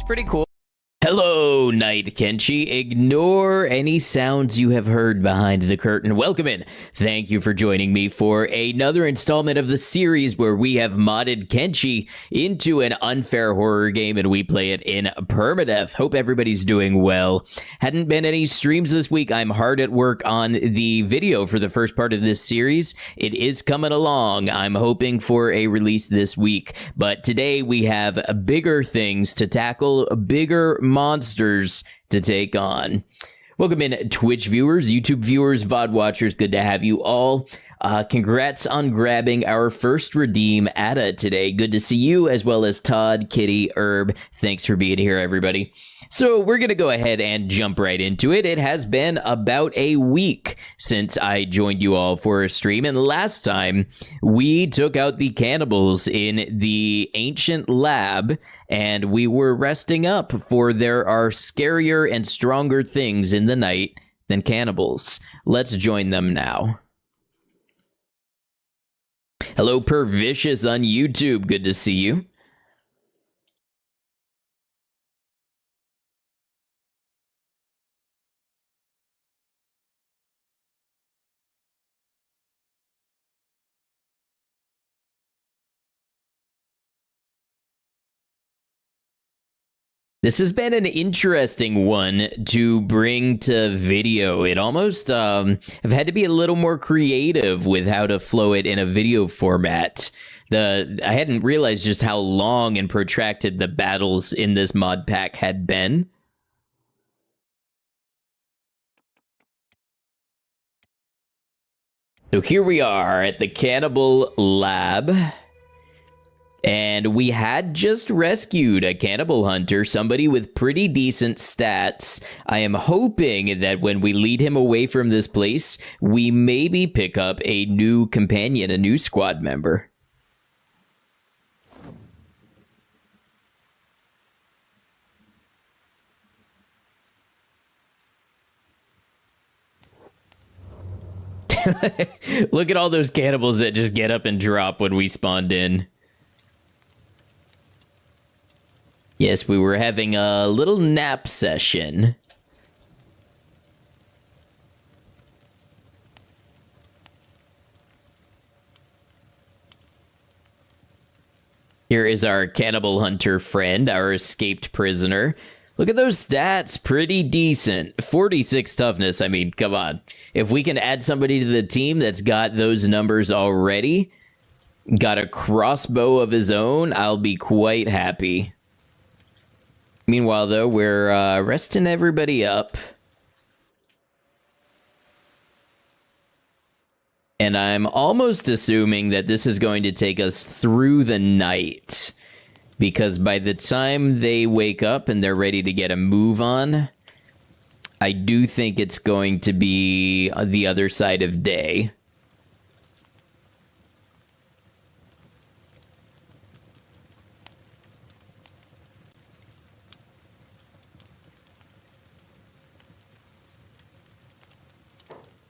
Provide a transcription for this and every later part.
Pretty cool. Hello, Night Kenshi. Ignore any sounds you have heard behind the curtain. Welcome in. Thank you for joining me for another installment of the series where we have modded Kenshi into an unfair horror game and we play it in Permadeath. Hope everybody's doing well. Hadn't been any streams this week. I'm hard at work on the video for the first part of this series. It is coming along. I'm hoping for a release this week. But today we have bigger things to tackle, bigger monsters to take on. Welcome in, Twitch viewers, YouTube viewers, VOD watchers. Good to have you all. Congrats on grabbing our first redeem Ada today. Good to see you, as well as Todd, Kitty, Herb. Thanks for being here, everybody. So we're going to go ahead and jump right into it. It has been about a week since I joined you all for a stream, and last time we took out the cannibals in the ancient lab, and we were resting up, for there are scarier and stronger things in the night than cannibals. Let's join them now. Hello, Pervicious on YouTube. Good to see you. This has been an interesting one to bring to video. It almost, I've had to be a little more creative with how to flow it in a video format. I hadn't realized just how long and protracted the battles in this mod pack had been. So here we are at the Cannibal Lab. And we had just rescued a cannibal hunter, somebody with pretty decent stats. I am hoping that when we lead him away from this place, we maybe pick up a new companion, a new squad member. Look at all those cannibals that just get up and drop when we spawned in. Yes, we were having a little nap session. Here is our cannibal hunter friend, our escaped prisoner. Look at those stats, pretty decent. 46 toughness, I mean, come on. If we can add somebody to the team that's got those numbers already, got a crossbow of his own, I'll be quite happy. Meanwhile, though, we're resting everybody up. And I'm almost assuming that this is going to take us through the night. Because by the time they wake up and they're ready to get a move on, I do think it's going to be the other side of day.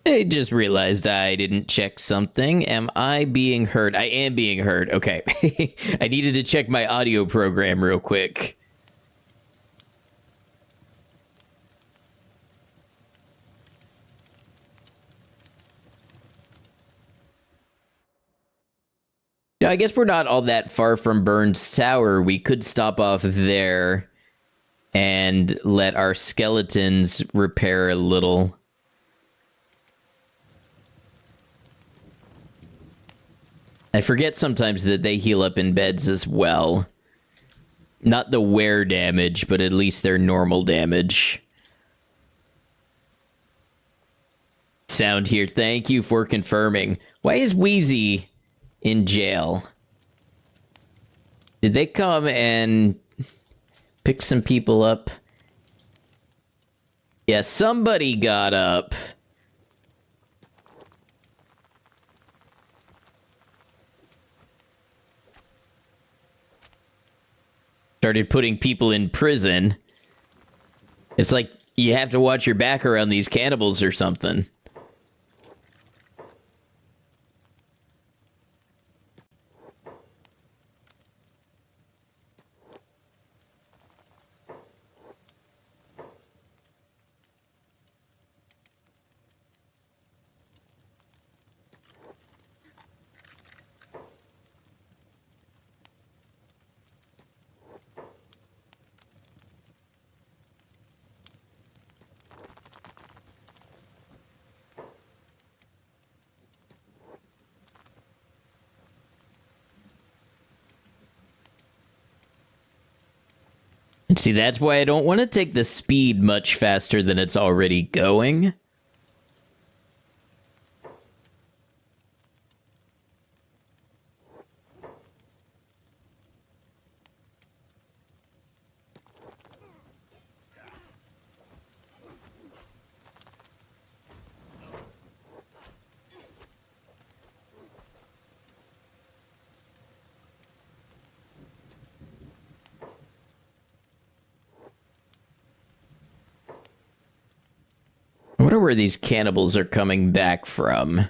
I just realized I didn't check something. Am I being heard? I am being heard. Okay. I needed to check my audio program real quick. Now, I guess we're not all that far from Burns Tower. We could stop off there and let our skeletons repair a little. I forget sometimes that they heal up in beds as well. Not the wear damage, but at least their normal damage. Sound here. Thank you for confirming. Why is Wheezy in jail? Did they come and pick some people up? Yeah, somebody got up. Started putting people in prison. It's like you have to watch your back around these cannibals or something. See, that's why I don't want to take the speed much faster than it's already going. I wonder where these cannibals are coming back from. It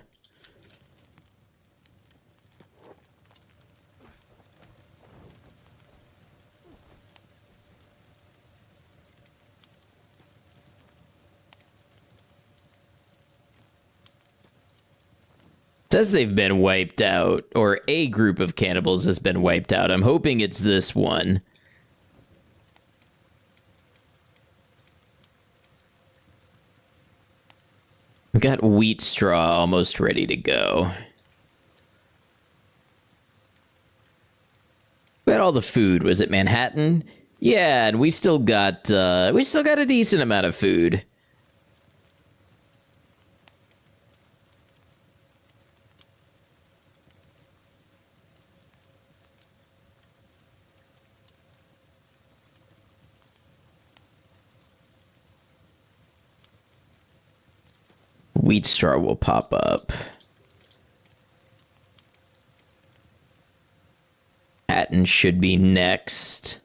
says they've been wiped out, or a group of cannibals has been wiped out. I'm hoping it's this one. We've got wheat straw almost ready to go. We had all the food. Was it Manhattan? Yeah, and we still got a decent amount of food. Wheat straw will pop up. Hatton should be next.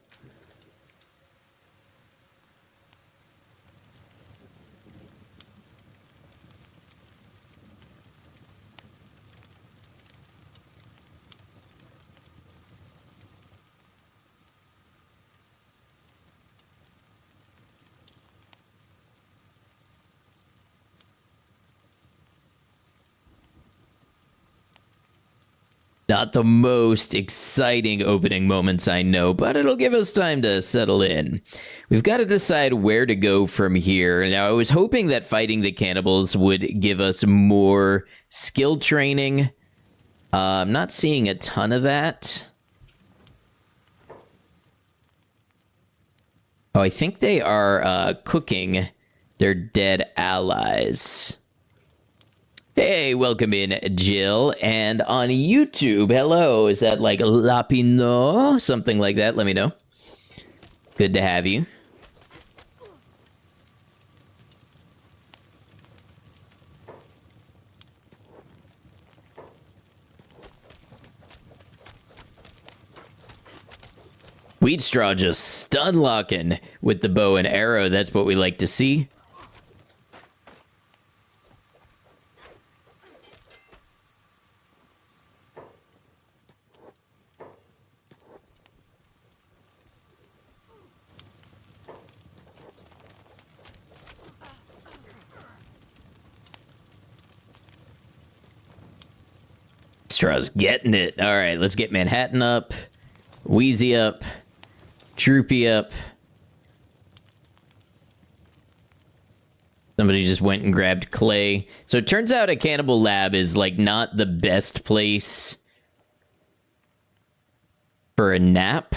Not the most exciting opening moments, I know, but it'll give us time to settle in. We've got to decide where to go from here. Now, I was hoping that fighting the cannibals would give us more skill training. I'm not seeing a ton of that. Oh, I think they are cooking their dead allies. Hey, welcome in, Jill. And on YouTube, hello. Is that like Lapino? Something like that. Let me know. Good to have you. Wheat straw just stun locking with the bow and arrow. That's what we like to see. Straw's getting it. All right, let's get Manhattan up, Wheezy up, Droopy up. Somebody just went and grabbed clay. So it turns out a cannibal lab is like not the best place for a nap.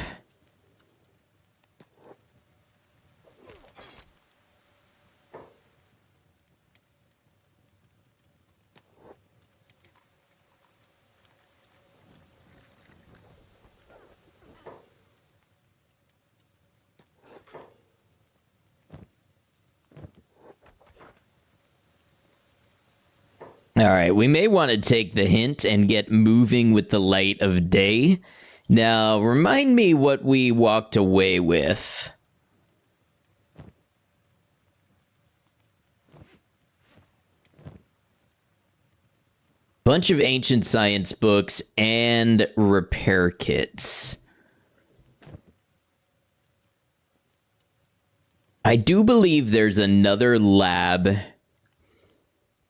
All right, we may want to take the hint and get moving with the light of day. Now, remind me what we walked away with. Bunch of ancient science books and repair kits. I do believe there's another lab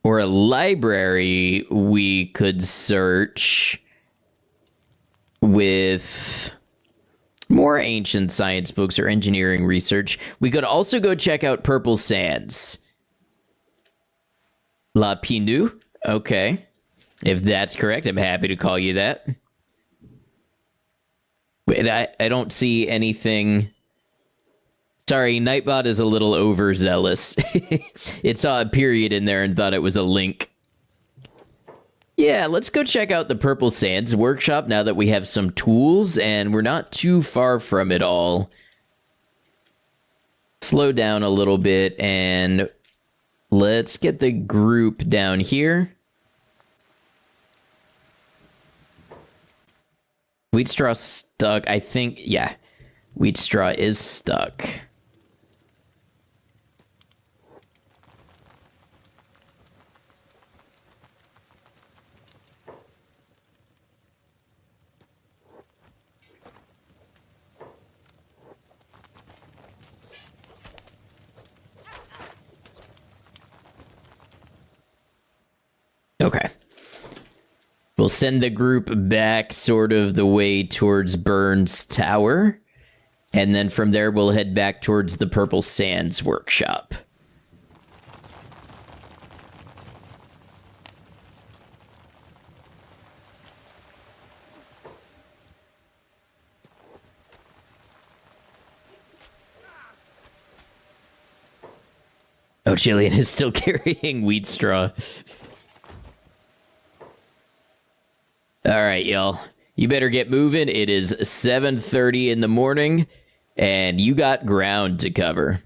or a library we could search with more ancient science books or engineering research. We could also go check out Purple Sands. La Pinu? Okay. If that's correct, I'm happy to call you that. But I don't see anything Sorry, Nightbot is a little overzealous. It saw a period in there and thought it was a link. Yeah, let's go check out the Purple Sands workshop now that we have some tools and we're not too far from it all. Slow down a little bit and let's get the group down here. Wheat straw stuck, I think, yeah. Wheat straw is stuck. Okay. We'll send the group back sort of the way towards Burns Tower. And then from there, we'll head back towards the Purple Sands workshop. Oh, Jillian is still carrying wheat straw. All right, y'all. You better get moving. It is 7:30 in the morning, and you got ground to cover.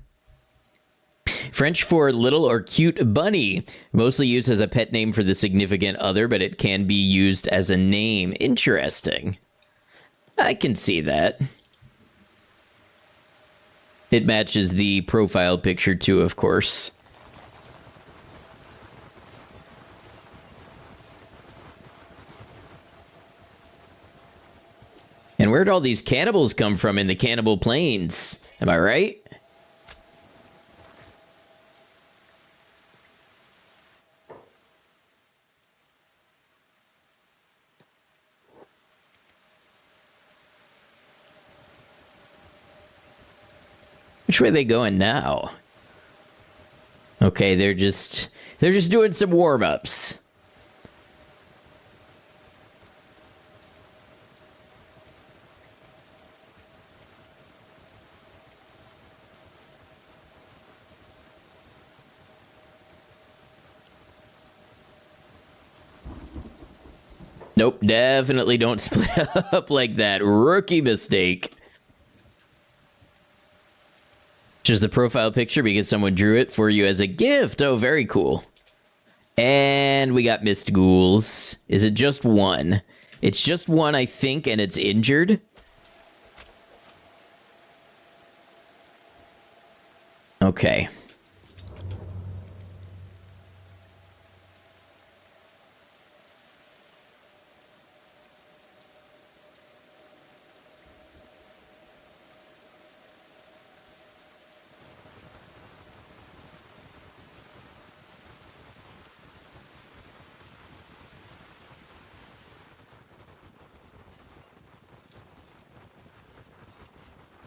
French for little or cute bunny. Mostly used as a pet name for the significant other, but it can be used as a name. Interesting. I can see that. It matches the profile picture too, of course. And where'd all these cannibals come from in the Cannibal Plains? Am I right? Which way are they going now? Okay, they're just doing some warm-ups. Nope, definitely don't split up like that. Rookie mistake. Just the profile picture because someone drew it for you as a gift. Oh, very cool. And we got missed ghouls. Is it just one? It's just one, I think, and it's injured. Okay.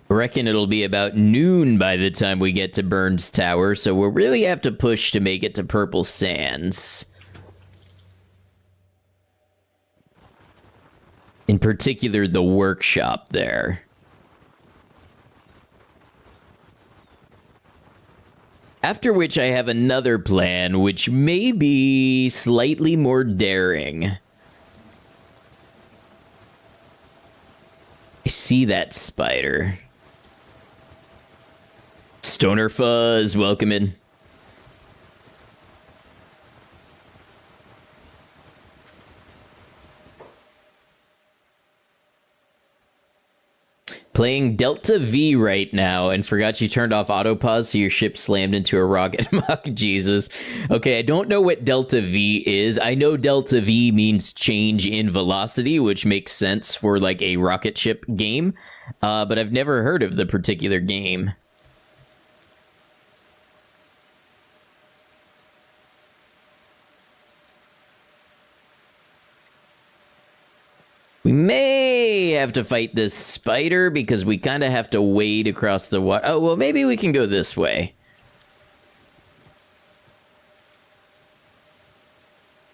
I reckon it'll be about noon by the time we get to Burns Tower, so we'll really have to push to make it to Purple Sands. In particular, the workshop there. After which I have another plan, which may be slightly more daring. I see that spider. Stoner Fuzz, welcome in. Playing Delta V right now and forgot you turned off autopause so your ship slammed into a rocket. Mock Jesus. Okay, I don't know what Delta V is. I know Delta V means change in velocity, which makes sense for like a rocket ship game, but I've never heard of the particular game. We may have to fight this spider because we kind of have to wade across the water. Oh, well, maybe we can go this way.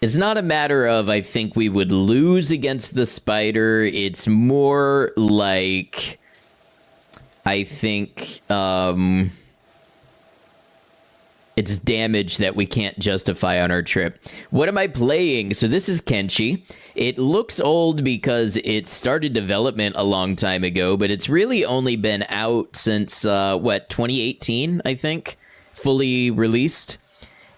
It's not a matter of I think we would lose against the spider. It's more like I think it's damage that we can't justify on our trip. What am I playing? So this is Kenshi. It looks old because it started development a long time ago, but it's really only been out since, 2018, I think? Fully released.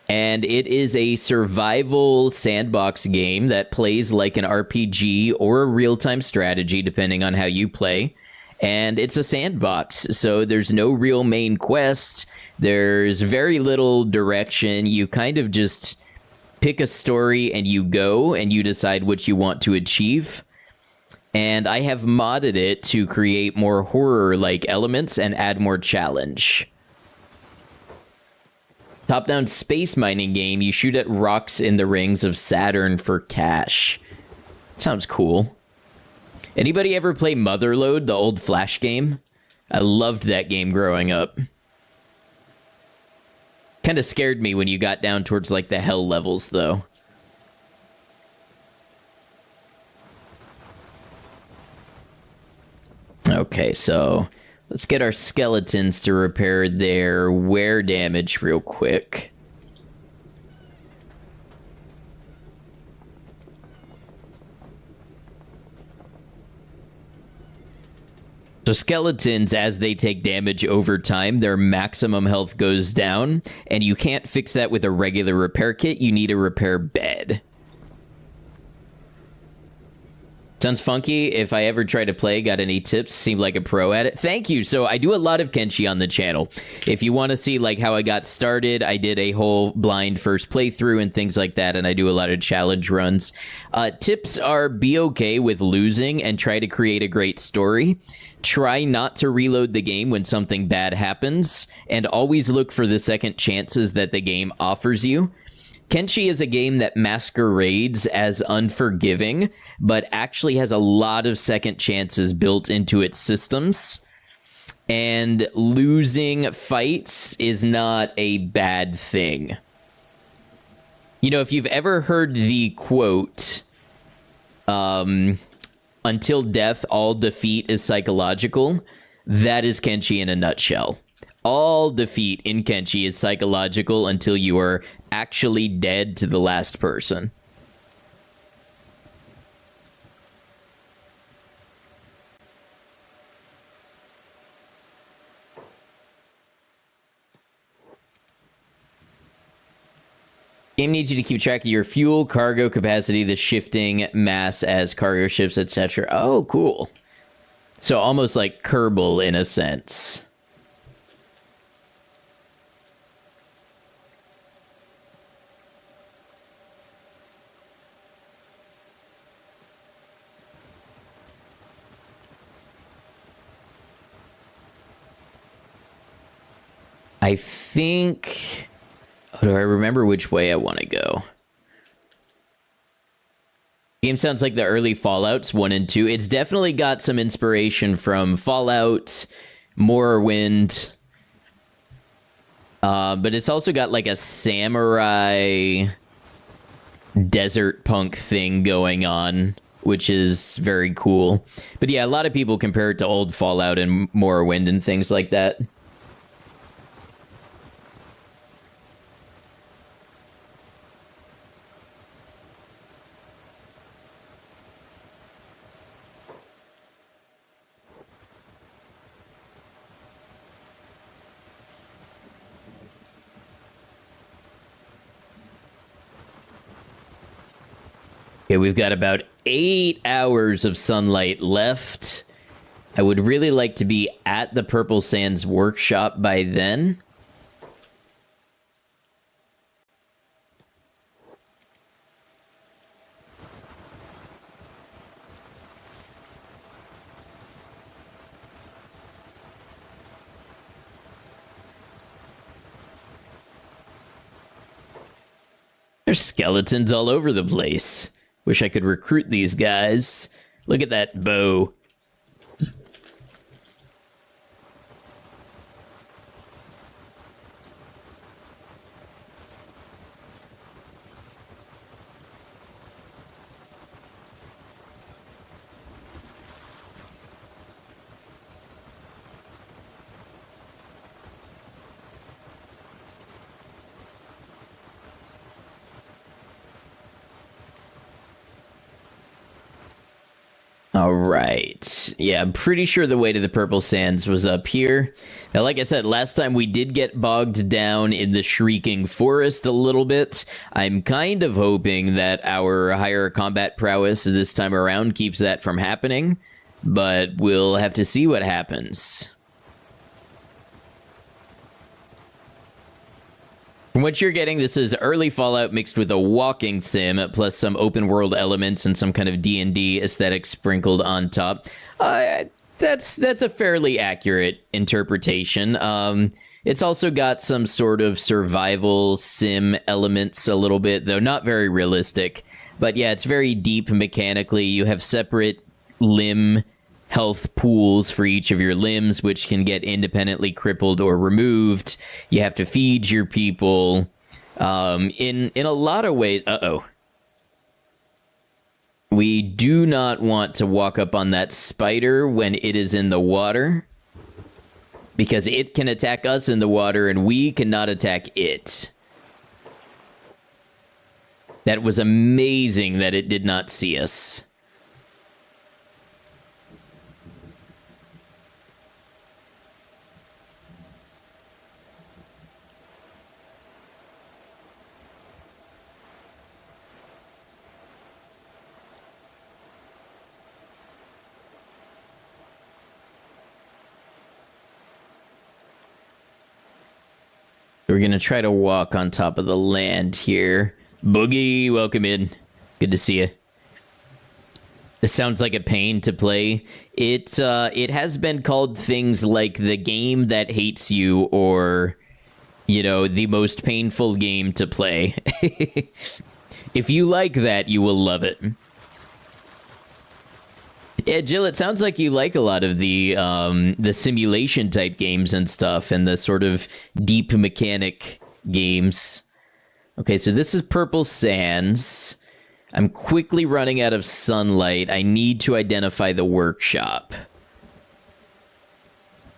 And it is a survival sandbox game that plays like an RPG or a real-time strategy, depending on how you play. And it's a sandbox, so there's no real main quest. There's very little direction. You kind of just pick a story and you go and you decide what you want to achieve. And I have modded it to create more horror-like elements and add more challenge. Top-down space mining game. You shoot at rocks in the rings of Saturn for cash. Sounds cool. Anybody ever play Motherlode, the old Flash game? I loved that game growing up. Kind of scared me when you got down towards, like, the hell levels, though. Okay, so let's get our skeletons to repair their wear damage real quick. So skeletons, as they take damage over time, their maximum health goes down, and you can't fix that with a regular repair kit. You need a repair bed. Sounds funky. If I ever try to play, got any tips? Seem like a pro at it. Thank you. So I do a lot of Kenshi on the channel. If you want to see like how I got started, I did a whole blind first playthrough and things like that, and I do a lot of challenge runs. Tips are be okay with losing and try to create a great story. Try not to reload the game when something bad happens, and always look for the second chances that the game offers you. Kenshi is a game that masquerades as unforgiving, but actually has a lot of second chances built into its systems. And losing fights is not a bad thing. You know, if you've ever heard the quote, until death, all defeat is psychological, that is Kenshi in a nutshell. All defeat in Kenshi is psychological until you are actually dead to the last person. Game needs you to keep track of your fuel, cargo capacity, the shifting mass as cargo ships, etc. Oh, cool. So almost like Kerbal in a sense. I think... Oh, do I remember which way I want to go? Game sounds like the early Fallouts 1 and 2. It's definitely got some inspiration from Fallout, Morrowind. But it's also got like a samurai desert punk thing going on, which is very cool. But yeah, a lot of people compare it to old Fallout and Morrowind and things like that. Okay, we've got about 8 hours of sunlight left. I would really like to be at the Purple Sands workshop by then. There's skeletons all over the place. Wish I could recruit these guys. Look at that bow. All right. Yeah, I'm pretty sure the way to the Purple Sands was up here. Now, like I said, last time we did get bogged down in the Shrieking Forest a little bit. I'm kind of hoping that our higher combat prowess this time around keeps that from happening, but we'll have to see what happens. From what you're getting, this is early Fallout mixed with a walking sim, plus some open world elements and some kind of D&D aesthetic sprinkled on top. That's a fairly accurate interpretation. It's also got some sort of survival sim elements a little bit, though not very realistic. But yeah, it's very deep mechanically. You have separate limb health pools for each of your limbs, which can get independently crippled or removed. You have to feed your people. In a lot of ways... Uh-oh. We do not want to walk up on that spider when it is in the water, because it can attack us in the water and we cannot attack it. That was amazing that it did not see us. We're going to try to walk on top of the land here. Boogie, welcome in. Good to see you. This sounds like a pain to play. It has been called things like the game that hates you, or, you know, the most painful game to play. If you like that, you will love it. Yeah, Jill, it sounds like you like a lot of the simulation type games and stuff, and the sort of deep mechanic games. Okay, so this is Purple Sands. I'm quickly running out of sunlight. I need to identify the workshop,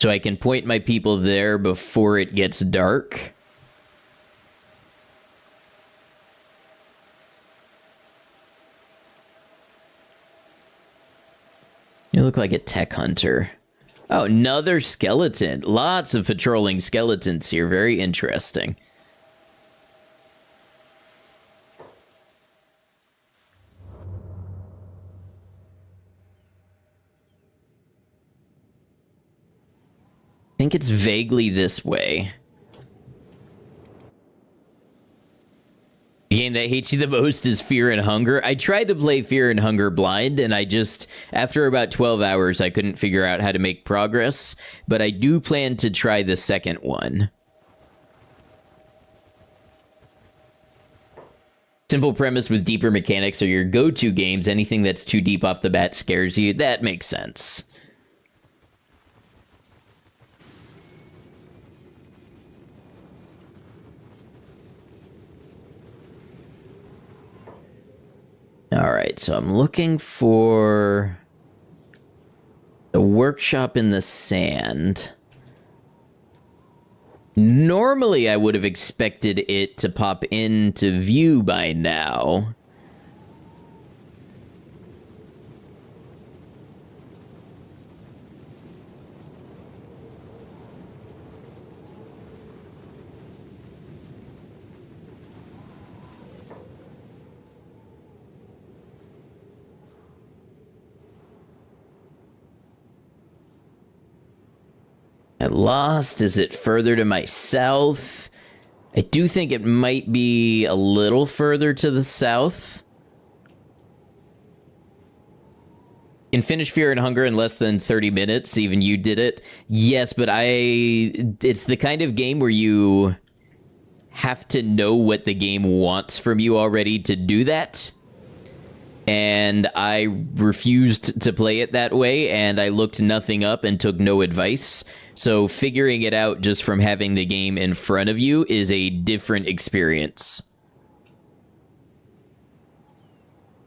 so I can point my people there before it gets dark. You look like a tech hunter. Oh, another skeleton. Lots of patrolling skeletons here. Very interesting. I think it's vaguely this way. The game that hates you the most is Fear and Hunger. I tried to play Fear and Hunger blind, and I just, after about 12 hours, I couldn't figure out how to make progress. But I do plan to try the second one. Simple premise with deeper mechanics are your go-to games. Anything that's too deep off the bat scares you. That makes sense. All right, so I'm looking for the workshop in the sand. Normally, I would have expected it to pop into view by now. Lost? Is it further to my south? I do think it might be a little further to the south. Can finish Fear and Hunger in less than 30 minutes. Even you did it. Yes, but it's the kind of game where you have to know what the game wants from you already to do that. And I refused to play it that way, and I looked nothing up and took no advice. So figuring it out just from having the game in front of you is a different experience.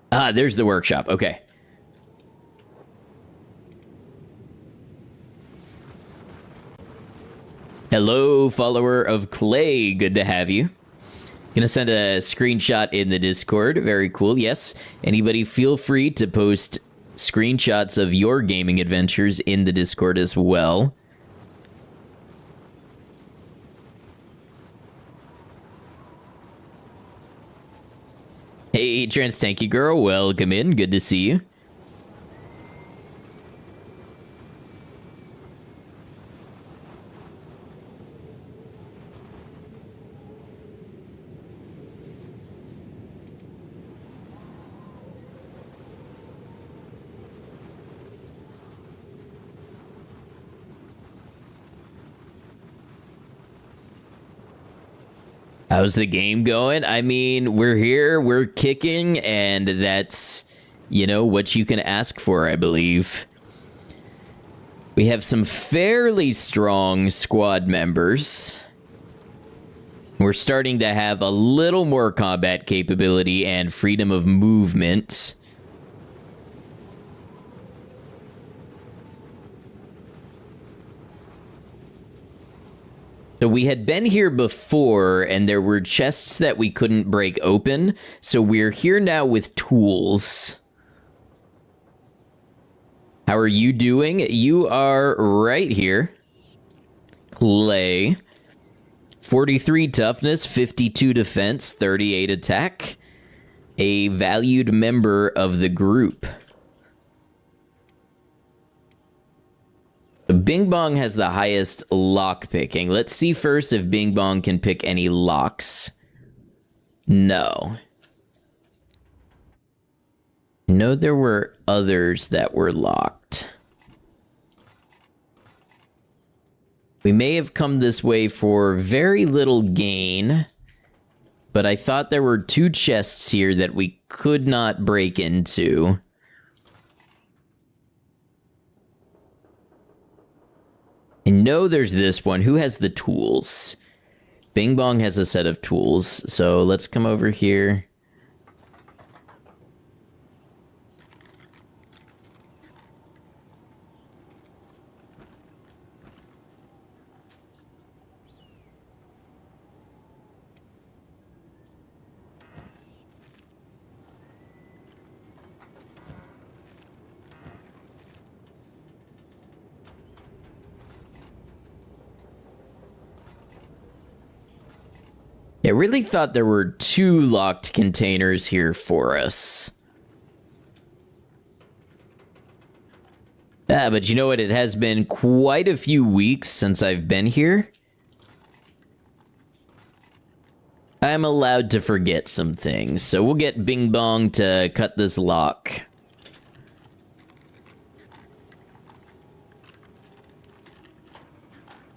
Ah, there's the workshop. Okay. Hello, follower of Clay. Good to have you. Gonna send a screenshot in the Discord. Very cool. Yes. Anybody feel free to post screenshots of your gaming adventures in the Discord as well. Hey, Trans Tanky Girl, welcome in. Good to see you. How's the game going? I mean, we're here, we're kicking, and that's, you know, what you can ask for, I believe. We have some fairly strong squad members. We're starting to have a little more combat capability and freedom of movement. So we had been here before, and there were chests that we couldn't break open, so we're here now with tools. How are you doing? You are right here. Clay. 43 toughness, 52 defense, 38 attack. A valued member of the group. Bing Bong has the highest lock picking. Let's see first if Bing Bong can pick any locks. No. I know there were others that were locked. We may have come this way for very little gain, but I thought there were 2 chests here that we could not break into. I know there's this one. Who has the tools? Bing Bong has a set of tools. So let's come over here. I really thought there were 2 locked containers here for us. But you know what? It has been quite a few weeks since I've been here. I'm allowed to forget some things, so we'll get Bing Bong to cut this lock.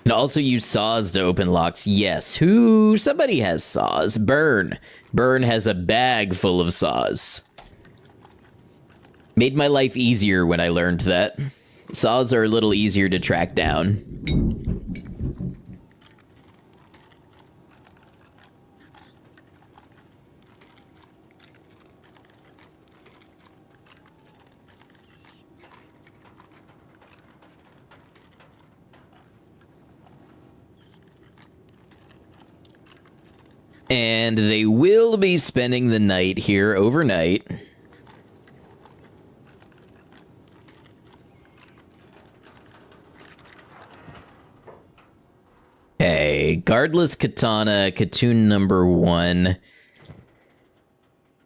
And also use saws to open locks. Yes, somebody has saws. Burn has a bag full of saws. Made my life easier when I learned that. Saws are a little easier to track down. And they will be spending the night here overnight. Okay, guardless katana, Katoon number 1.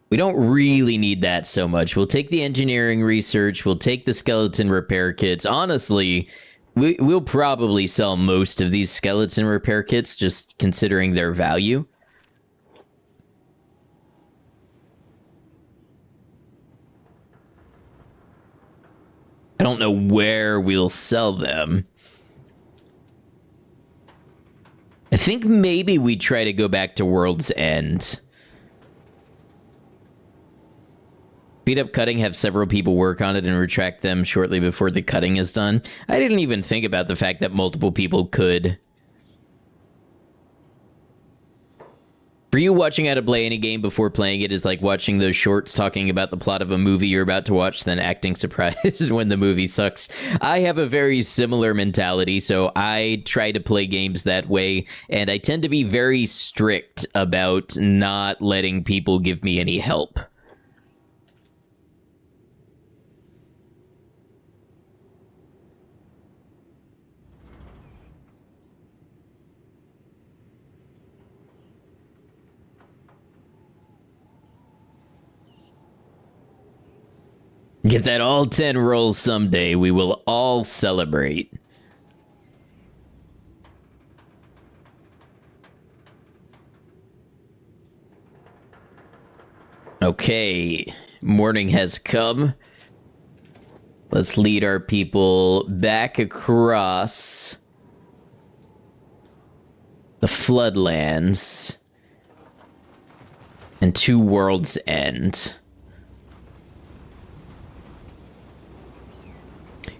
We don't really need that so much. We'll take the engineering research, we'll take the skeleton repair kits. Honestly, we'll probably sell most of these skeleton repair kits, just considering their value. I don't know where we'll sell them. I think maybe we try to go back to World's End. Speed up cutting, have several people work on it and retract them shortly before the cutting is done. I didn't even think about the fact that multiple people could. For you, watching how to play any game before playing it is like watching those shorts talking about the plot of a movie you're about to watch, then acting surprised when the movie sucks. I have a very similar mentality, so I try to play games that way, and I tend to be very strict about not letting people give me any help. Get that all 10 rolls someday. We will all celebrate. Okay, morning has come. Let's lead our people back across the Floodlands and to World's End.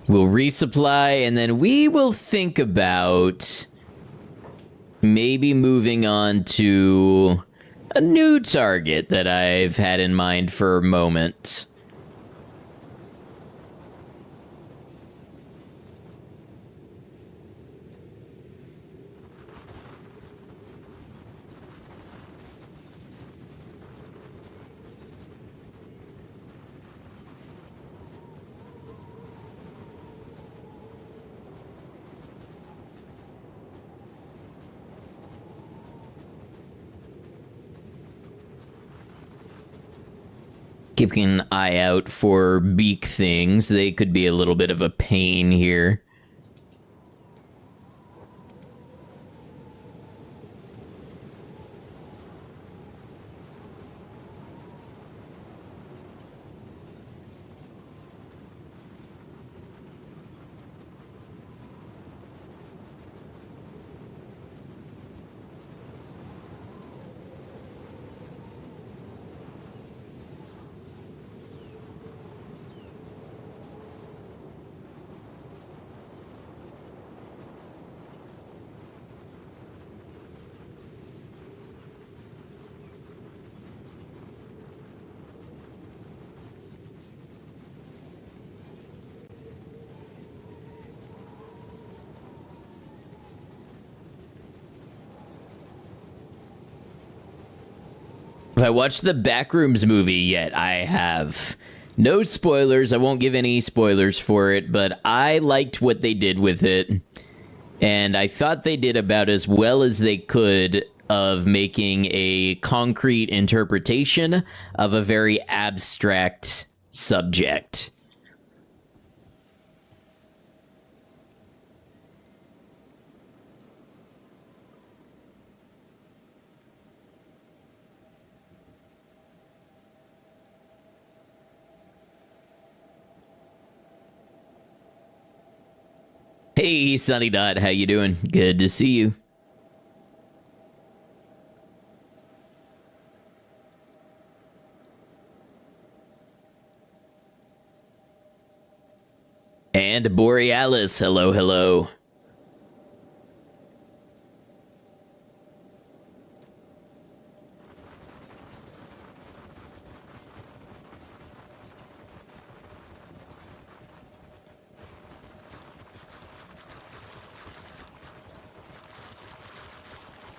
We'll resupply, and then we will think about maybe moving on to a new target that I've had in mind for a moment. Keeping an eye out for beak things. They could be a little bit of a pain here. Have I watched the Backrooms movie yet? I have. No spoilers. I won't give any spoilers for it, but I liked what they did with it. And I thought they did about as well as they could of making a concrete interpretation of a very abstract subject. Hey, Sunny Dot, how you doing? Good to see you. And Borealis, hello, hello.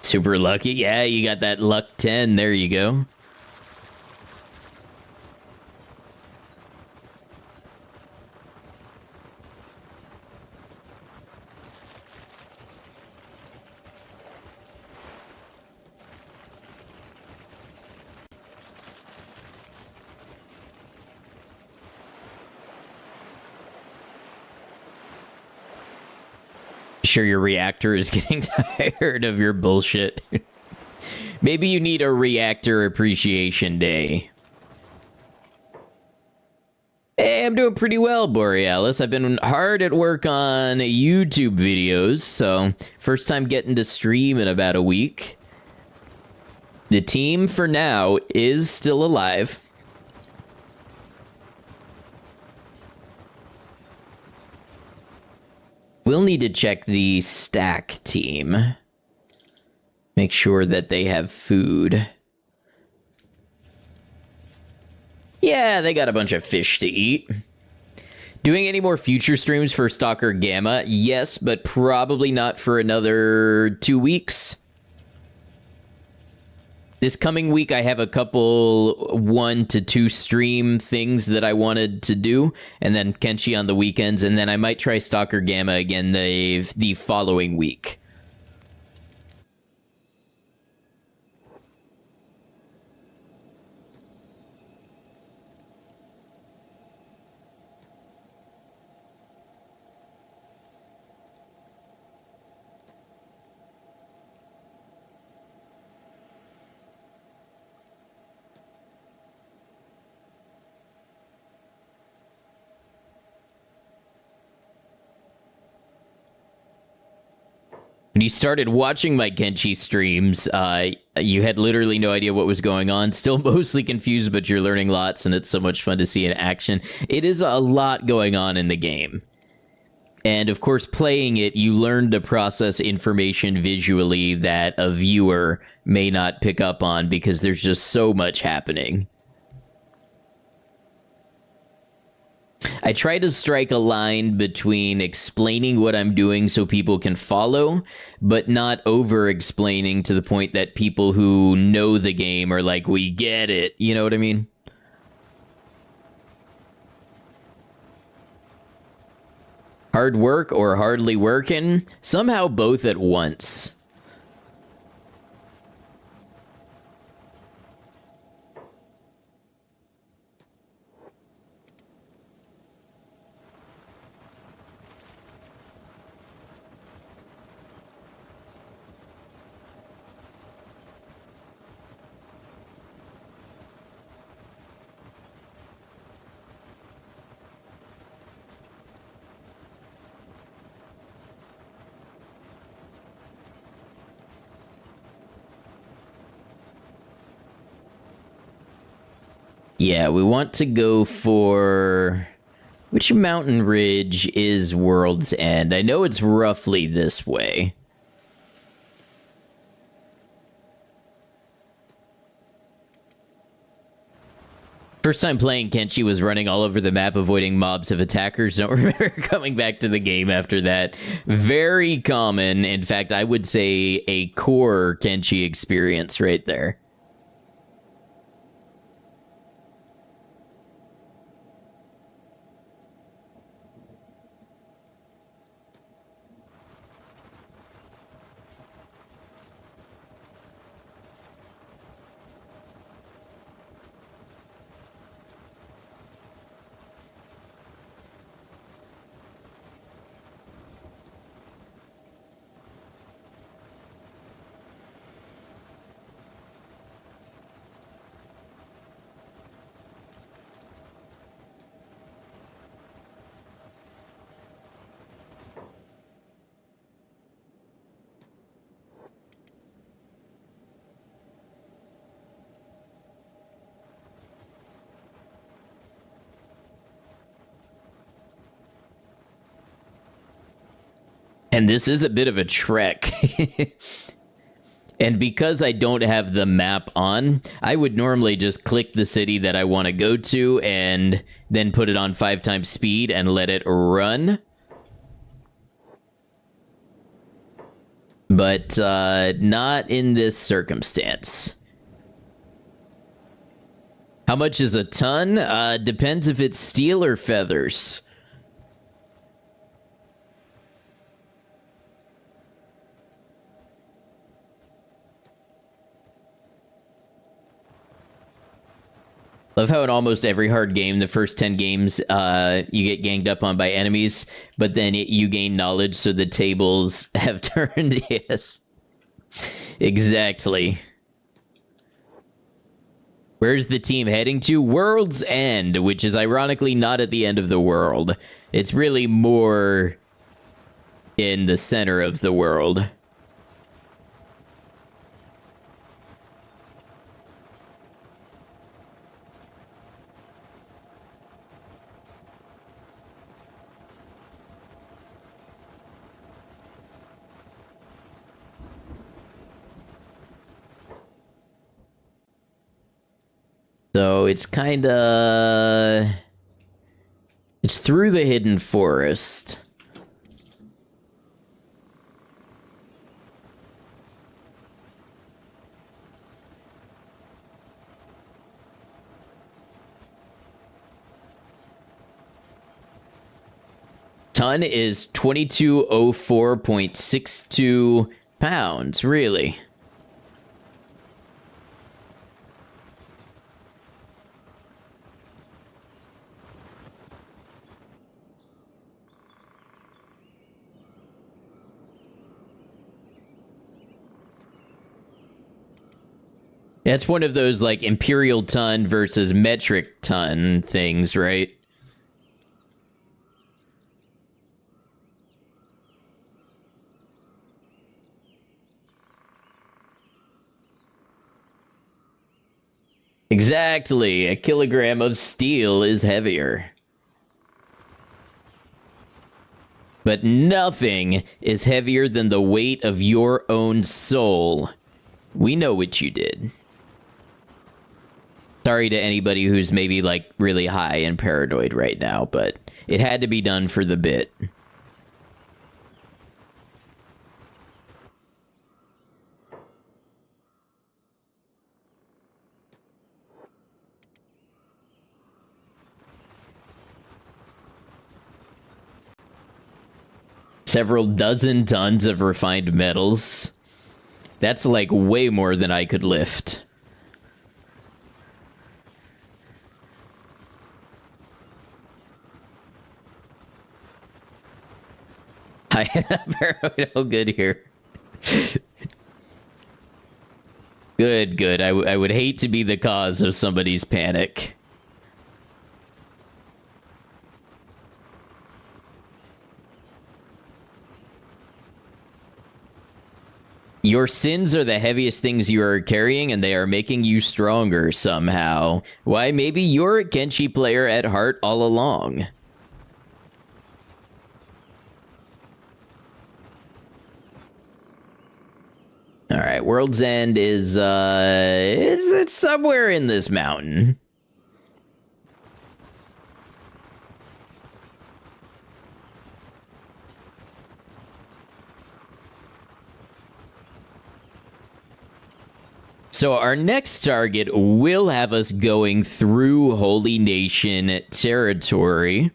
Super lucky. Yeah, you got that luck 10. There you go. Sure, your reactor is getting tired of your bullshit. Maybe you need a reactor appreciation day. Hey, I'm doing pretty well, Borealis. I've been hard at work on YouTube videos, so first time getting to stream in about a week. The team, for now, is still alive. We'll need to check the stack team. Make sure that they have food. Yeah, they got a bunch of fish to eat. Doing any more future streams for Stalker Gamma? Yes, but probably not for another 2 weeks. This coming week, I have a couple 1 to 2 stream things that I wanted to do, and then Kenshi on the weekends, and then I might try Stalker Gamma again the following week. When you started watching my Kenshi streams, you had literally no idea what was going on. Still mostly confused, but you're learning lots, and it's so much fun to see in action. It is a lot going on in the game. And of course, playing it, you learn to process information visually that a viewer may not pick up on because there's just so much happening. I try to strike a line between explaining what I'm doing so people can follow, but not over-explaining to the point that people who know the game are like, we get it. You know what I mean? Hard work or hardly working? Somehow both at once. Yeah, we want to go for... Which mountain ridge is World's End? I know it's roughly this way. First time playing Kenshi was running all over the map avoiding mobs of attackers. Don't remember coming back to the game after that. Very common. In fact, I would say a core Kenshi experience right there. And this is a bit of a trek. And because I don't have the map on, I would normally just click the city that I want to go to and then put it on 5 times speed and let it run. But not in this circumstance. How much is a ton? Depends if it's steel or feathers. Love how in almost every hard game, the first 10 games, you get ganged up on by enemies, but then you gain knowledge, so the tables have turned. Yes. Exactly. Where's the team heading to? World's End, which is ironically not at the end of the world. It's really more in the center of the world. So it's kind of... It's through the hidden forest. Ton is 2204.62 pounds, really. That's one of those, like, imperial ton versus metric ton things, right? Exactly. A kilogram of steel is heavier. But nothing is heavier than the weight of your own soul. We know what you did. Sorry to anybody who's maybe like really high and paranoid right now, but it had to be done for the bit. Several dozen tons of refined metals. That's like way more than I could lift. I paranoid. Oh, good here. Good, good. I would hate to be the cause of somebody's panic. Your sins are the heaviest things you are carrying, and they are making you stronger somehow. Why, maybe you're a Kenshi player at heart all along. All right, World's End is it's somewhere in this mountain. So our next target will have us going through Holy Nation territory.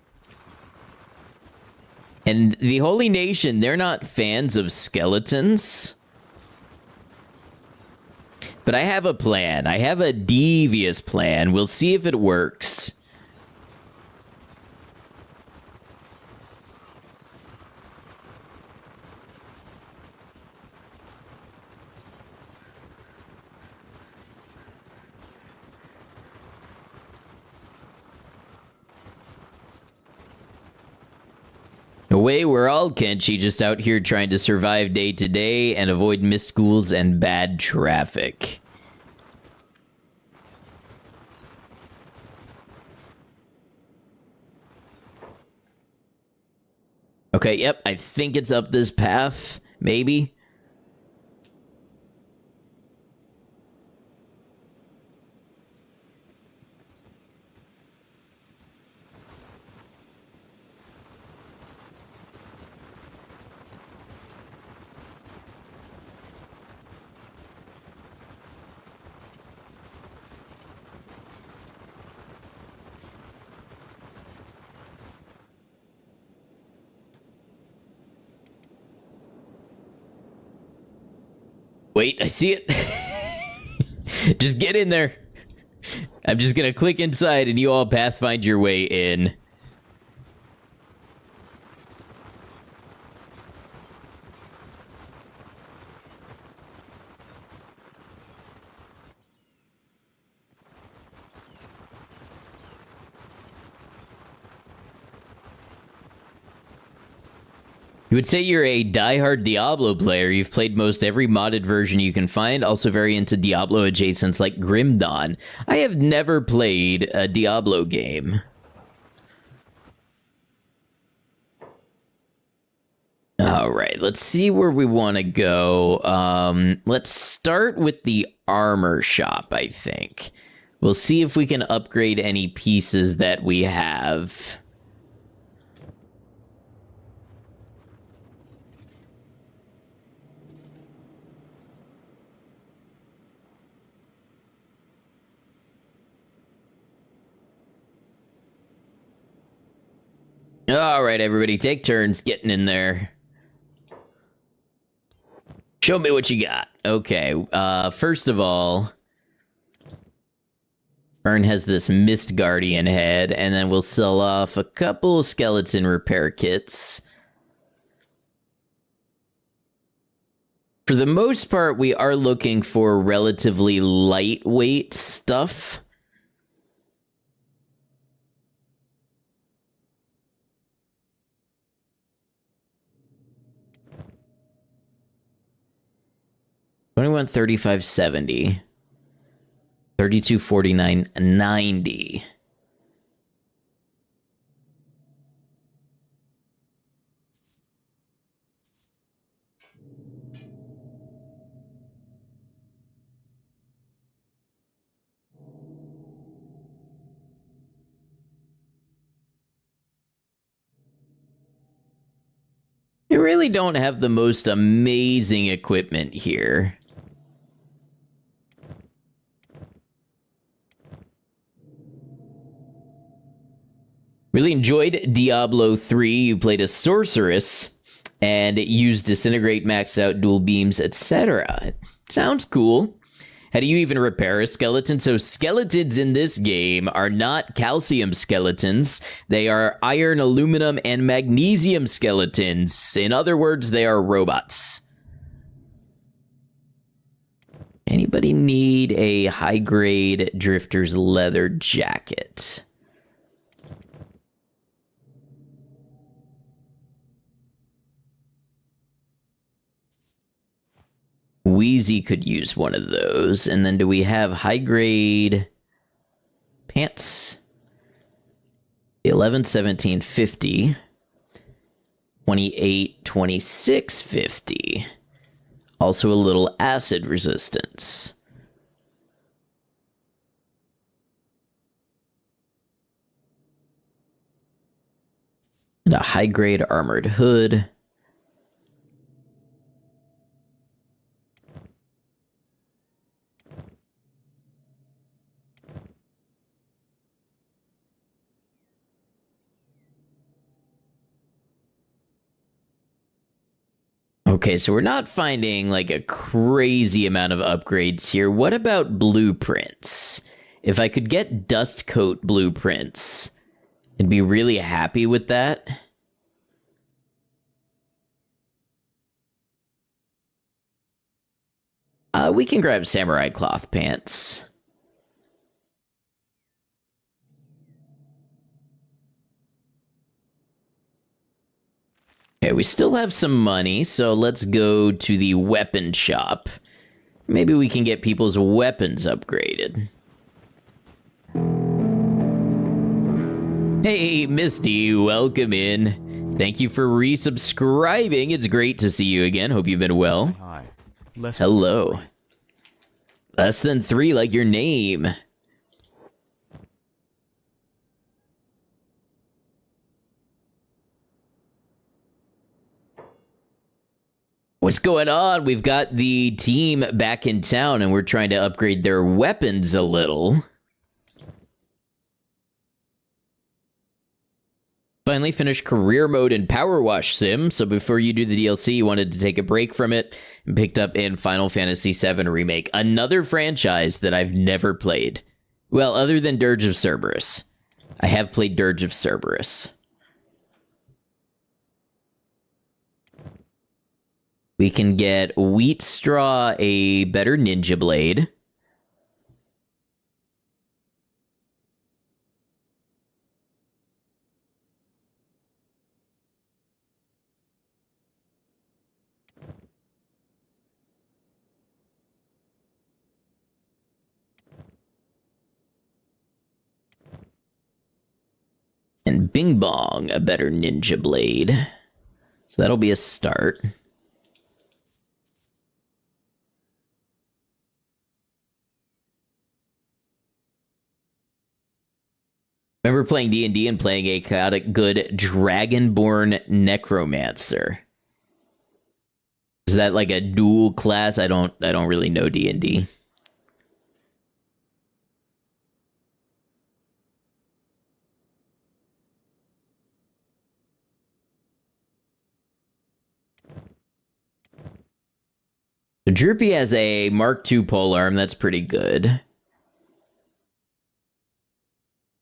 And the Holy Nation, they're not fans of skeletons. But I have a plan. I have a devious plan. We'll see if it works. Away, we're all Kenshi, just out here trying to survive day to day and avoid mist ghouls and bad traffic. Okay, yep, I think it's up this path, maybe. Wait, I see it. Just get in there. I'm just gonna click inside and you all pathfind your way in. You would say you're a diehard Diablo player. You've played most every modded version you can find, also very into Diablo adjacents like Grim Dawn. I have never played a Diablo game. All right, let's see where we want to go. Let's start with the armor shop, I think. We'll see if we can upgrade any pieces that we have. All right, everybody, take turns getting in there. Show me what you got. Okay, first of all, Ern has this Mist Guardian head, and then we'll sell off a couple skeleton repair kits. For the most part, we are looking for relatively lightweight stuff. $21,3570. $32.49.90. They really don't have the most amazing equipment here. Really enjoyed Diablo 3. You played a sorceress and it used disintegrate, maxed out dual beams, etc. Sounds cool. How do you even repair a skeleton? So skeletons in this game are not calcium skeletons. They are iron, aluminum, and magnesium skeletons. In other words, they are robots. Anybody need a high-grade drifter's leather jacket? Wheezy could use one of those. And then do we have high-grade pants? 11, 17, 50. 28, 26, 50. Also a little acid resistance. And a high-grade armored hood. Okay, so we're not finding like a crazy amount of upgrades here. What about blueprints? If I could get dust coat blueprints, I'd be really happy with that. We can grab samurai cloth pants. Okay, we still have some money, so let's go to the weapon shop. Maybe we can get people's weapons upgraded. Hey, Misty, welcome in. Thank you for resubscribing. It's great to see you again. Hope you've been well. Hi. Hello. Less than 3, like your name. What's going on? We've got the team back in town and we're trying to upgrade their weapons a little. Finally finished career mode in Power Wash Sim, so before you do the DLC, you wanted to take a break from it and picked up in Final Fantasy VII Remake, another franchise that I've never played. Well, other than Dirge of Cerberus. I have played Dirge of Cerberus. We can get Wheat Straw a better ninja blade. And Bing Bong a better ninja blade. So that'll be a start. Remember playing D&D and playing a chaotic good Dragonborn Necromancer. Is that like a dual class? I don't really know D&D. So Droopy has a Mark II polearm. That's pretty good.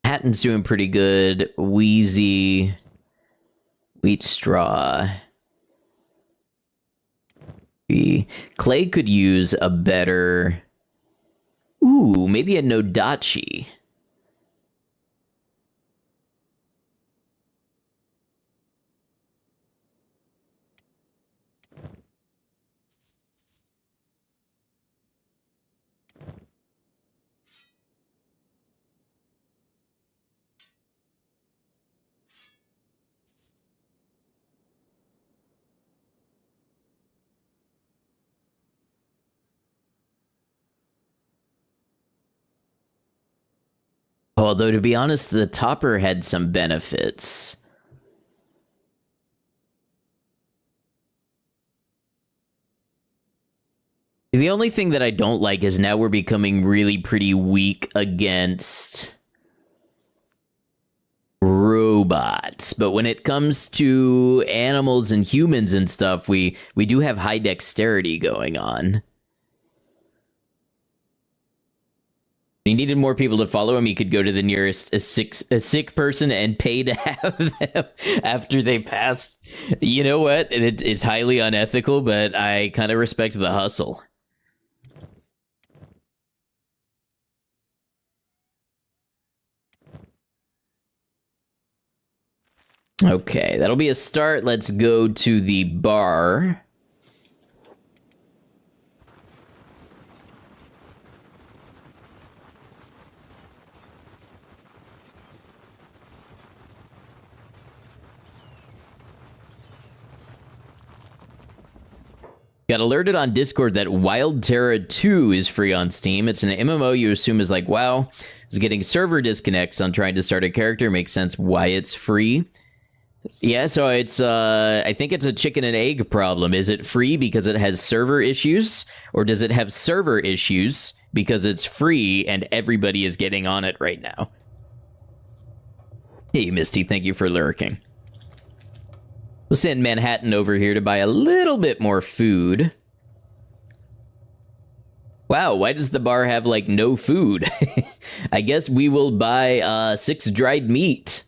Hatton's doing pretty good. Wheezy. Wheat Straw. Clay could use a better... Ooh, maybe a Nodachi. Although, to be honest, the topper had some benefits. The only thing that I don't like is now we're becoming really pretty weak against robots. But when it comes to animals and humans and stuff, we do have high dexterity going on. He needed more people to follow him. He could go to the nearest a sick person and pay to have them after they passed. You know what? It's highly unethical, but I kind of respect the hustle. Okay, that'll be a start. Let's go to the bar. Got alerted on Discord that Wild Terra 2 is free on Steam. It's an MMO you assume is like, wow, it's getting server disconnects on trying to start a character. Makes sense why it's free. Yeah, so it's, I think it's a chicken and egg problem. Is it free because it has server issues? Or does it have server issues because it's free and everybody is getting on it right now? Hey, Misty, thank you for lurking. We'll send Manhattan over here to buy a little bit more food. Wow, why does the bar have, like, no food? I guess we will buy 6 dried meat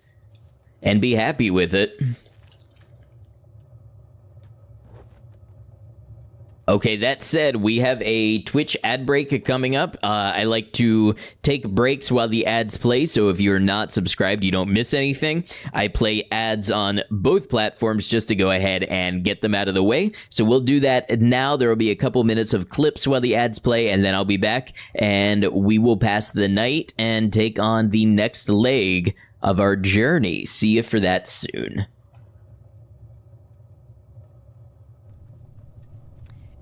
and be happy with it. Okay, that said, we have a Twitch ad break coming up. I like to take breaks while the ads play, so if you're not subscribed, you don't miss anything. I play ads on both platforms just to go ahead and get them out of the way. So we'll do that now. There will be a couple minutes of clips while the ads play, and then I'll be back, and we will pass the night and take on the next leg of our journey. See you for that soon.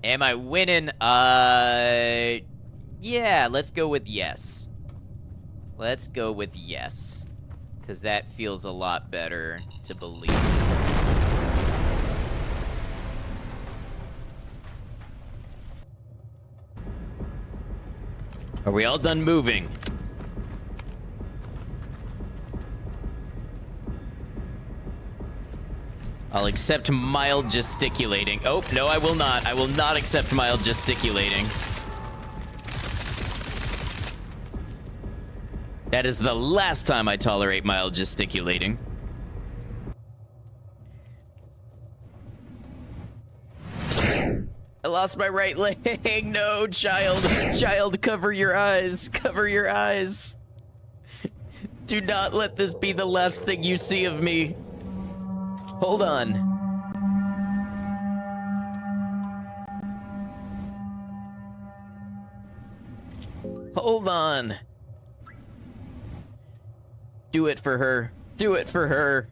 Am I winning? Yeah, let's go with yes. Let's go with yes. Because that feels a lot better to believe. Are we all done moving? I'll accept mild gesticulating. Oh, no, I will not. I will not accept mild gesticulating. That is the last time I tolerate mild gesticulating. I lost my right leg. No, child. Child, cover your eyes. Cover your eyes. Do not let this be the last thing you see of me. Hold on. Hold on. Do it for her. Do it for her.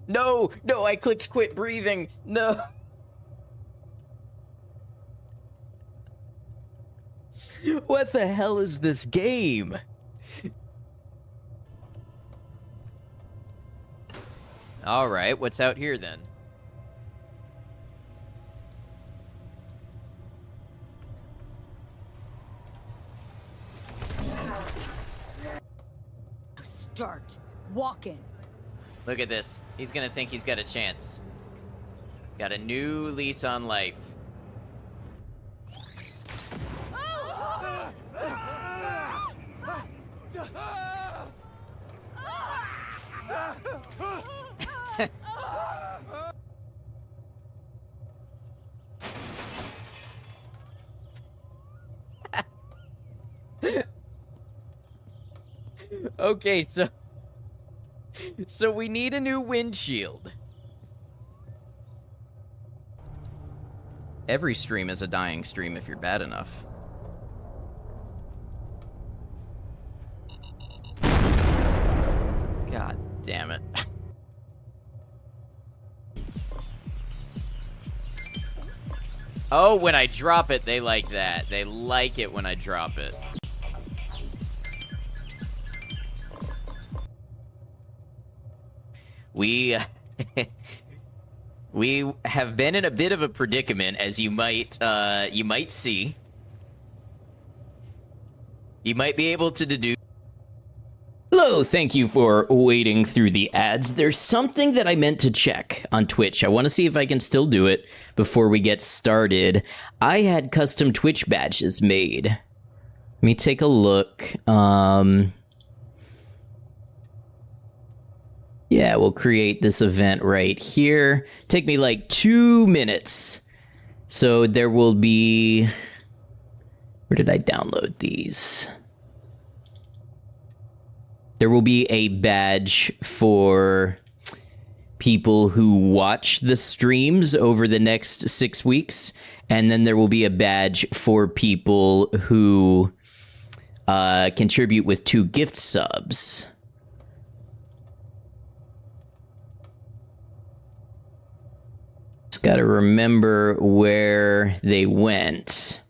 No, no, I clicked quit breathing. No. What the hell is this game? All right, what's out here then? Start walking. Look at this. He's gonna think he's got a chance. Got a new lease on life. Okay, so we need a new windshield. Every stream is a dying stream if you're bad enough. God damn it. Oh, when I drop it, they like that. They like it when I drop it. we we have been in a bit of a predicament, as you might see. You might be able to deduce. Hello, thank you for waiting through the ads. There's something that I meant to check on Twitch. I want to see if I can still do it before we get started. I had custom Twitch badges made. Let me take a look. Yeah, we'll create this event right here. Take me like 2 minutes. So there will be... Where did I download these? There will be a badge for people who watch the streams over the next 6 weeks. And then there will be a badge for people who contribute with 2 gift subs. Just gotta remember where they went.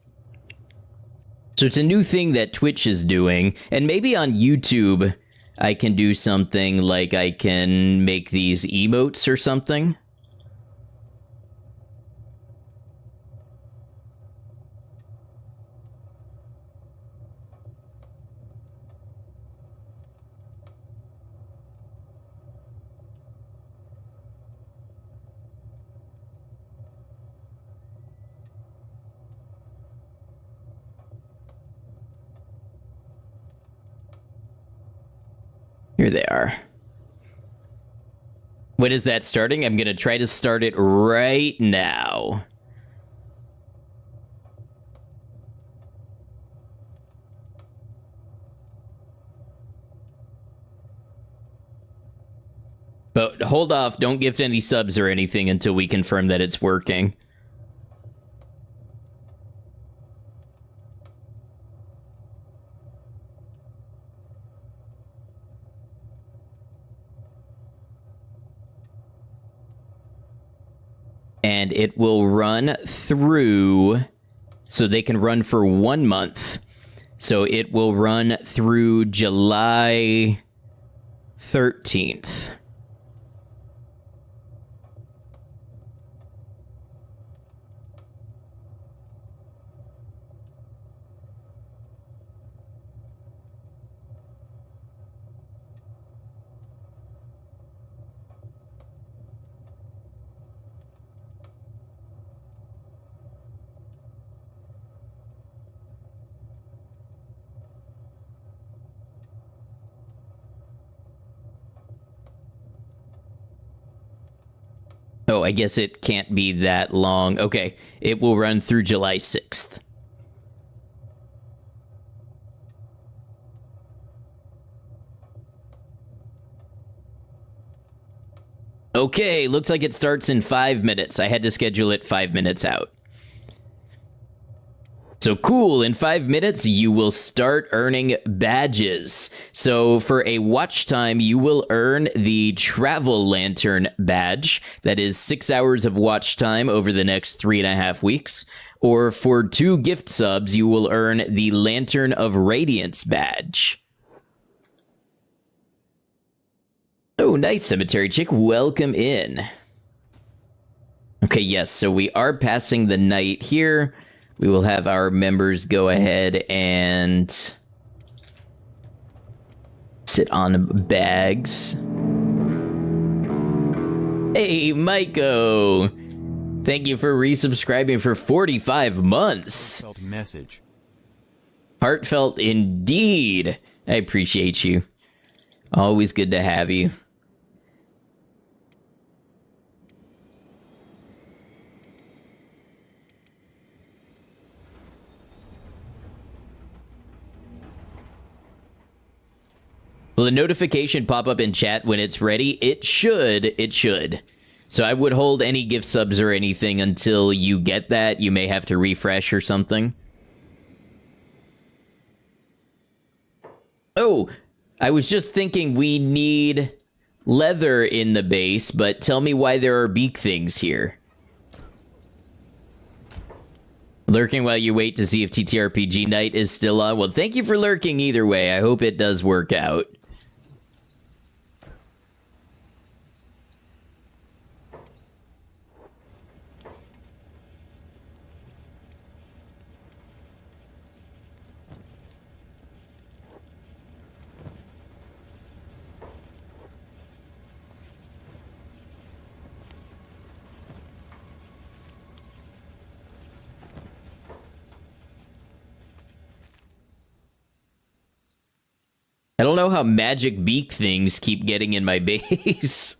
So it's a new thing that Twitch is doing, and maybe on YouTube I can do something like I can make these emotes or something. Here they are. When is that starting? I'm going to try to start it right now. But hold off, don't gift any subs or anything until we confirm that it's working. And it will run through, so they can run for 1 month. So it will run through July 13th. Oh, I guess it can't be that long. Okay, it will run through July 6th. Okay, looks like it starts in 5 minutes. I had to schedule it 5 minutes out. So cool, in 5 minutes, you will start earning badges. So for a watch time, you will earn the Travel Lantern badge. That is 6 hours of watch time over the next 3.5 weeks. Or for 2 gift subs, you will earn the Lantern of Radiance badge. Oh, nice, Cemetery Chick. Welcome in. Okay, yes, so we are passing the night here. We will have our members go ahead and sit on bags. Hey, Maiko! Thank you for resubscribing for 45 months. Heartfelt message. Heartfelt indeed. I appreciate you. Always good to have you. Will the notification pop up in chat when it's ready? It should. It should. So I would hold any gift subs or anything until you get that. You may have to refresh or something. Oh, I was just thinking we need leather in the base, but tell me why there are beak things here. Lurking while you wait to see if TTRPG night is still on. Well, thank you for lurking either way. I hope it does work out. I don't know how magic beak things keep getting in my base.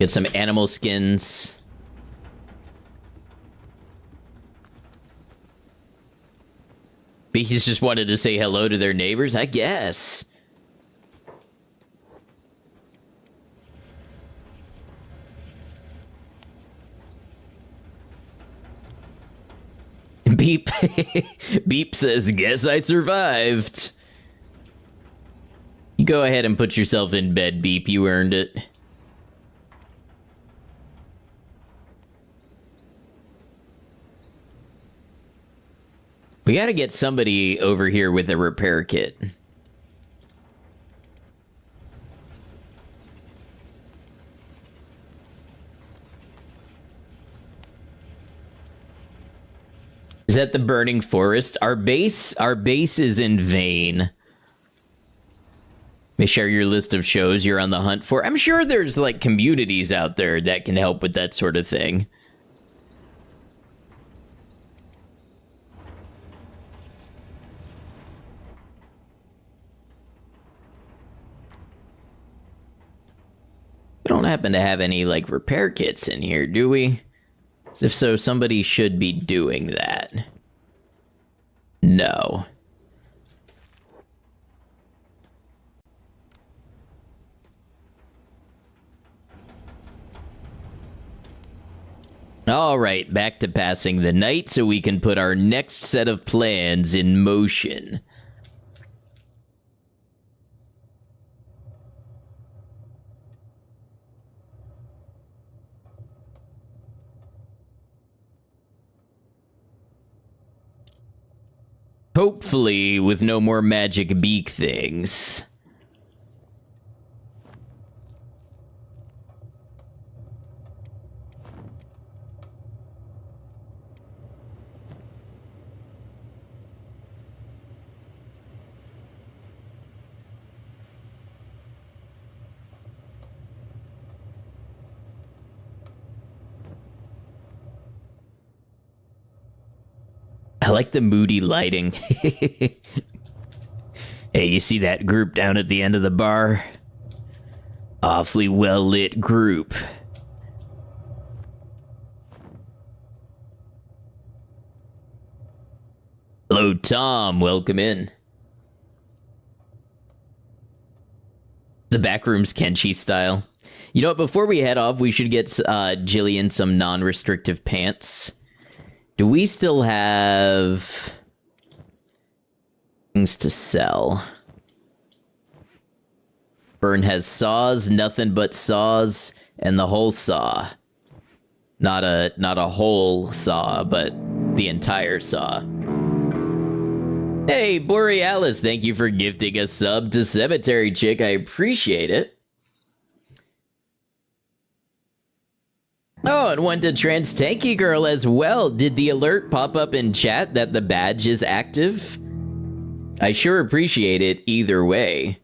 Get some animal skins. Bees just wanted to say hello to their neighbors, I guess. Beep. Beep says, guess I survived. You go ahead and put yourself in bed, Beep. You earned it. We gotta get somebody over here with a repair kit. Is that the burning forest? Our base is in vain. May share your list of shows you're on the hunt for. I'm sure there's like communities out there that can help with that sort of thing. We don't happen to have any like repair kits in here, do we? If so, somebody should be doing that. No. All right, back to passing the night so we can put our next set of plans in motion. Hopefully, with no more magic beak things. I like the moody lighting. Hey, you see that group down at the end of the bar? Awfully well-lit group. Hello, Tom. Welcome in. The backroom's Kenshi style. You know what? Before we head off, we should get Jillian some non-restrictive pants. Do we still have things to sell? Burn has saws, nothing but saws, and the whole saw. Not a whole saw, but the entire saw. Hey, Borealis, thank you for gifting a sub to Cemetery Chick. I appreciate it. Oh, and one to Trans Tanky Girl as well. Did the alert pop up in chat that the badge is active? I sure appreciate it either way.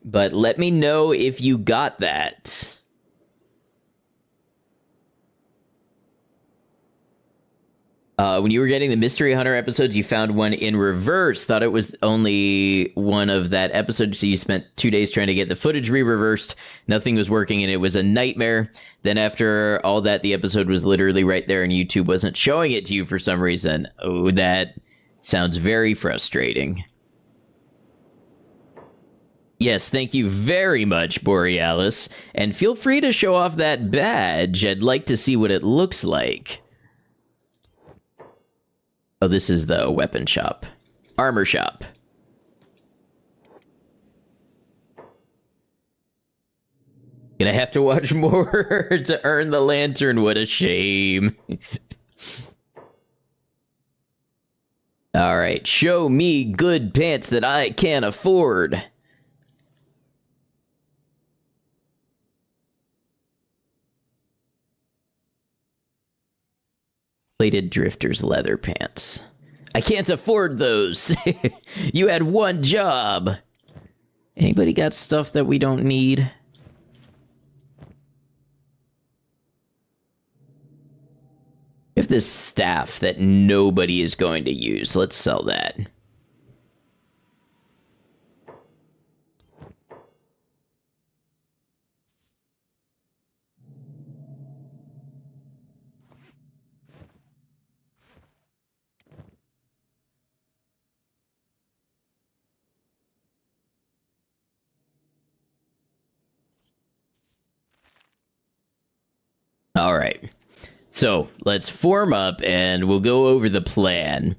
But let me know if you got that. When you were getting the Mystery Hunter episodes, you found one in reverse. Thought it was only one of that episode, so you spent 2 days trying to get the footage re-reversed. Nothing was working, and it was a nightmare. Then after all that, the episode was literally right there, and YouTube wasn't showing it to you for some reason. Oh, that sounds very frustrating. Yes, thank you very much, Borealis. And feel free to show off that badge. I'd like to see what it looks like. Oh, this is the weapon shop. Armor shop. Gonna have to watch more to earn the lantern. What a shame. All right, show me good pants that I can afford. Plated Drifters leather pants. I can't afford those. You had one job. Anybody got stuff that we don't need? We have this staff that nobody is going to use. Let's sell that. All right. So let's form up and we'll go over the plan.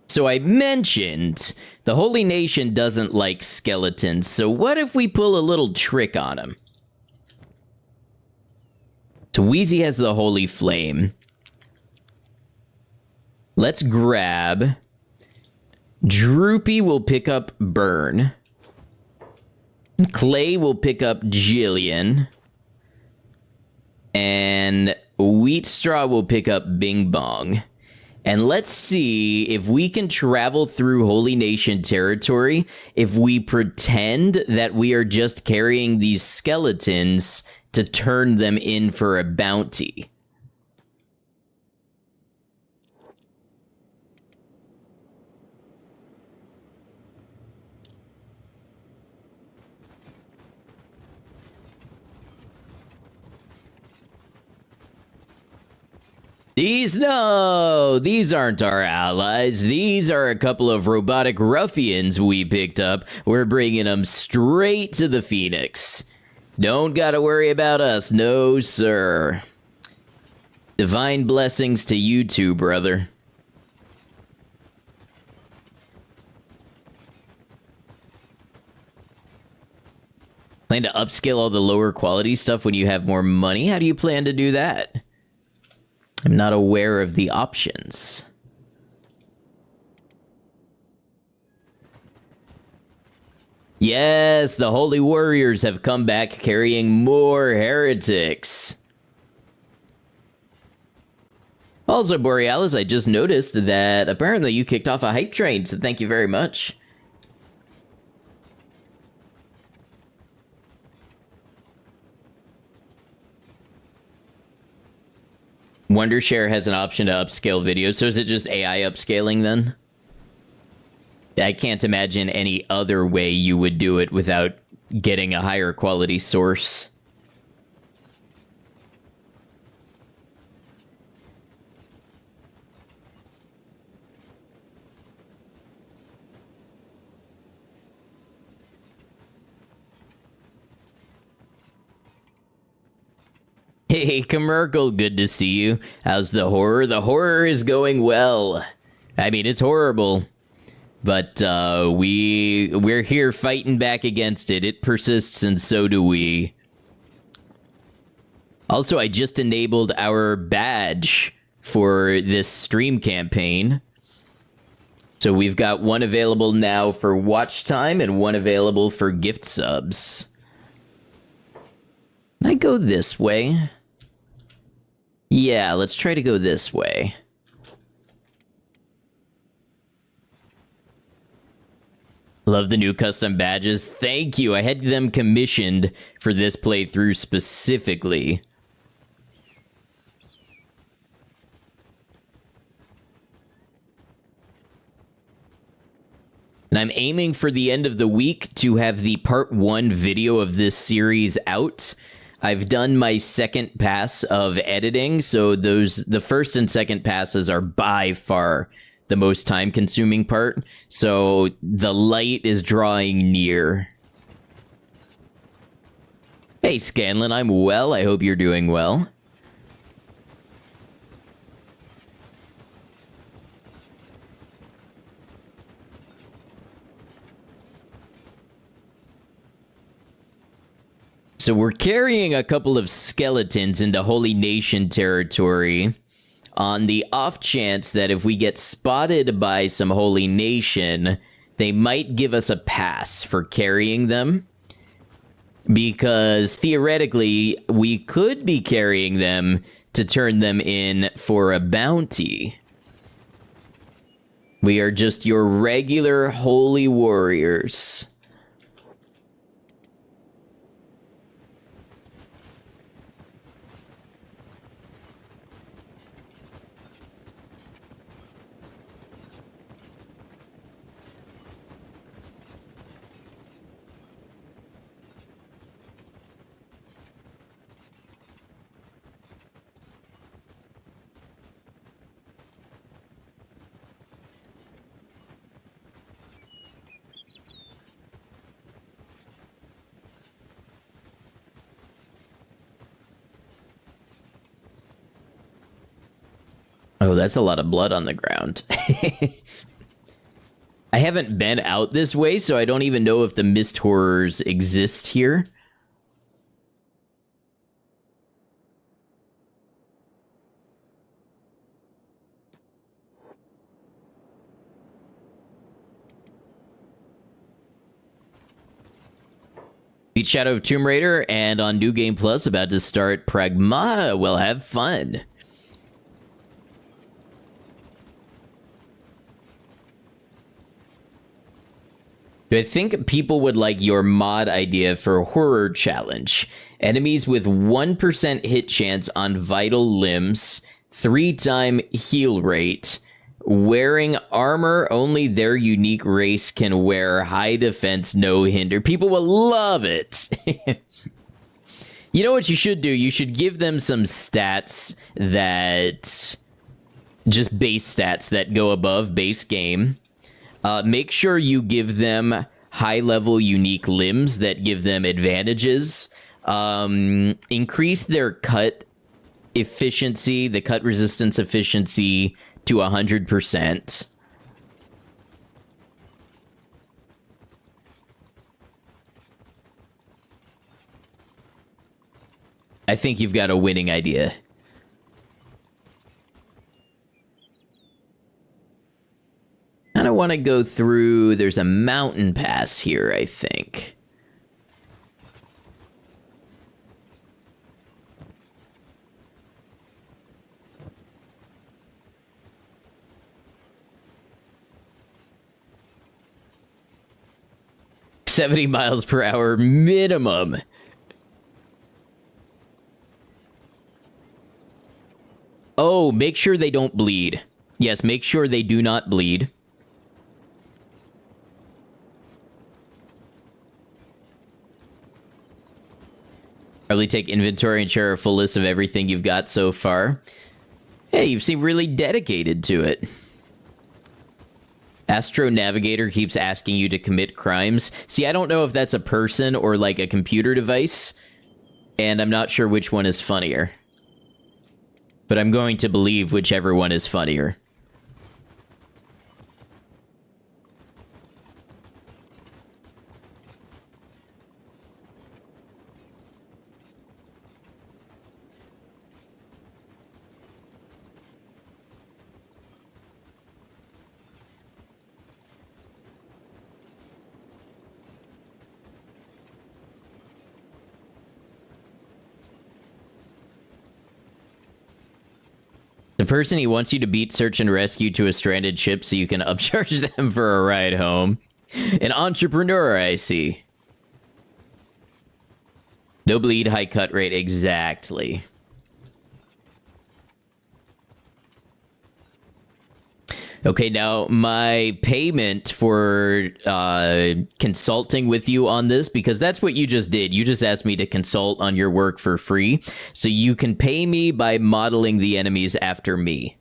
So I mentioned the Holy Nation doesn't like skeletons. So what if we pull a little trick on them? So Wheezy has the Holy Flame. Let's grab. Droopy will pick up Burn. Clay will pick up Jillian. And Wheat Straw will pick up Bing Bong. And let's see if we can travel through Holy Nation territory if we pretend that we are just carrying these skeletons to turn them in for a bounty. These aren't our allies. These are a couple of robotic ruffians we picked up. We're bringing them straight to the Phoenix. Don't gotta worry about us, no sir. Divine blessings to you too, brother. Plan to upscale all the lower quality stuff when you have more money? How do you plan to do that? I'm not aware of the options. Yes, the Holy Warriors have come back carrying more heretics. Also, Borealis, I just noticed that apparently you kicked off a hype train, so thank you very much. Wondershare has an option to upscale videos, so is it just AI upscaling then? I can't imagine any other way you would do it without getting a higher quality source. Hey, Commerkle, good to see you. How's the horror? The horror is going well. I mean, it's horrible, but we're here fighting back against it. It persists, and so do we. Also, I just enabled our badge for this stream campaign. So we've got one available now for watch time and one available for gift subs. Can I go this way? Yeah, let's try to go this way. Love the new custom badges. Thank you. I had them commissioned for this playthrough specifically. And I'm aiming for the end of the week to have the part 1 video of this series out. I've done my second pass of editing, so the first and second passes are by far the most time-consuming part. So the light is drawing near. Hey, Scanlan, I'm well. I hope you're doing well. So we're carrying a couple of skeletons into Holy Nation territory on the off chance that if we get spotted by some Holy Nation, they might give us a pass for carrying them. Because theoretically, we could be carrying them to turn them in for a bounty. We are just your regular holy warriors. Oh, that's a lot of blood on the ground. I haven't been out this way, so I don't even know if the mist horrors exist here. Beat Shadow of Tomb Raider, and on New Game Plus, about to start Pragmata. Well, have fun. I think people would like your mod idea for a horror challenge. Enemies with 1% hit chance on vital limbs, 3-time heal rate, wearing armor only their unique race can wear, high defense, no hinder. People will love it. You know what you should do? You should give them some stats that... just base stats that go above base game. Make sure you give them high-level unique limbs that give them advantages. Increase their cut efficiency, the cut resistance efficiency to 100%. I think you've got a winning idea. I don't want to go through... There's a mountain pass here, I think. $70 miles per hour minimum. Oh, make sure they don't bleed. Yes, make sure they do not bleed. Probably take inventory and share a full list of everything you've got so far. Hey, you seem really dedicated to it. Astro Navigator keeps asking you to commit crimes. See, I don't know if that's a person or like a computer device, and I'm not sure which one is funnier. But I'm going to believe whichever one is funnier. The person he wants you to beat search and rescue to a stranded ship so you can upcharge them for a ride home. An entrepreneur, I see. No bleed, high cut rate, exactly. Okay, now my payment for consulting with you on this, because that's what you just did. You just asked me to consult on your work for free. So you can pay me by modeling the enemies after me.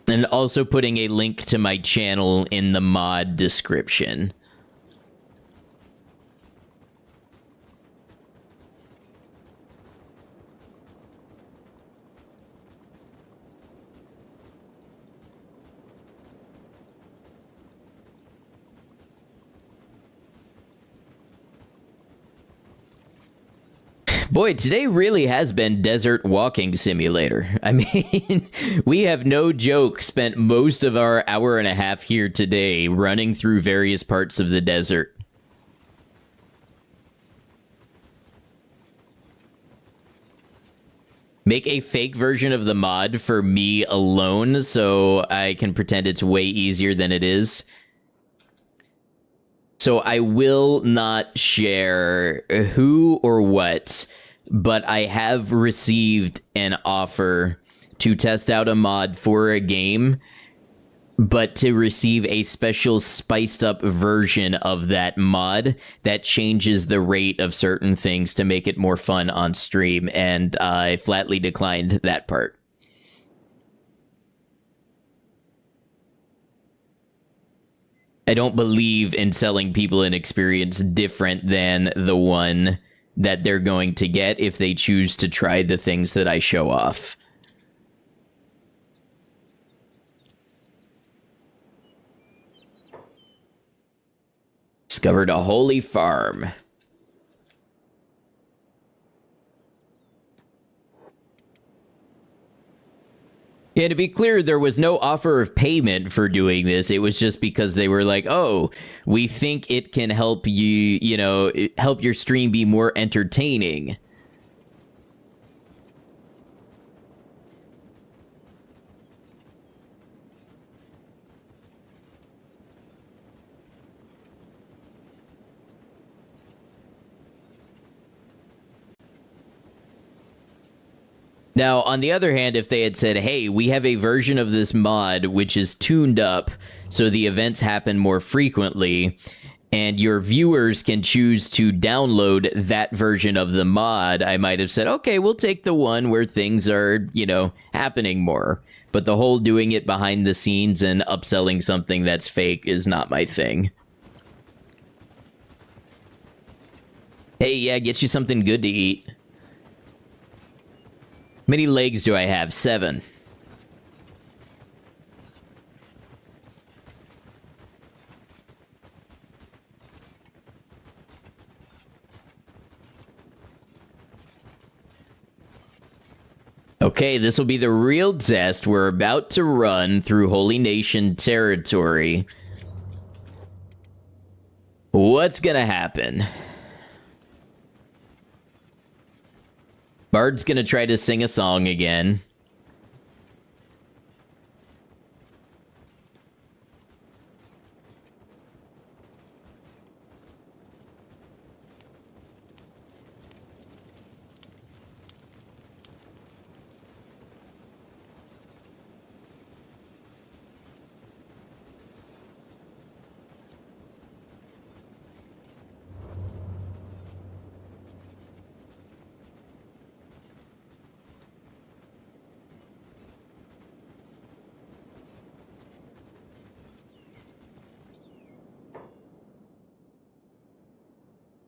And also putting a link to my channel in the mod description. Boy, today really has been desert walking simulator. I mean, we have no joke spent most of our hour and a half here today running through various parts of the desert. Make a fake version of the mod for me alone so I can pretend it's way easier than it is. So I will not share who or what, but I have received an offer to test out a mod for a game, but to receive a special spiced up version of that mod that changes the rate of certain things to make it more fun on stream, and I flatly declined that part. I don't believe in selling people an experience different than the one that they're going to get if they choose to try the things that I show off. Discovered a holy farm. Yeah, to be clear, there was no offer of payment for doing this. It was just because they were like, oh, we think it can help you, you know, help your stream be more entertaining. Now, on the other hand, if they had said, hey, we have a version of this mod which is tuned up so the events happen more frequently, and your viewers can choose to download that version of the mod, I might have said, okay, we'll take the one where things are, you know, happening more. But the whole doing it behind the scenes and upselling something that's fake is not my thing. Hey, yeah, get you something good to eat. How many legs do I have? 7. Okay, this will be the real test. We're about to run through Holy Nation territory. What's gonna happen? Bard's gonna try to sing a song again.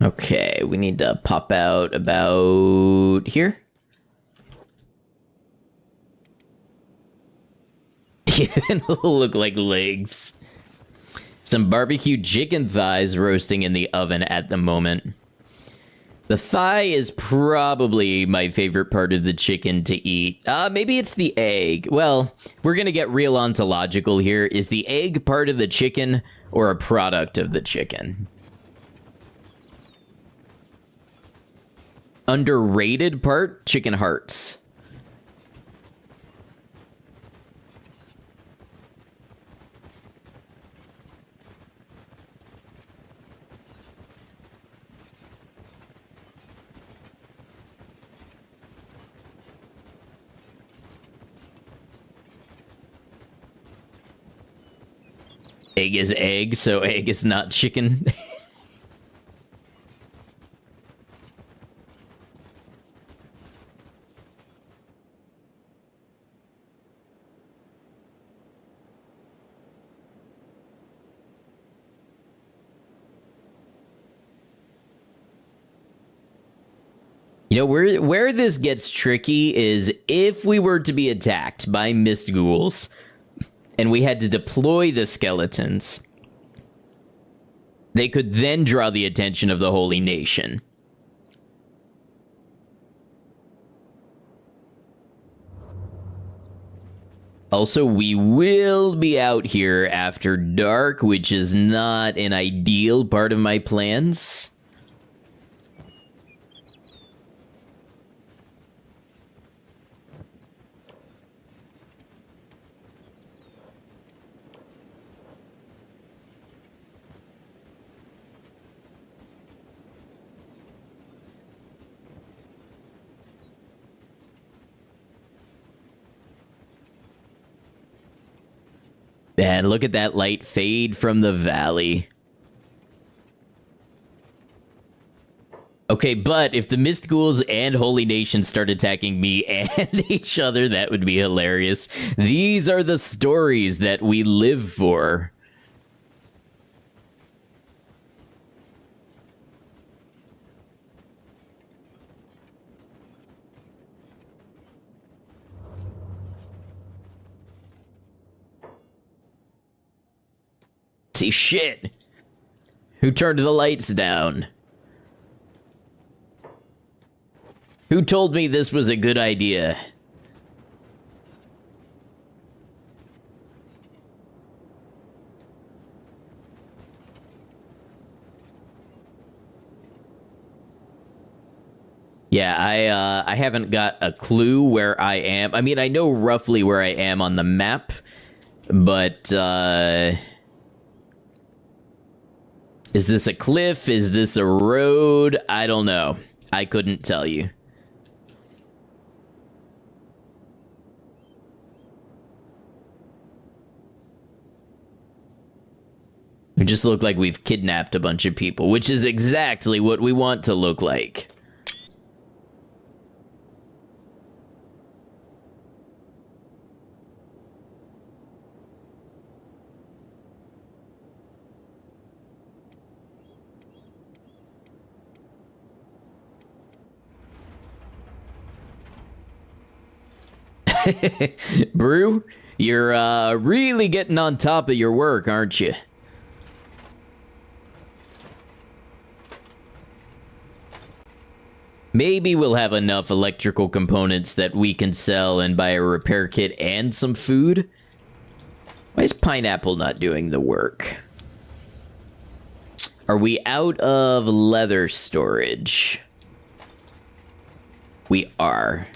Okay, we need to pop out about here. It'll look like legs. Some barbecue chicken thighs roasting in the oven at the moment. The thigh is probably my favorite part of the chicken to eat. Maybe it's the egg. Well, we're gonna get real ontological here. Is the egg part of the chicken or a product of the chicken? Underrated part, chicken hearts. Egg is egg, so egg is not chicken. You know, where this gets tricky is if we were to be attacked by mist ghouls and we had to deploy the skeletons, they could then draw the attention of the Holy Nation. Also, we will be out here after dark, which is not an ideal part of my plans. And look at that light fade from the valley. Okay, but if the Mist Ghouls and Holy Nation start attacking me and each other, that would be hilarious. These are the stories that we live for. See, shit. Who turned the lights down? Who told me this was a good idea? Yeah, I haven't got a clue where I am. I mean, I know roughly where I am on the map, but is this a cliff? Is this a road? I don't know. I couldn't tell you. We just look like we've kidnapped a bunch of people, which is exactly what we want to look like. Brew, you're really getting on top of your work, aren't you? Maybe we'll have enough electrical components that we can sell and buy a repair kit and some food. Why is Pineapple not doing the work? Are we out of leather storage? We are.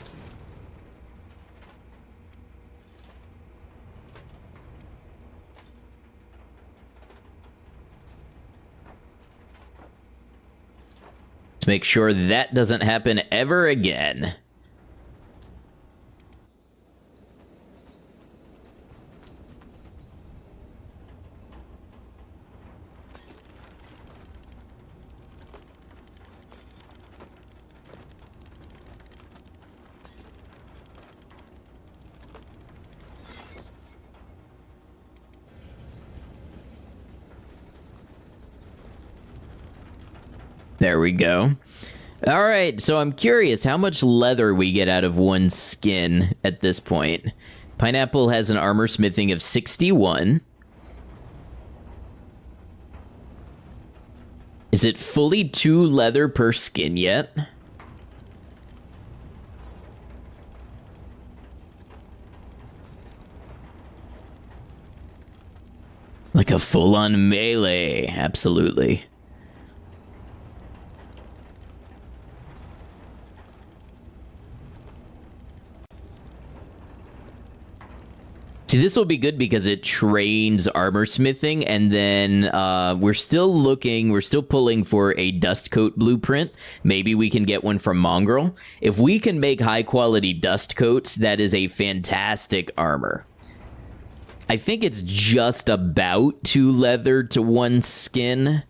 Let's make sure that doesn't happen ever again. There we go. All right, so I'm curious how much leather we get out of one skin at this point. Pineapple has an armor smithing of 61. Is it fully 2 leather per skin yet? Like a full-on melee, absolutely. See, this will be good because it trains armor smithing, and then we're still pulling for a dust coat blueprint. Maybe we can get one from Mongrel. If we can make high-quality dust coats, that is a fantastic armor. I think it's just about 2 leather to 1 skin.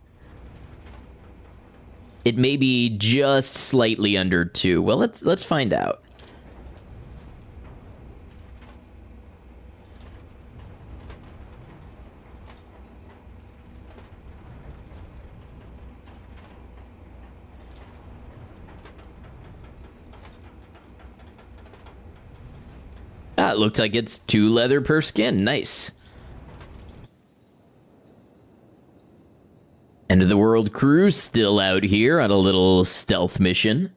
It may be just slightly under 2. Well, let's find out. Ah, it looks like it's 2 leather per skin. Nice. End of the world crew still out here on a little stealth mission.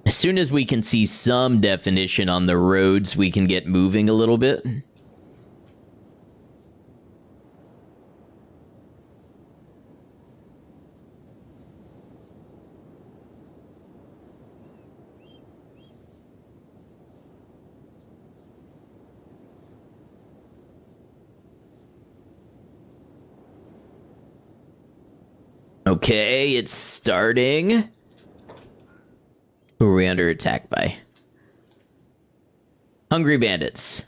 As soon as we can see some definition on the roads, we can get moving a little bit. Okay, it's starting. Who are we under attack by? Hungry bandits.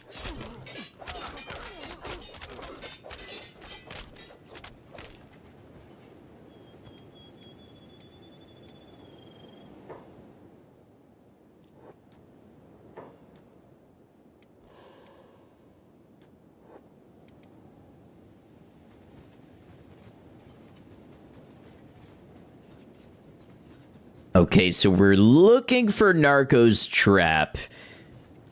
Okay, so we're looking for Narco's trap.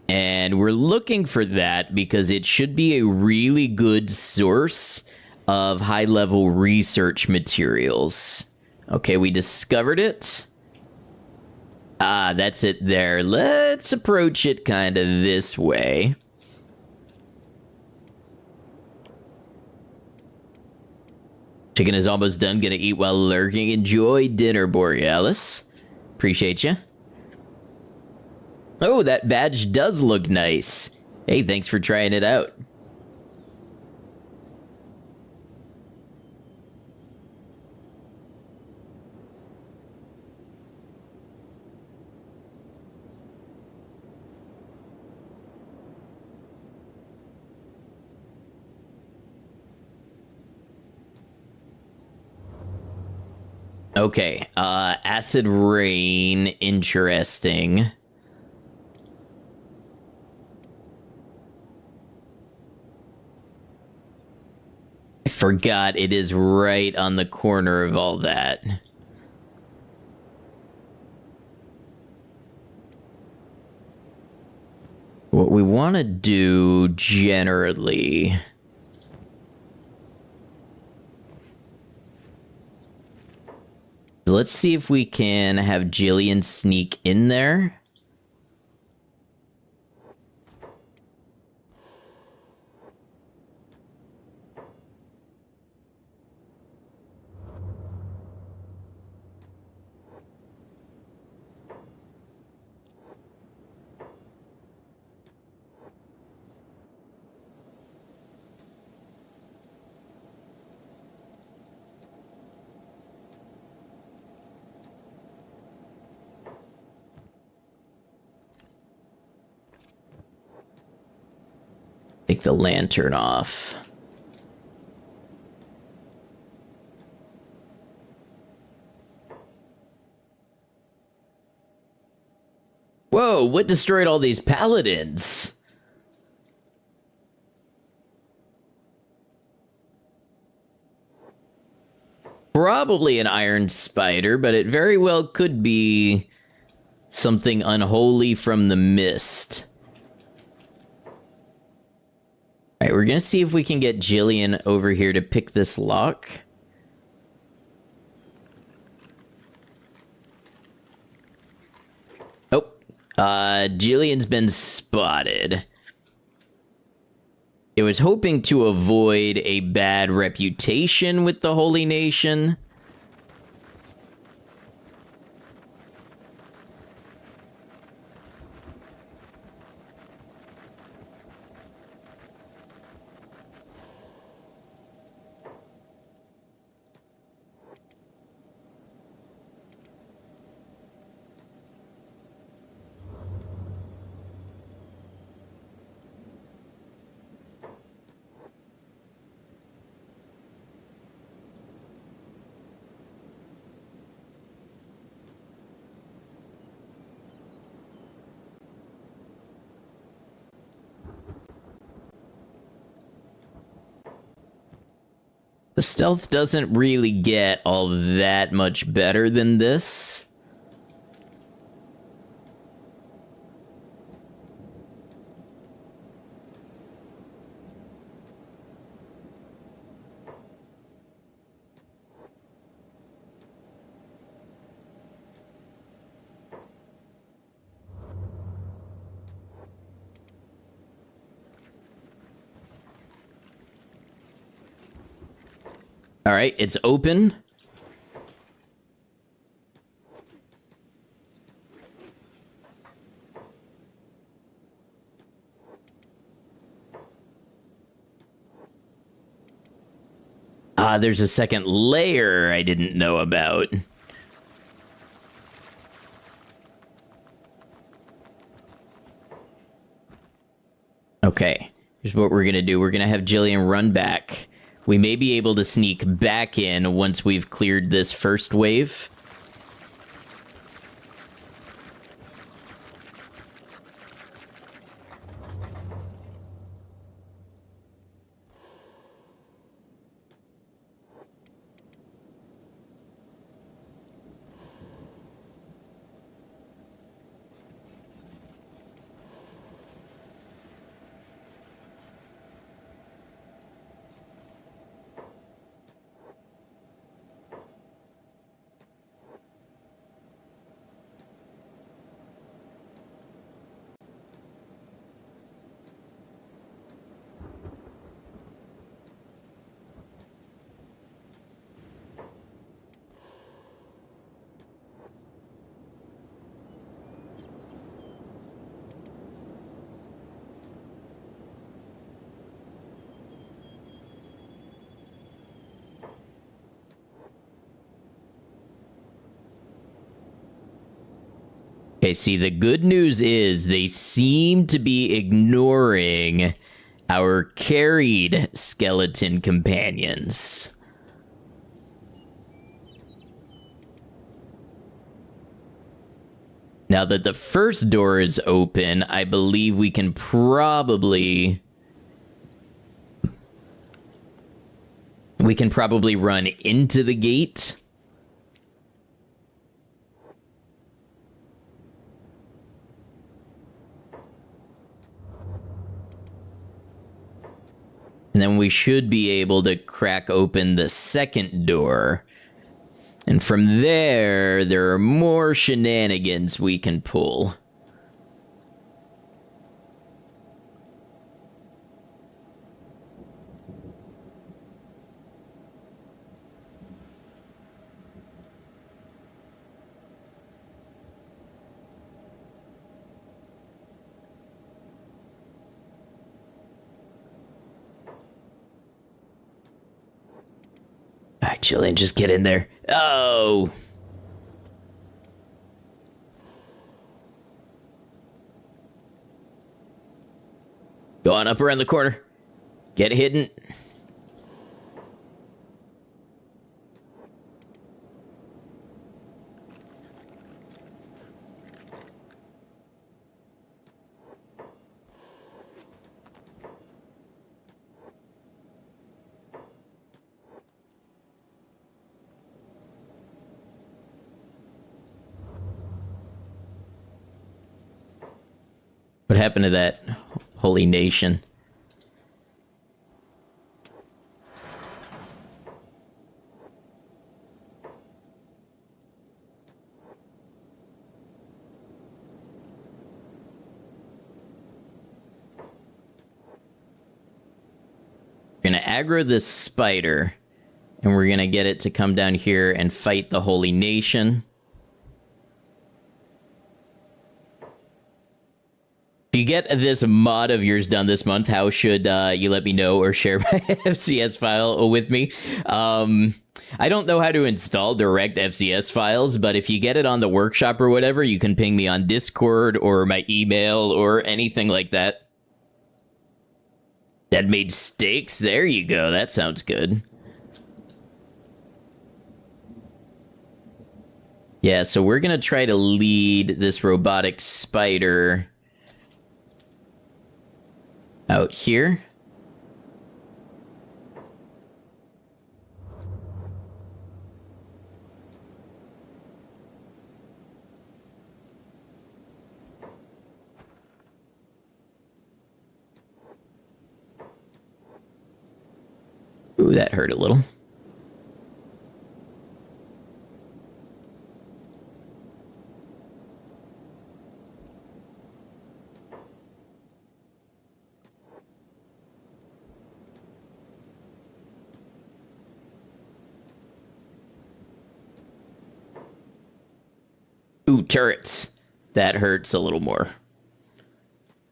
And we're looking for that because it should be a really good source of high-level research materials. Okay, we discovered it. Ah, that's it there. Let's approach it kind of this way. Chicken is almost done. Gonna eat while lurking. Enjoy dinner, Borealis. Appreciate you. Oh, that badge does look nice. Hey, thanks for trying it out. Okay, acid rain, interesting. I forgot it is right on the corner of all that. What we want to do generally... Let's see if we can have Jillian sneak in there. Take the lantern off. Whoa, what destroyed all these paladins? Probably an iron spider, but it very well could be something unholy from the mist. Alright, we're gonna see if we can get Jillian over here to pick this lock. Oh, Jillian's been spotted. It was hoping to avoid a bad reputation with the Holy Nation. The stealth doesn't really get all that much better than this. All right, it's open. Ah, there's a second layer I didn't know about. Okay, here's what we're gonna do. We're gonna have Jillian run back. We may be able to sneak back in once we've cleared this first wave. Okay, see, the good news is they seem to be ignoring our carried skeleton companions. Now that the first door is open, I believe we can probably run into the gate. And then we should be able to crack open the second door. And from there are more shenanigans we can pull. All right, Jillian, just get in there. Oh. Go on up around the corner. Get hidden. What happened to that holy nation? We're gonna aggro this spider, and we're gonna get it to come down here and fight the holy nation. If you get this mod of yours done this month, how should you let me know or share my FCS file with me? I don't know how to install direct FCS files, but if you get it on the workshop or whatever, you can ping me on Discord or my email or anything like that. That made steaks? There you go. That sounds good. Yeah, so we're going to try to lead this robotic spider out here. Ooh, that hurt a little. Ooh, turrets. That hurts a little more.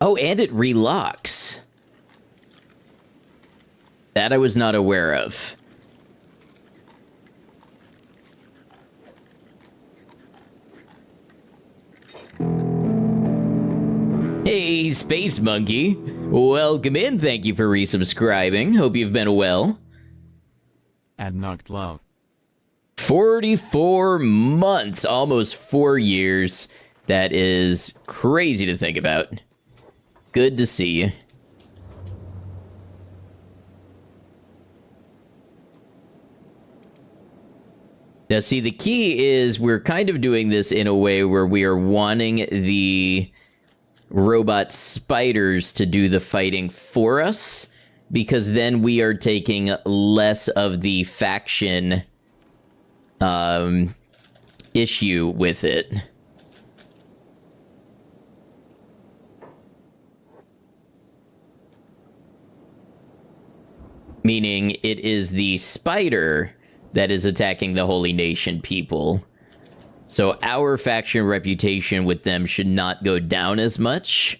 Oh, and it relocks. That I was not aware of. Hey, Space Monkey. Welcome in. Thank you for resubscribing. Hope you've been well. Adnocked love. 44 months, almost 4 years. That is crazy to think about. Good to see you. Now, see, the key is we're kind of doing this in a way where we are wanting the robot spiders to do the fighting for us, because then we are taking less of the faction issue with it. Meaning it is the spider that is attacking the Holy Nation people. So our faction reputation with them should not go down as much.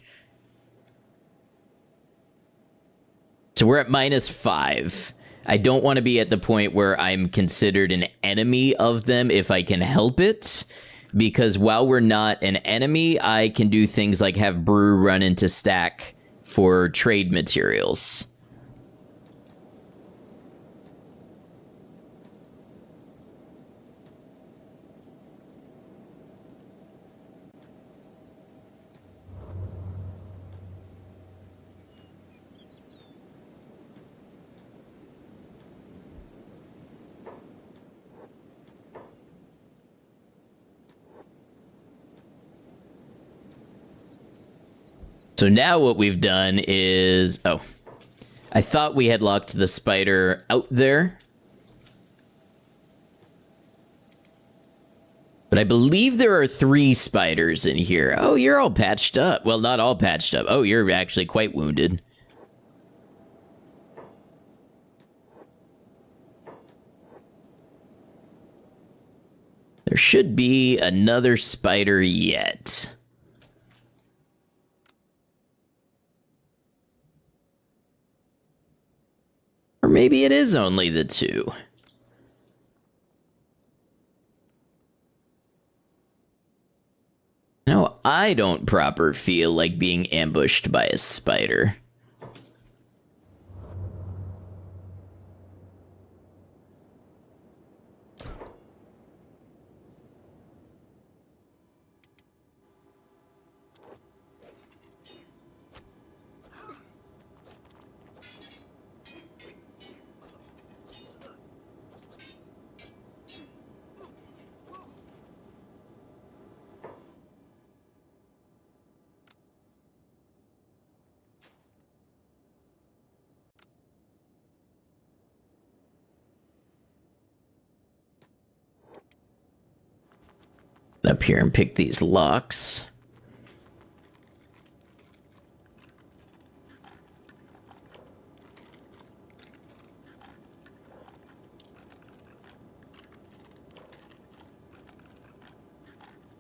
So we're at -5. I don't want to be at the point where I'm considered an enemy of them if I can help it. Because while we're not an enemy, I can do things like have Brew run into stack for trade materials. So now what we've done is... Oh. I thought we had locked the spider out there. But I believe there are 3 spiders in here. Oh, you're all patched up. Well, not all patched up. Oh, you're actually quite wounded. There should be another spider yet. Or maybe it is only the 2. No, I don't proper feel like being ambushed by a spider. Up here and pick these locks.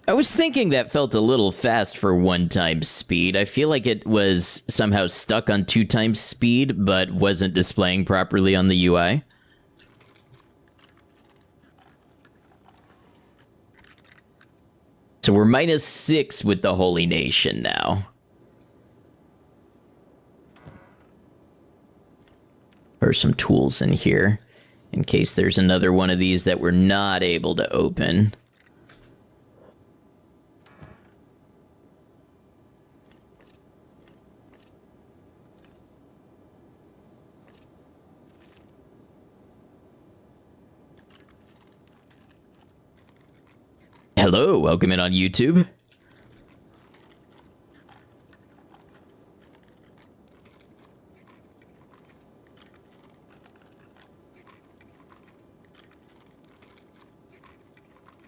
I was thinking that felt a little fast for 1 times speed. I feel like it was somehow stuck on 2 times speed, but wasn't displaying properly on the UI. So we're -6 with the Holy Nation now. There's some tools in here, in case there's another one of these that we're not able to open. Hello, welcome in on YouTube.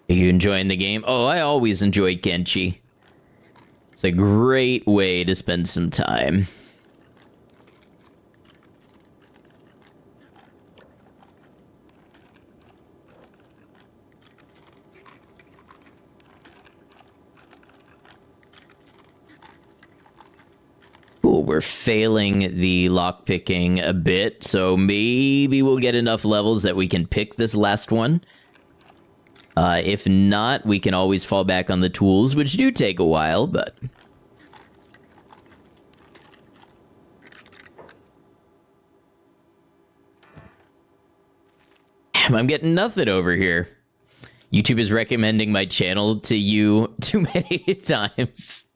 Are you enjoying the game? Oh, I always enjoy Kenshi. It's a great way to spend some time. Cool, we're failing the lockpicking a bit, so maybe we'll get enough levels that we can pick this last one. If not, we can always fall back on the tools, which do take a while, but... Damn, I'm getting nothing over here. YouTube is recommending my channel to you too many times.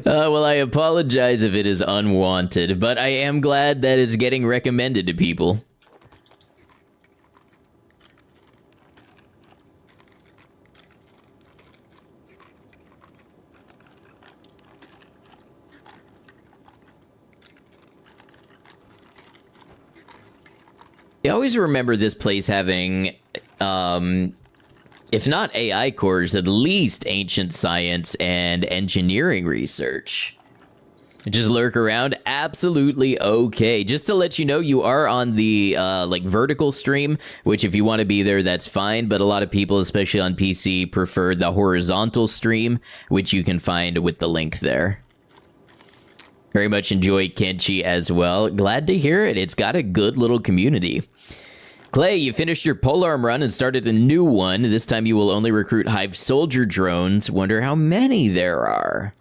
Well, I apologize if it is unwanted, but I am glad that it's getting recommended to people. I always remember this place having, if not AI cores, at least ancient science and engineering research. Just lurk around, absolutely okay. Just to let you know, you are on the like vertical stream, which if you want to be there, that's fine. But a lot of people, especially on PC, prefer the horizontal stream, which you can find with the link there. Very much enjoy Kenshi as well. Glad to hear it. It's got a good little community. Clay, you finished your polearm run and started a new one. This time you will only recruit Hive soldier drones. Wonder how many there are.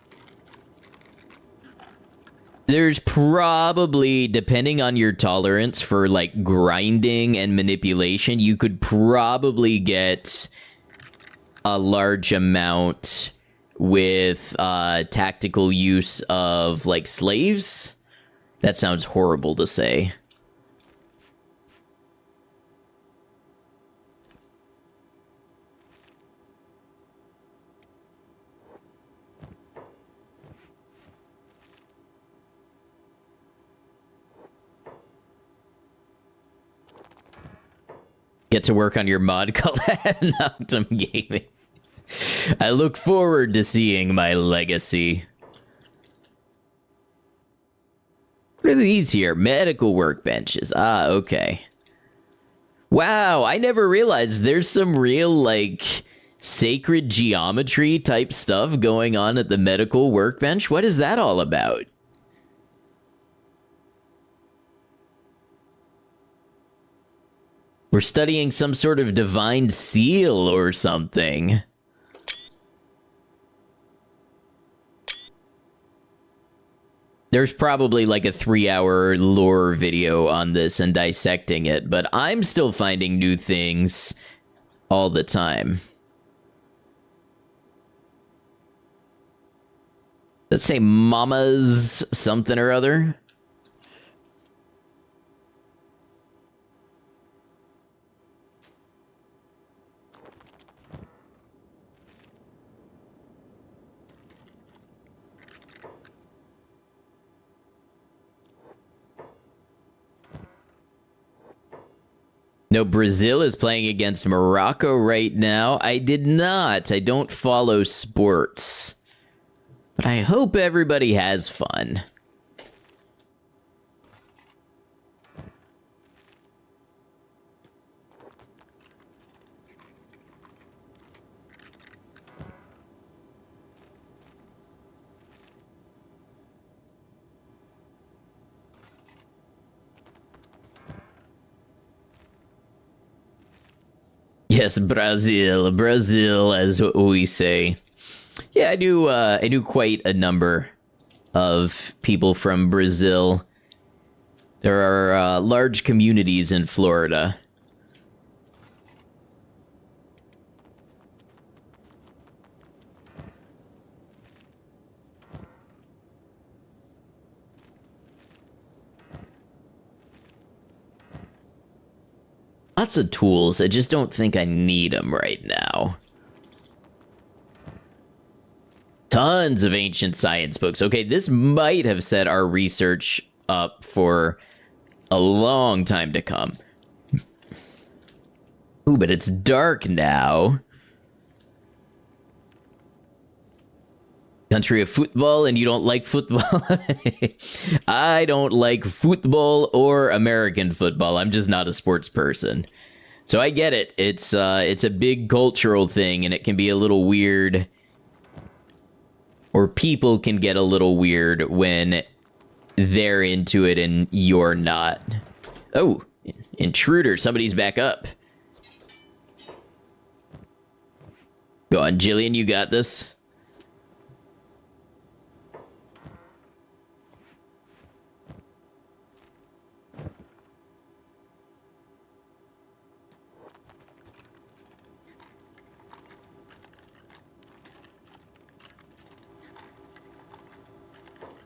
There's probably, depending on your tolerance for like grinding and manipulation, you could probably get a large amount with tactical use of like slaves. That sounds horrible to say. Get to work on your mod collab, Noctum Gaming. I look forward to seeing my legacy. What are these here? Medical workbenches. Ah, okay. Wow, I never realized there's some real, like, sacred geometry type stuff going on at the medical workbench. What is that all about? We're studying some sort of divine seal or something. There's probably like a 3-hour lore video on this and dissecting it, but I'm still finding new things all the time. Let's say Mama's something or other. No, Brazil is playing against Morocco right now. I did not. I don't follow sports. But I hope everybody has fun. Yes, Brazil, Brazil, as we say. Yeah, I knew quite a number of people from Brazil. There are large communities in Florida. Lots of tools. I just don't think I need them right now. Tons of ancient science books. Okay, this might have set our research up for a long time to come. Ooh, but it's dark now. Country of football, and you don't like football? I don't like football or American football. I'm just not a sports person. So I get it. It's a big cultural thing, and it can be a little weird. Or people can get a little weird when they're into it and you're not. Oh, intruder. Somebody's back up. Go on, Jillian, you got this.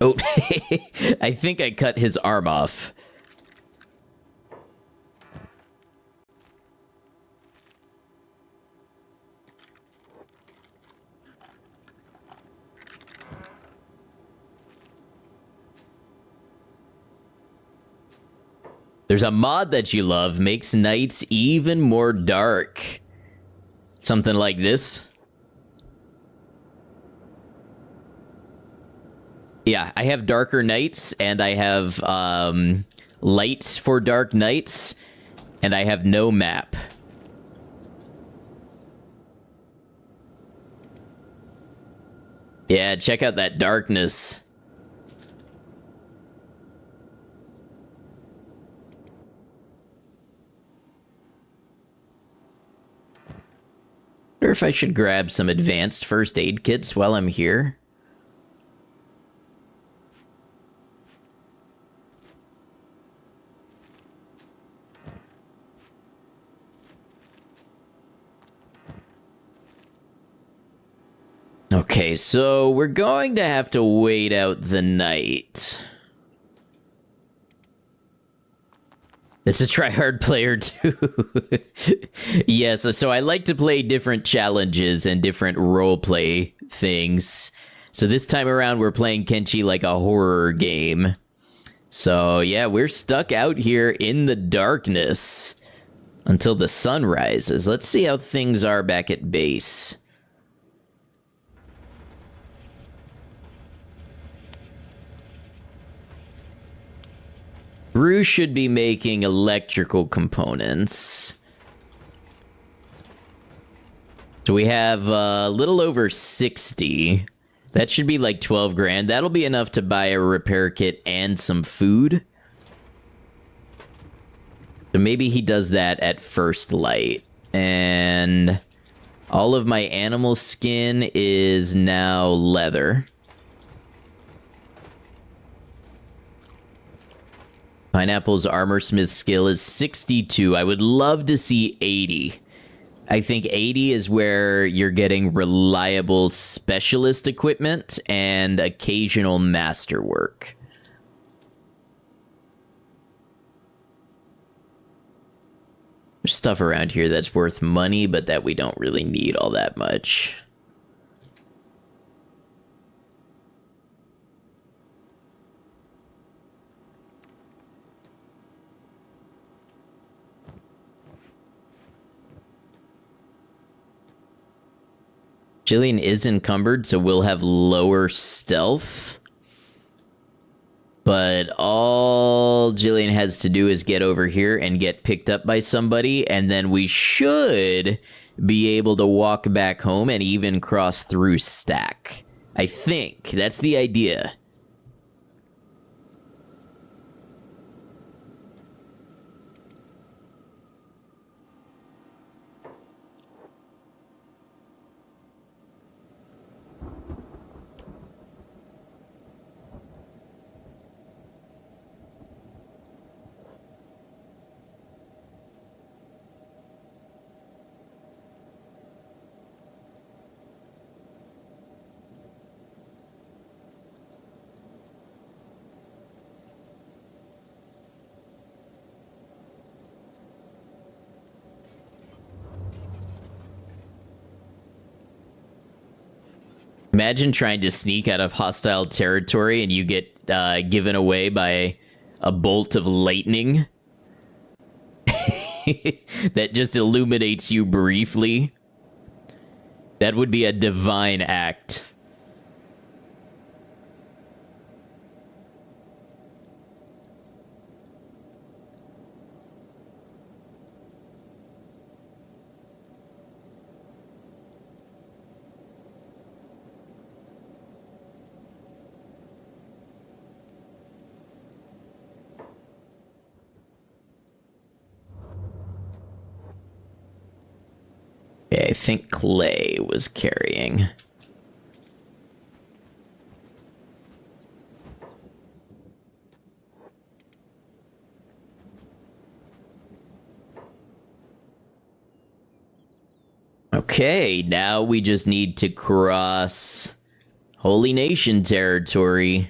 Oh, I think I cut his arm off. There's a mod that you love, makes nights even more dark. Something like this. Yeah, I have darker nights, and I have lights for dark nights, and I have no map. Yeah, check out that darkness. I wonder if I should grab some advanced first aid kits while I'm here. Okay, so we're going to have to wait out the night. It's a try-hard player, too. Yes, so I like to play different challenges and different roleplay things. So this time around, we're playing Kenshi like a horror game. So, yeah, we're stuck out here in the darkness until the sun rises. Let's see how things are back at base. Brew should be making electrical components. So we have a little over 60. That should be like 12 grand. That'll be enough to buy a repair kit and some food. So maybe he does that at first light. And all of my animal skin is now leather. Pineapple's armorsmith skill is 62. I would love to see 80. I think 80 is where you're getting reliable specialist equipment and occasional masterwork. There's stuff around here that's worth money, but that we don't really need all that much. Jillian is encumbered, so we'll have lower stealth. But all Jillian has to do is get over here and get picked up by somebody, and then we should be able to walk back home and even cross through Stack. I think that's the idea. Imagine trying to sneak out of hostile territory and you get given away by a bolt of lightning that just illuminates you briefly. That would be a divine act. Okay, I think Clay was carrying. Okay, now we just need to cross Holy Nation territory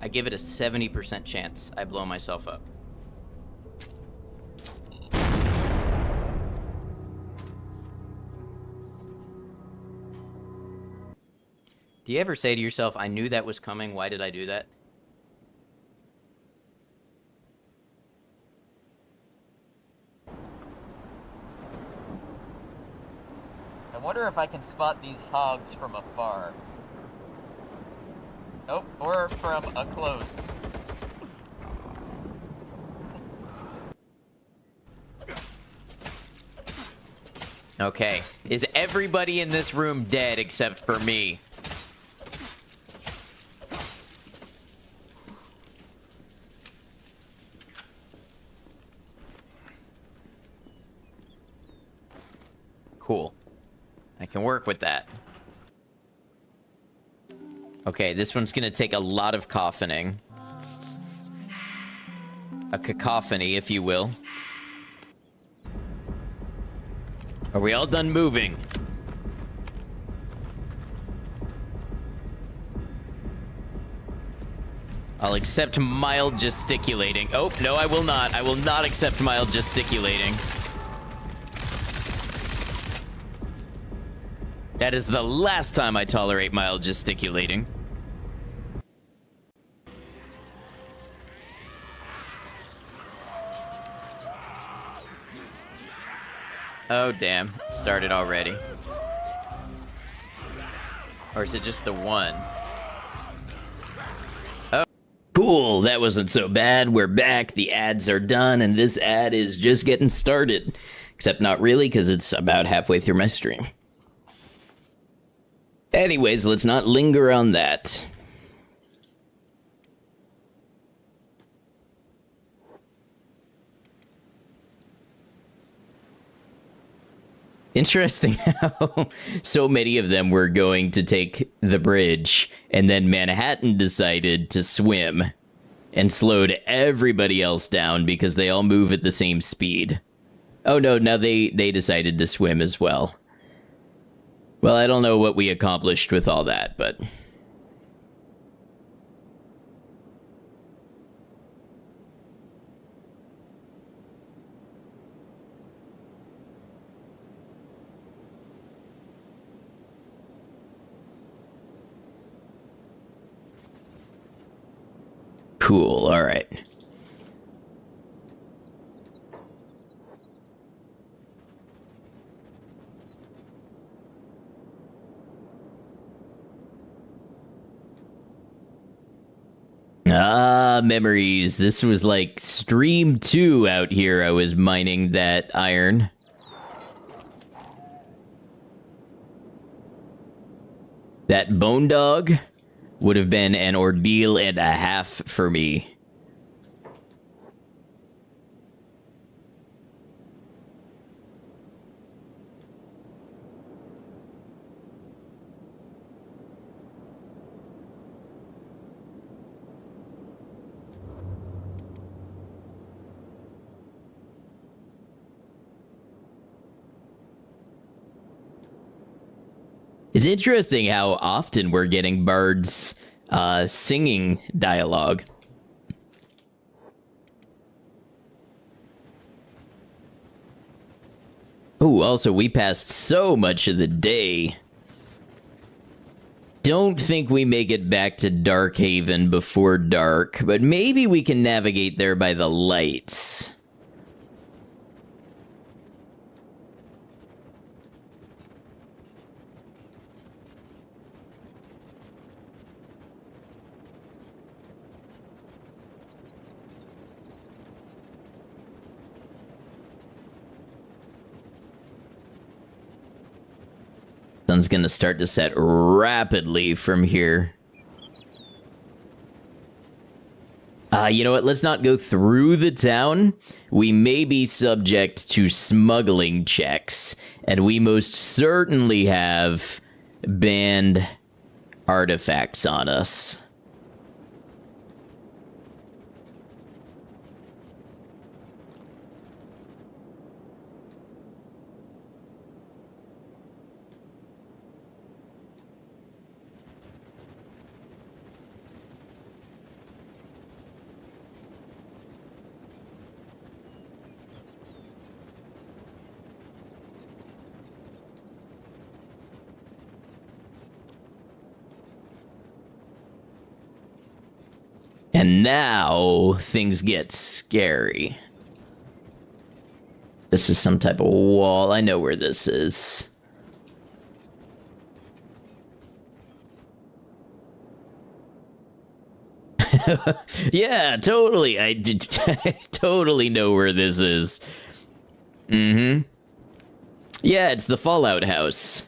I give it a 70% chance I blow myself up. Do you ever say to yourself, I knew that was coming, why did I do that? I wonder if I can spot these hogs from afar. Oh, or from a close. Okay, is everybody in this room dead except for me? Cool. I can work with that. Okay, this one's gonna take a lot of coffining. A cacophony, if you will. Are we all done moving? I'll accept mild gesticulating. Oh, no, I will not. I will not accept mild gesticulating. That is the last time I tolerate mild gesticulating. Oh, damn. Started already. Or is it just the one? Oh. Cool, that wasn't so bad. We're back, the ads are done, and this ad is just getting started. Except not really, because it's about halfway through my stream. Anyways, let's not linger on that. Interesting how so many of them were going to take the bridge, and then Manhattan decided to swim and slowed everybody else down because they all move at the same speed. Oh no, now they decided to swim as well. Well, I don't know what we accomplished with all that, but... Cool, alright. Ah, memories. This was like stream 2 out here. I was mining that iron. That bone dog would have been an ordeal and a half for me. It's interesting how often we're getting bards singing dialogue. Oh, also, we passed so much of the day. Don't think we make it back to Darkhaven before dark, but maybe we can navigate there by the lights. Sun's gonna start to set rapidly from here. You know what? Let's not go through the town. We may be subject to smuggling checks, and we most certainly have banned artifacts on us. And now things get scary. This is some type of wall. I know where this is. Yeah, totally. I totally know where this is. Mm-hmm. Yeah, it's the Fallout house.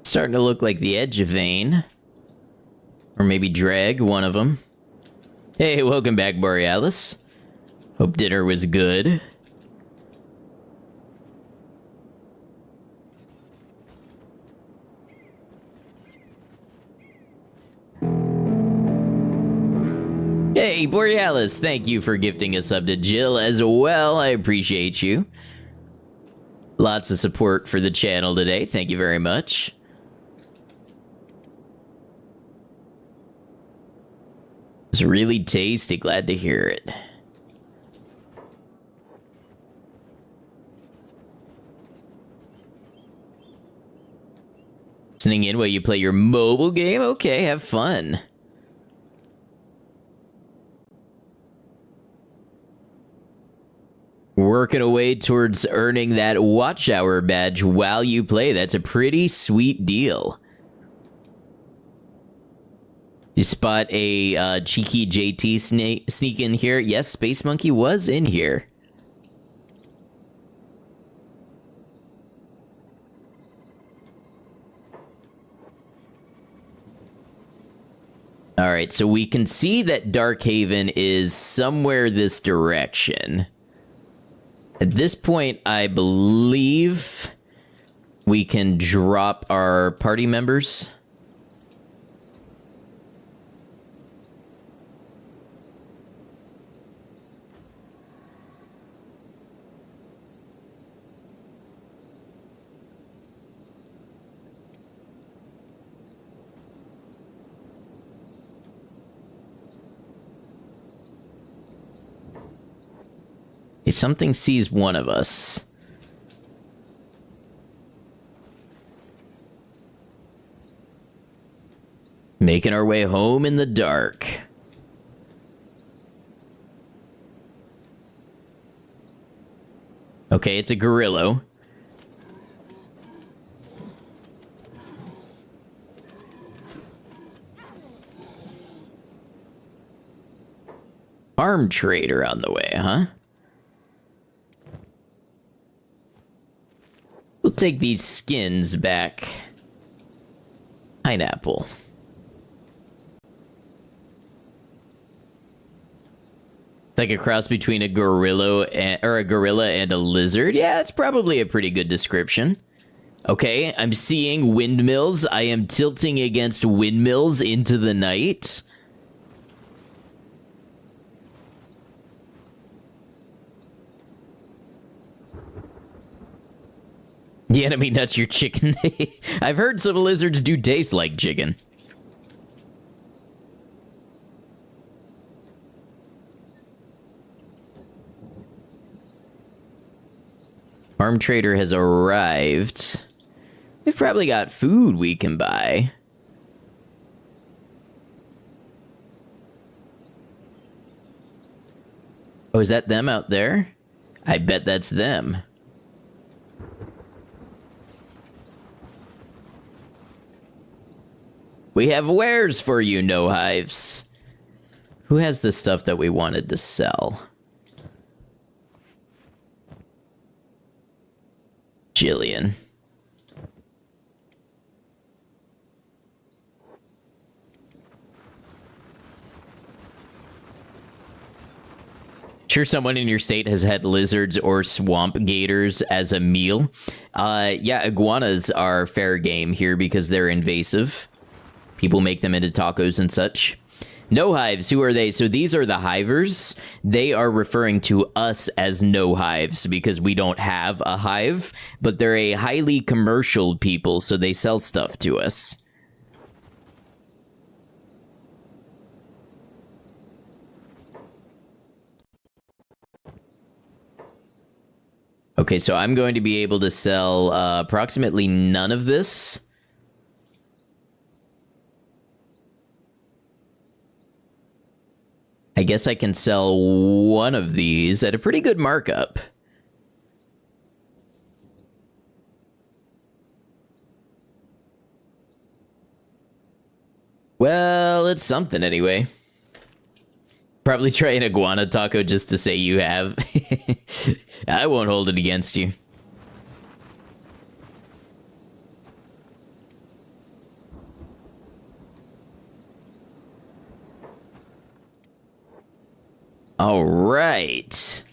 Starting to look like the edge of Vane. Or maybe Dreg, one of them. Hey, welcome back, Borealis. Hope dinner was good. Hey, Borealis, thank you for gifting a sub to Jill as well. I appreciate you. Lots of support for the channel today. Thank you very much. It's really tasty. Glad to hear it. Listening in while you play your mobile game? Okay, have fun. Working away towards earning that watch hour badge while you play. That's a pretty sweet deal. You spot a cheeky JT sneak in here. Yes, Space Monkey was in here. Alright, so we can see that Darkhaven is somewhere this direction. At this point, I believe we can drop our party members. If something sees one of us. Making our way home in the dark. Okay, it's a gorilla. Arm trader on the way, huh? We'll take these skins back. Pineapple. Like a cross between a gorilla and a lizard. Yeah, that's probably a pretty good description. Okay, I'm seeing windmills. I am tilting against windmills into the night. The enemy nuts your chicken. I've heard some lizards do taste like chicken. Farm trader has arrived. We've probably got food we can buy. Oh, is that them out there? I bet that's them. We have wares for you, No Hives. Who has the stuff that we wanted to sell? Jillian. Sure, someone in your state has had lizards or swamp gators as a meal. Yeah, iguanas are fair game here because they're invasive. People make them into tacos and such. No hives, who are they? So these are the hivers. They are referring to us as no hives because we don't have a hive, but they're a highly commercial people, so they sell stuff to us. Okay, so I'm going to be able to sell approximately none of this. I guess I can sell one of these at a pretty good markup. Well, it's something anyway. Probably try an iguana taco just to say you have. I won't hold it against you. All right.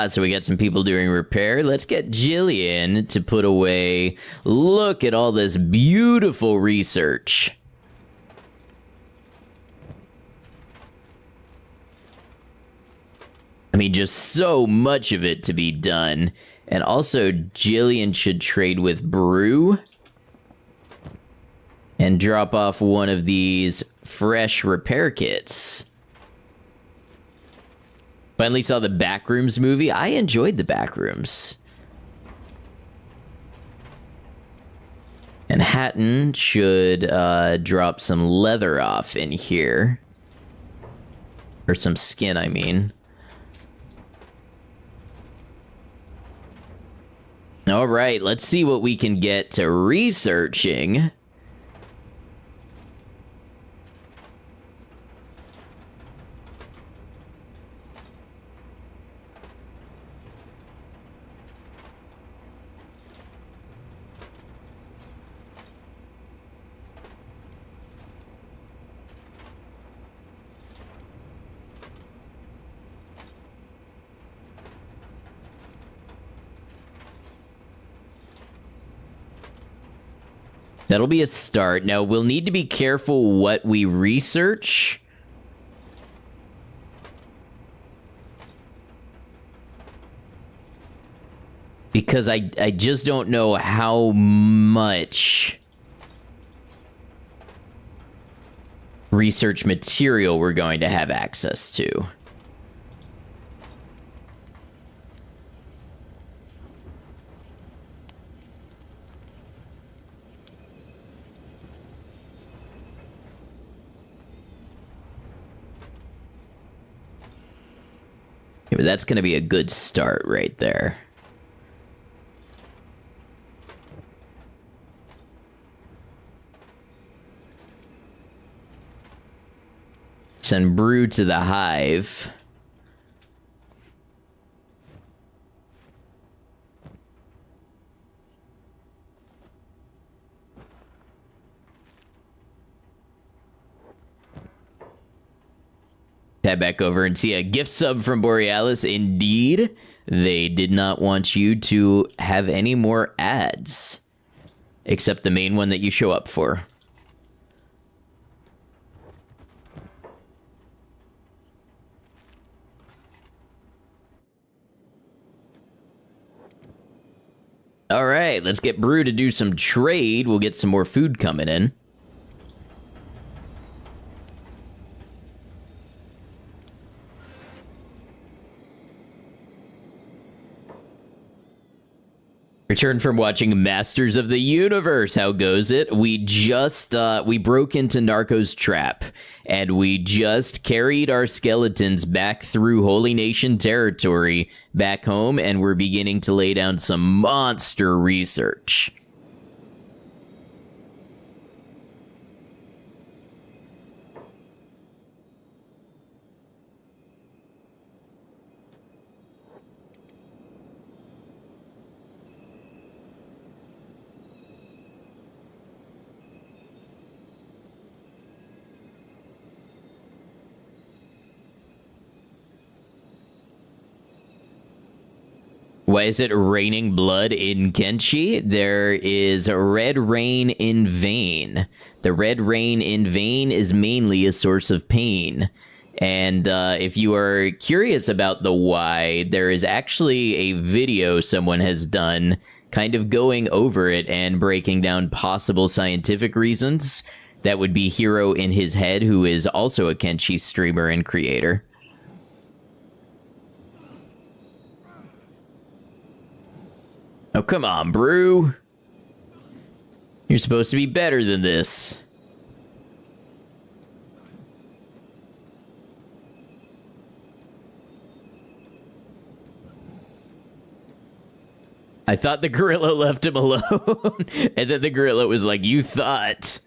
So we got some people doing repair. Let's get Jillian to put away. Look at all this beautiful research. I mean, just so much of it to be done. And also, Jillian should trade with Brew and drop off one of these fresh repair kits. Finally saw the Backrooms movie. I enjoyed the Backrooms. And Hatton should drop some leather off in here. Or some skin, I mean. All right, let's see what we can get to researching. That'll be a start. Now, we'll need to be careful what we research. Because I just don't know how much research material we're going to have access to. But that's going to be a good start right there. Send Brew to the hive. Tab back over and see a gift sub from Borealis. Indeed, they did not want you to have any more ads, except the main one that you show up for. All right, let's get Brew to do some trade. We'll get some more food coming in. Returned from watching Masters of the Universe. How goes it? We just, we broke into Narco's trap, and we just carried our skeletons back through Holy Nation territory back home, and we're beginning to lay down some monster research. Why is it raining blood in Kenshi? There is red rain in vein. The red rain in vein is mainly a source of pain. And if you are curious about the why, there is actually a video someone has done kind of going over it and breaking down possible scientific reasons. That would be Hero in his head, who is also a Kenshi streamer and creator. Oh, come on, Brew. You're supposed to be better than this. I thought the gorilla left him alone. And then the gorilla was like, you thought.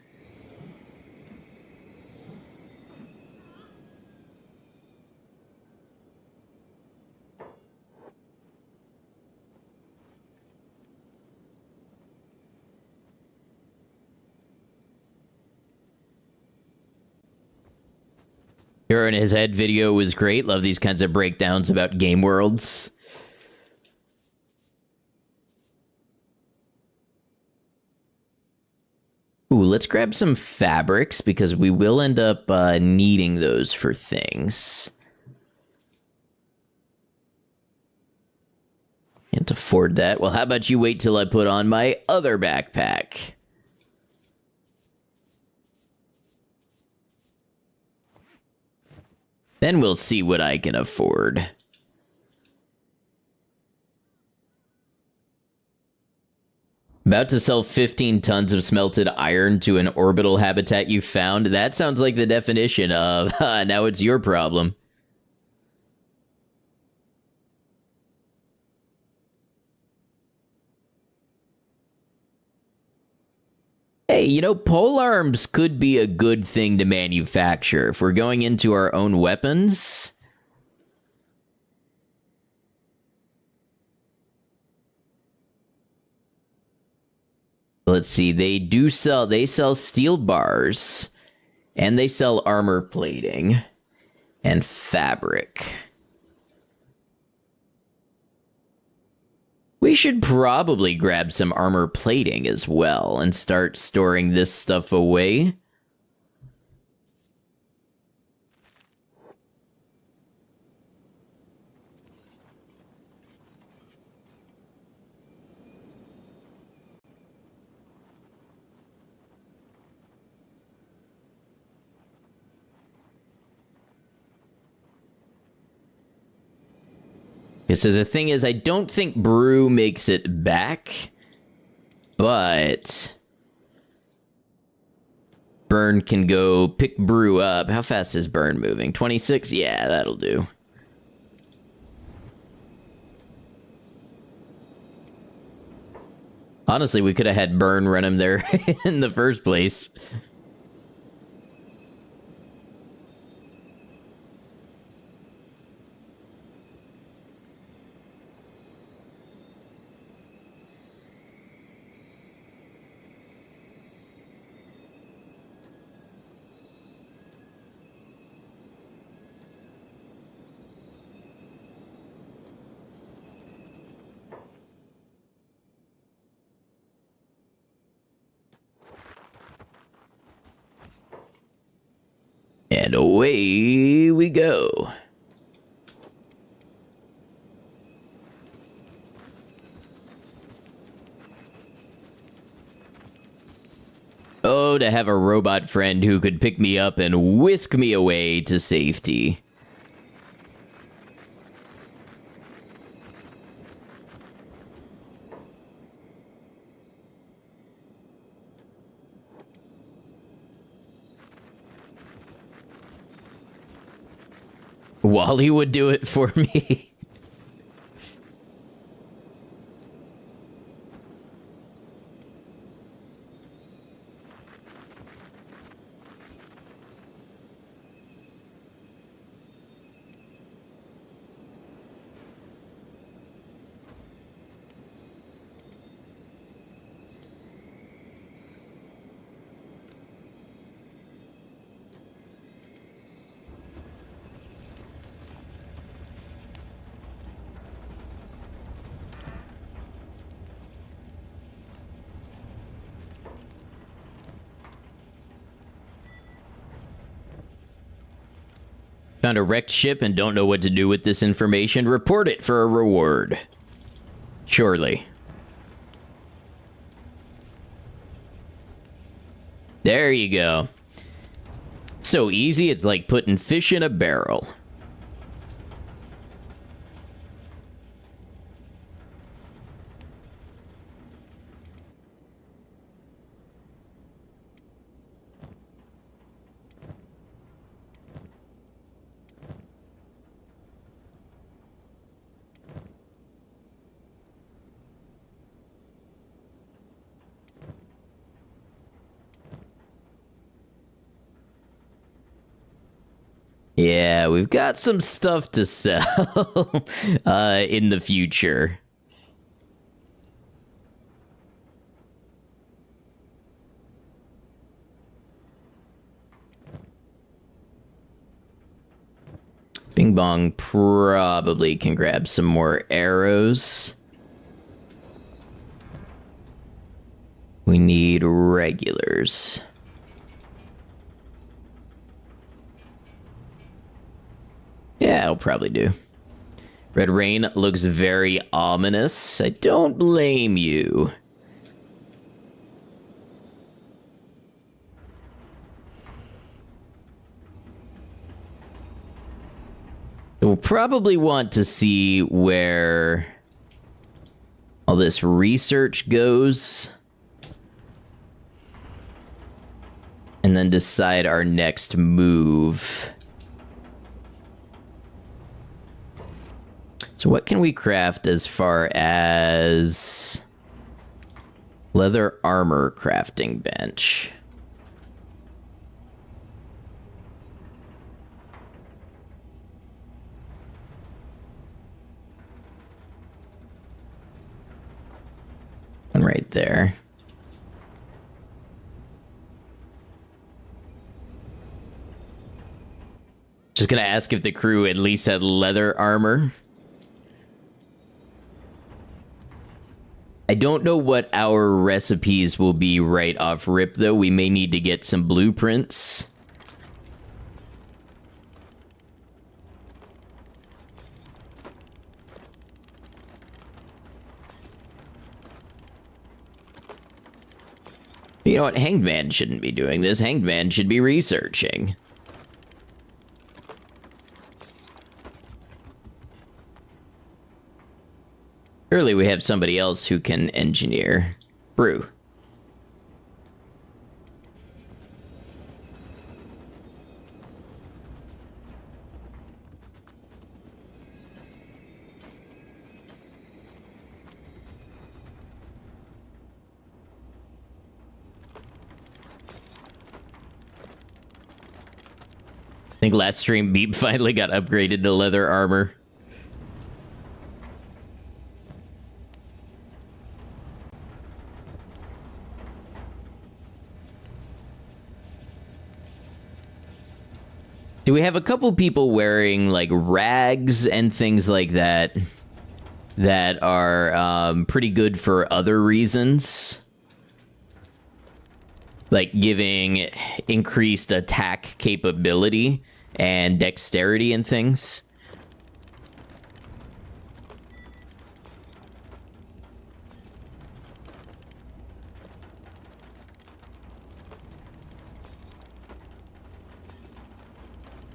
Hero in his head video was great. Love these kinds of breakdowns about game worlds. Ooh, let's grab some fabrics because we will end up needing those for things. Can't afford that. Well, how about you wait till I put on my other backpack? Then we'll see what I can afford. About to sell 15 tons of smelted iron to an orbital habitat you found? That sounds like the definition of, now it's your problem. Hey, you know, polearms could be a good thing to manufacture. If we're going into our own weapons... Let's see, they sell steel bars, and they sell armor plating, and fabric. We should probably grab some armor plating as well, and start storing this stuff away. Okay, so the thing is, I don't think Brew makes it back, but Burn can go pick Brew up. How fast is Burn moving? 26? Yeah, that'll do. Honestly, we could have had Burn run him there in the first place. And away we go. Oh, to have a robot friend who could pick me up and whisk me away to safety. Wally would do it for me. Found a wrecked ship and don't know what to do with this information. Report it for a reward. Surely. There you go. So easy, it's like putting fish in a barrel. Yeah, we've got some stuff to sell in the future. Bing Bong probably can grab some more arrows. We need regulars. Yeah, I'll probably do. Red Rain looks very ominous. I don't blame you. We'll probably want to see where all this research goes. And then decide our next move. So what can we craft as far as leather armor crafting bench? One right there. Just gonna ask if the crew at least had leather armor. I don't know what our recipes will be right off rip, though. We may need to get some blueprints. You know what? Hanged Man shouldn't be doing this. Hanged Man should be researching. Surely we have somebody else who can engineer. Brew. I think last stream Beep finally got upgraded to leather armor. Do we have a couple people wearing, like, rags and things like that that are pretty good for other reasons? Like giving increased attack capability and dexterity and things?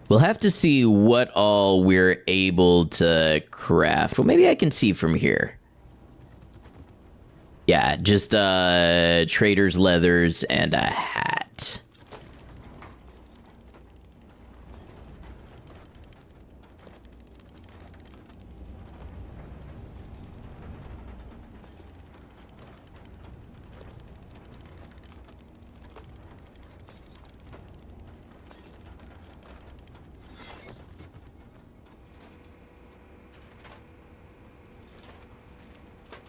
We'll have to see what all we're able to craft. Well, maybe I can see from here. Yeah, just trader's leathers and a hat.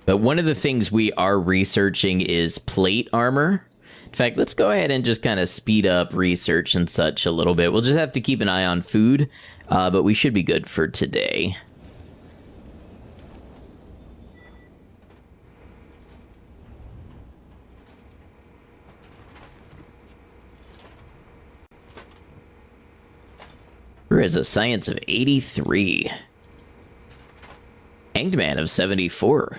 But one of the things we are researching is plate armor. In fact, let's go ahead and just kind of speed up research and such a little bit. We'll just have to keep an eye on food, but we should be good for today. There is a science of 83. Hanged Man of 74.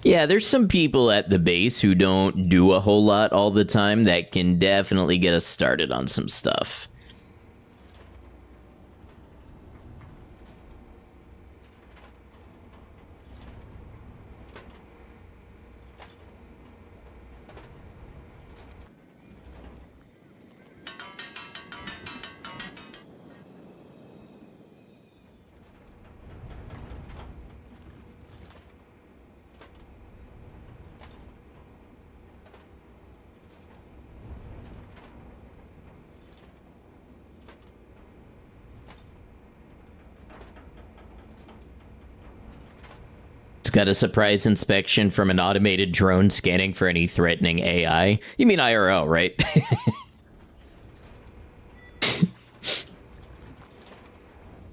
Yeah, there's some people at the base who don't do a whole lot all the time that can definitely get us started on some stuff. It's got a surprise inspection from an automated drone scanning for any threatening AI. You mean IRL, right?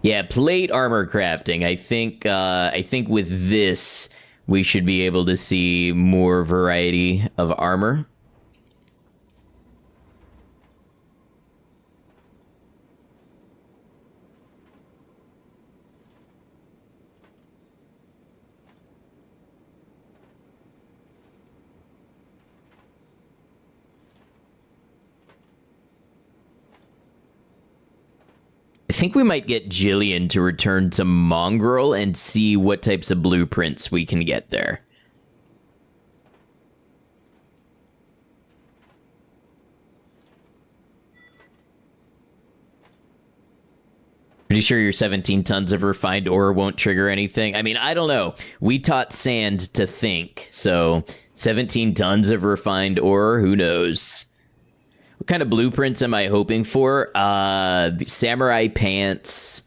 Yeah, plate armor crafting. I think with this we should be able to see more variety of armor. I think we might get Jillian to return to Mongrel and see what types of blueprints we can get there. Pretty sure your 17 tons of refined ore won't trigger anything? I mean, I don't know. We taught Sand to think, so 17 tons of refined ore, who knows? What kind of blueprints am I hoping for? Samurai pants,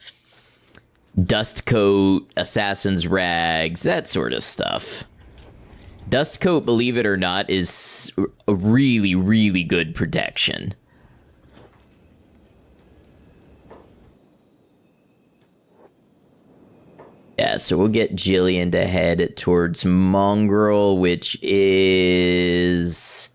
dust coat, assassin's rags, that sort of stuff. Dust coat, believe it or not, is a really, really good protection. Yeah, so we'll get Jillian to head towards Mongrel, which is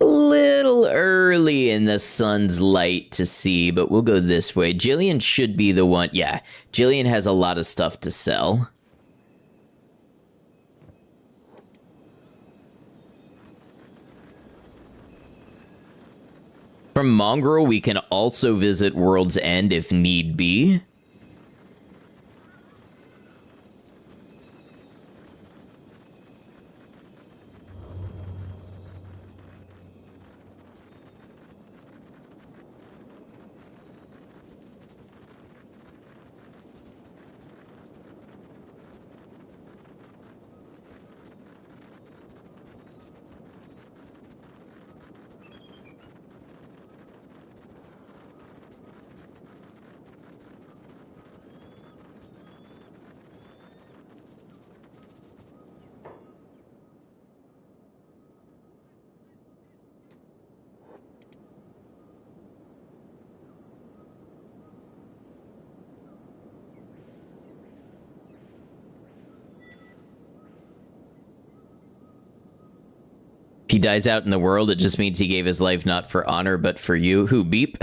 a little early in the sun's light to see, but we'll go this way. Jillian should be the one. Yeah, Jillian has a lot of stuff to sell. From Mongrel, we can also visit World's End if need be. If he dies out in the world, it just means he gave his life not for honor, but for you. Who, Beep?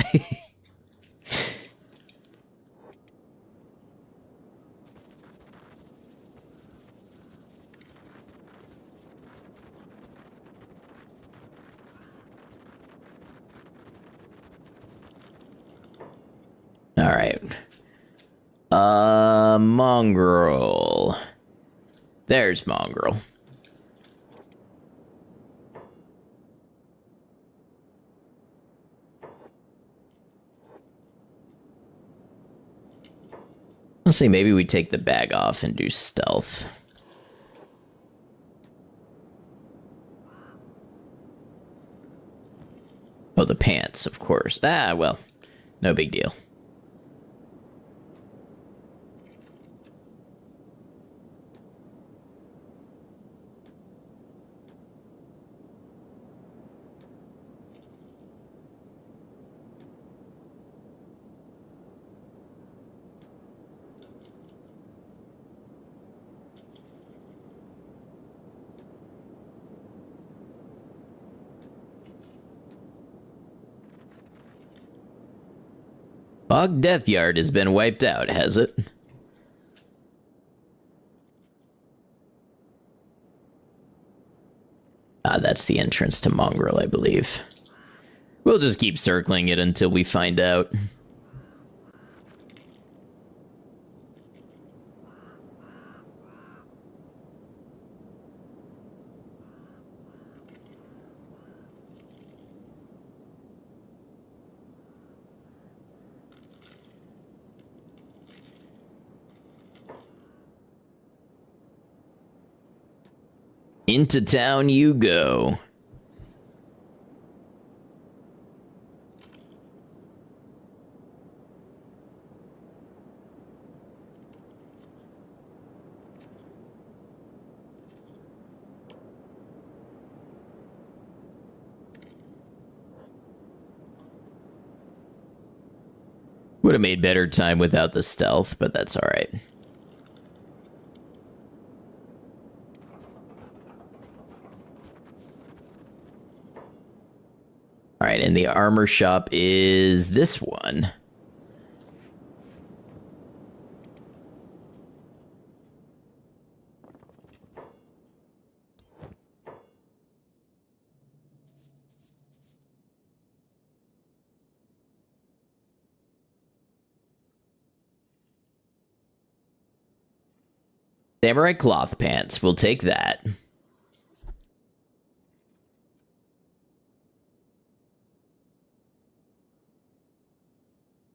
All right. Mongrel. There's Mongrel. I'll say maybe we take the bag off and do stealth. Oh, the pants, of course. Ah, well, no big deal. Hog Death Yard has been wiped out, has it? Ah, that's the entrance to Mongrel, I believe. We'll just keep circling it until we find out. Into town you go. Would have made better time without the stealth, but that's all right. All right, and the armor shop is this one. Samurai cloth pants. We'll take that.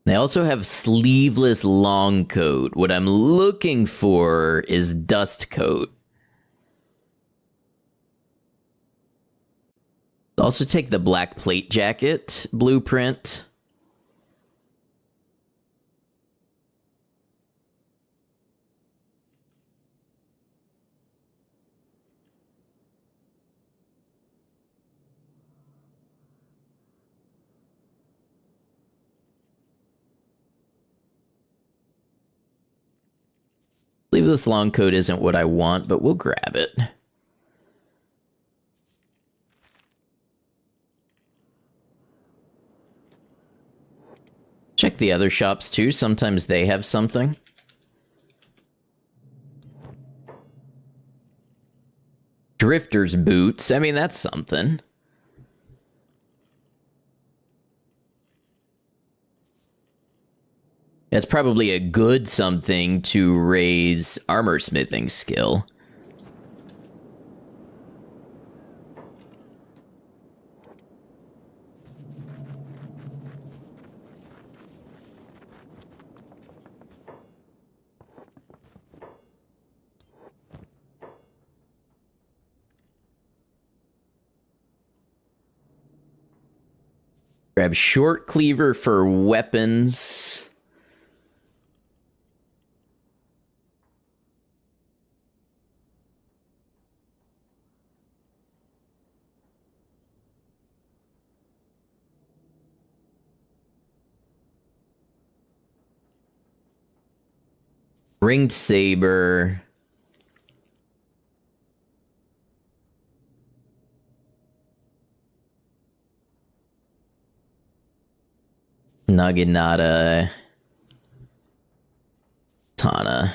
They also have sleeveless long coat. What I'm looking for is dust coat. Also take the black plate jacket blueprint. Sleeveless long coat isn't what I want, but we'll grab it. Check the other shops too. Sometimes they have something. Drifter's boots. I mean, that's something. That's probably a good something to raise armor smithing skill. Grab short cleaver for weapons. Ringed saber. Naginata. Tana.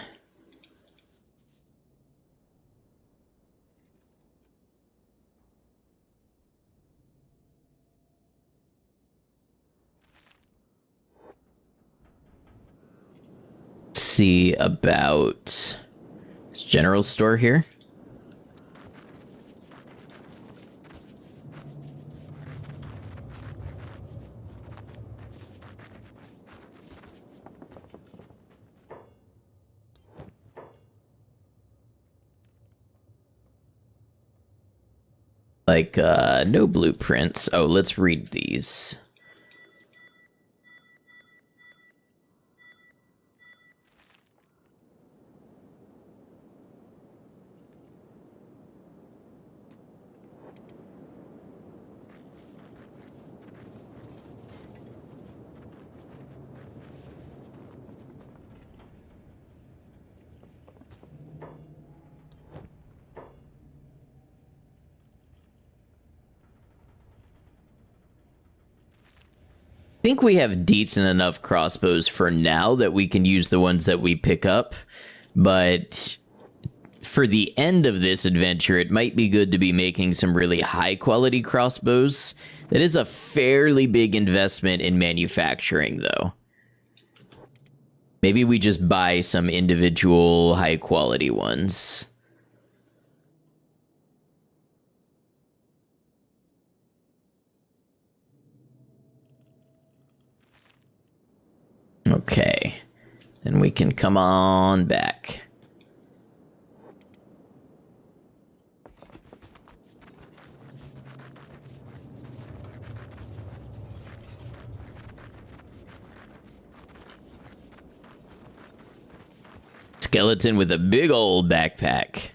See about this general store here. Like, no blueprints. Oh, let's read these. think we have decent enough crossbows for now that we can use the ones that we pick up, but for the end of this adventure, it might be good to be making some really high-quality crossbows. That is a fairly big investment in manufacturing, though. Maybe we just buy some individual high-quality ones. Okay. Then we can come on back. Skeleton with a big old backpack.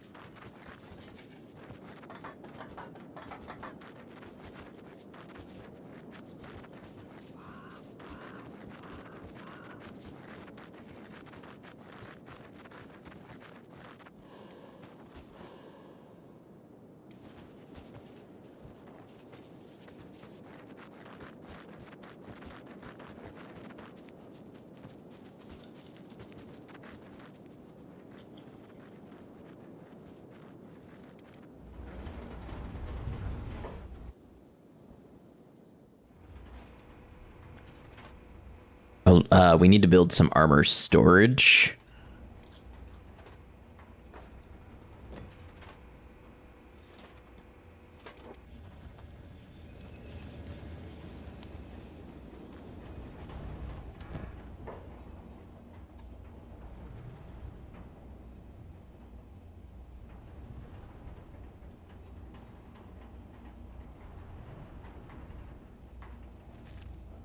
We need to build some armor storage.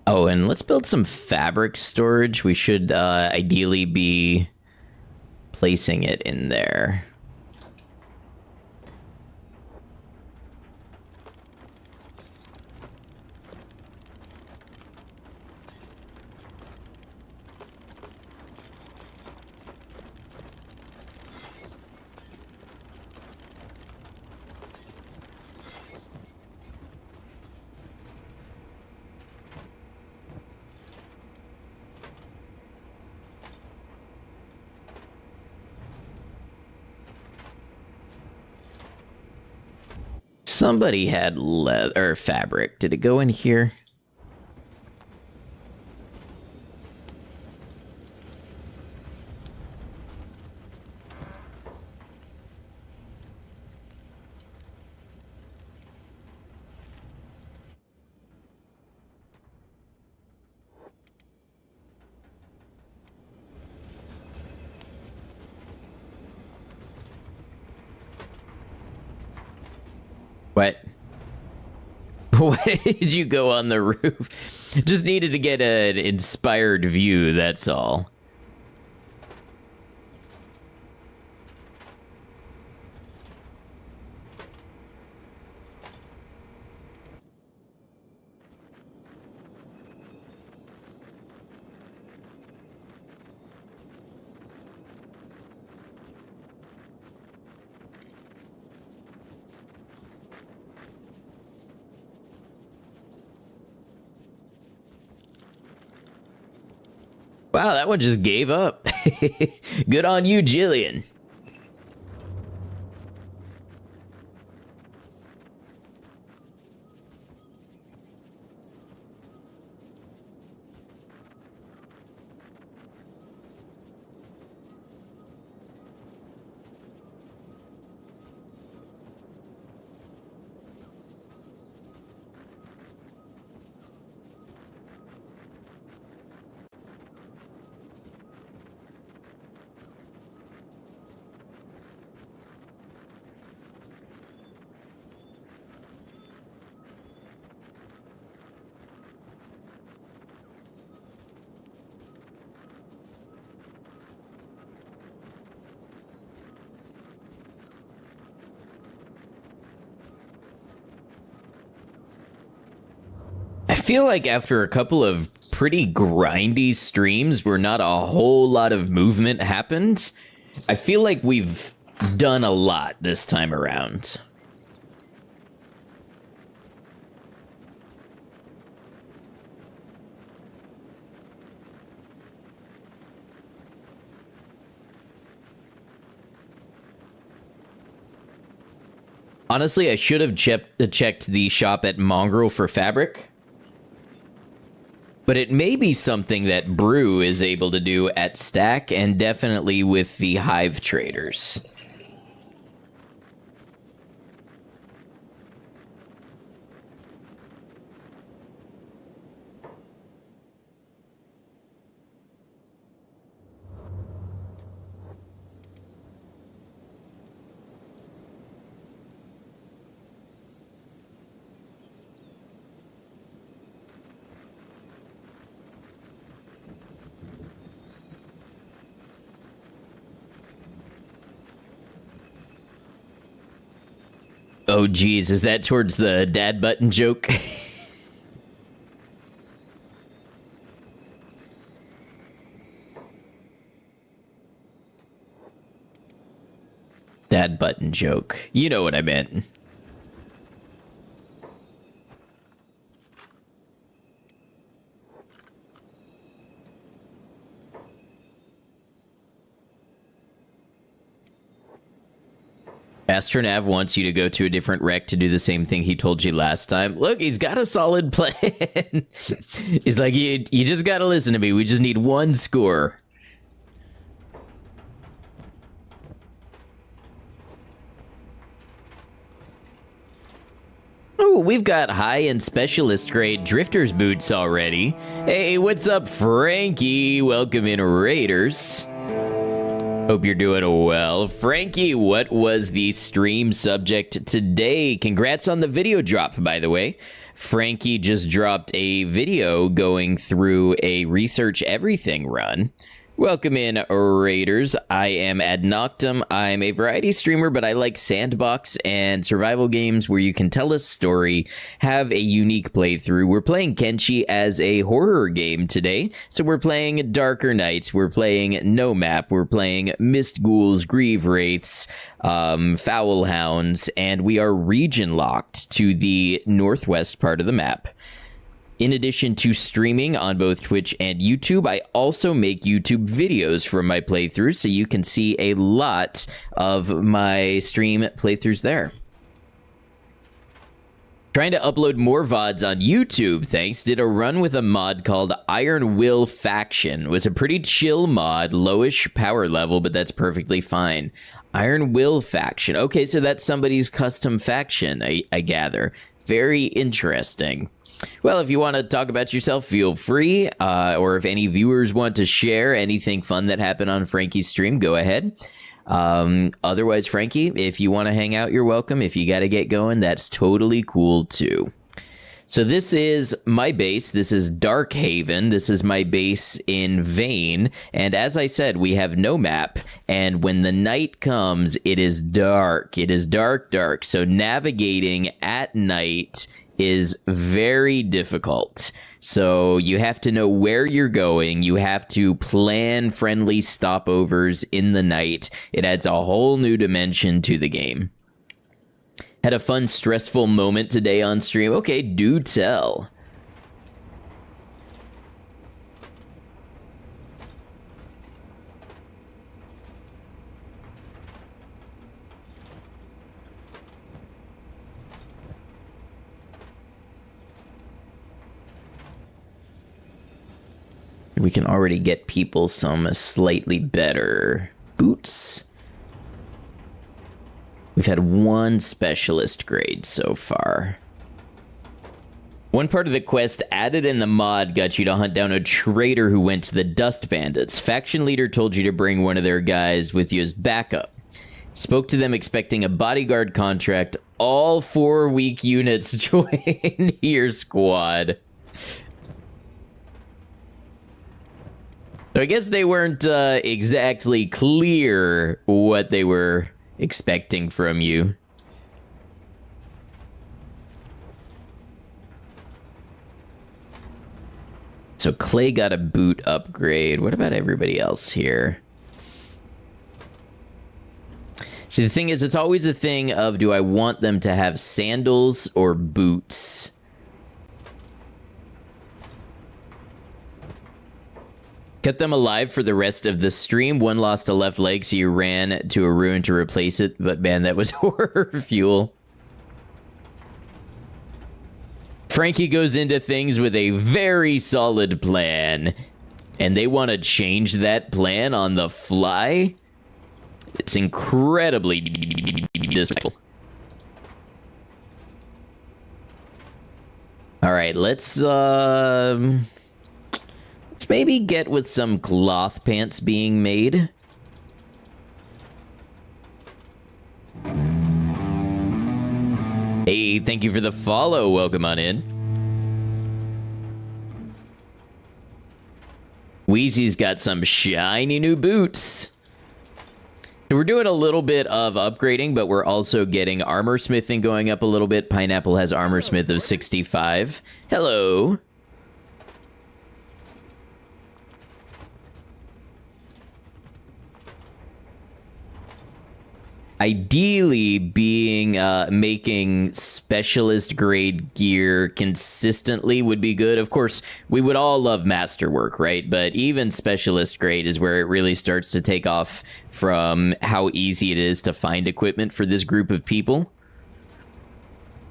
Oh, and let's build some fabric storage. We should ideally be placing it in there. Somebody had leather or fabric. Did it go in here? What? Why did you go on the roof? Just needed to get an inspired view, that's all. Wow, that one just gave up. Good on you, Jillian. I feel like after a couple of pretty grindy streams where not a whole lot of movement happened, I feel like we've done a lot this time around. Honestly, I should have checked the shop at Mongrel for fabric. But it may be something that Brew is able to do at Stack, and definitely with the Hive traders. Oh, geez, is that towards the dad button joke? Dad button joke. You know what I meant. Astronav wants you to go to a different wreck to do the same thing he told you last time. Look, he's got a solid plan. He's like, you just gotta listen to me. We just need one score. Oh, we've got high-end specialist grade drifter's boots already. Hey, what's up, Frankie? Welcome in, Raiders. Hope you're doing well. Frankie, what was the stream subject today? Congrats on the video drop, by the way. Frankie just dropped a video going through a research everything run. Welcome in, Raiders. I am Ad Noctum. I'm a variety streamer, but I like sandbox and survival games where you can tell a story, have a unique playthrough. We're playing Kenshi as a horror game today. So we're playing Darker Nights, we're playing No Map, we're playing Mist Ghouls, Grieve Wraiths, Foul Hounds, and we are region locked to the northwest part of the map. In addition to streaming on both Twitch and YouTube, I also make YouTube videos from my playthroughs, so you can see a lot of my stream playthroughs there. Trying to upload more VODs on YouTube, thanks. Did a run with a mod called Iron Will Faction. It was a pretty chill mod, lowish power level, but that's perfectly fine. Iron Will Faction. Okay, so that's somebody's custom faction, I gather. Very interesting. Well, if you want to talk about yourself, feel free. Or if any viewers want to share anything fun that happened on Frankie's stream, go ahead. Otherwise, Frankie, if you want to hang out, you're welcome. If you got to get going, that's totally cool too. So this is my base. This is Darkhaven. This is my base in Vane. And as I said, we have no map. And when the night comes, it is dark. It is dark, dark. So navigating at night is very difficult. So you have to know where you're going. You have to plan friendly stopovers in the night. It adds a whole new dimension to the game. Had a fun, stressful moment today on stream. Okay, do tell. We can already get people some slightly better boots. We've had one specialist grade so far. One part of the quest added in the mod got you to hunt down a traitor who went to the Dust Bandits. Faction leader told you to bring one of their guys with you as backup. Spoke to them expecting a bodyguard contract. All 4 weak units join your squad. So I guess they weren't exactly clear what they were expecting from you. So Clay got a boot upgrade. What about everybody else here? See, the thing is, it's always a thing of, do I want them to have sandals or boots? Cut them alive for the rest of the stream. One lost a left leg, so you ran to a ruin to replace it. But man, that was horror fuel. Frankie goes into things with a very solid plan, and they want to change that plan on the fly? It's incredibly disrespectful. All right, let's maybe get with some cloth pants being made. Hey, thank you for the follow. Welcome on in. Wheezy's got some shiny new boots. So we're doing a little bit of upgrading, but we're also getting armor smithing going up a little bit. Pineapple has armor smith of 65. Hello. Ideally, making specialist grade gear consistently would be good. Of course, we would all love masterwork, right? But even specialist grade is where it really starts to take off from how easy it is to find equipment for this group of people.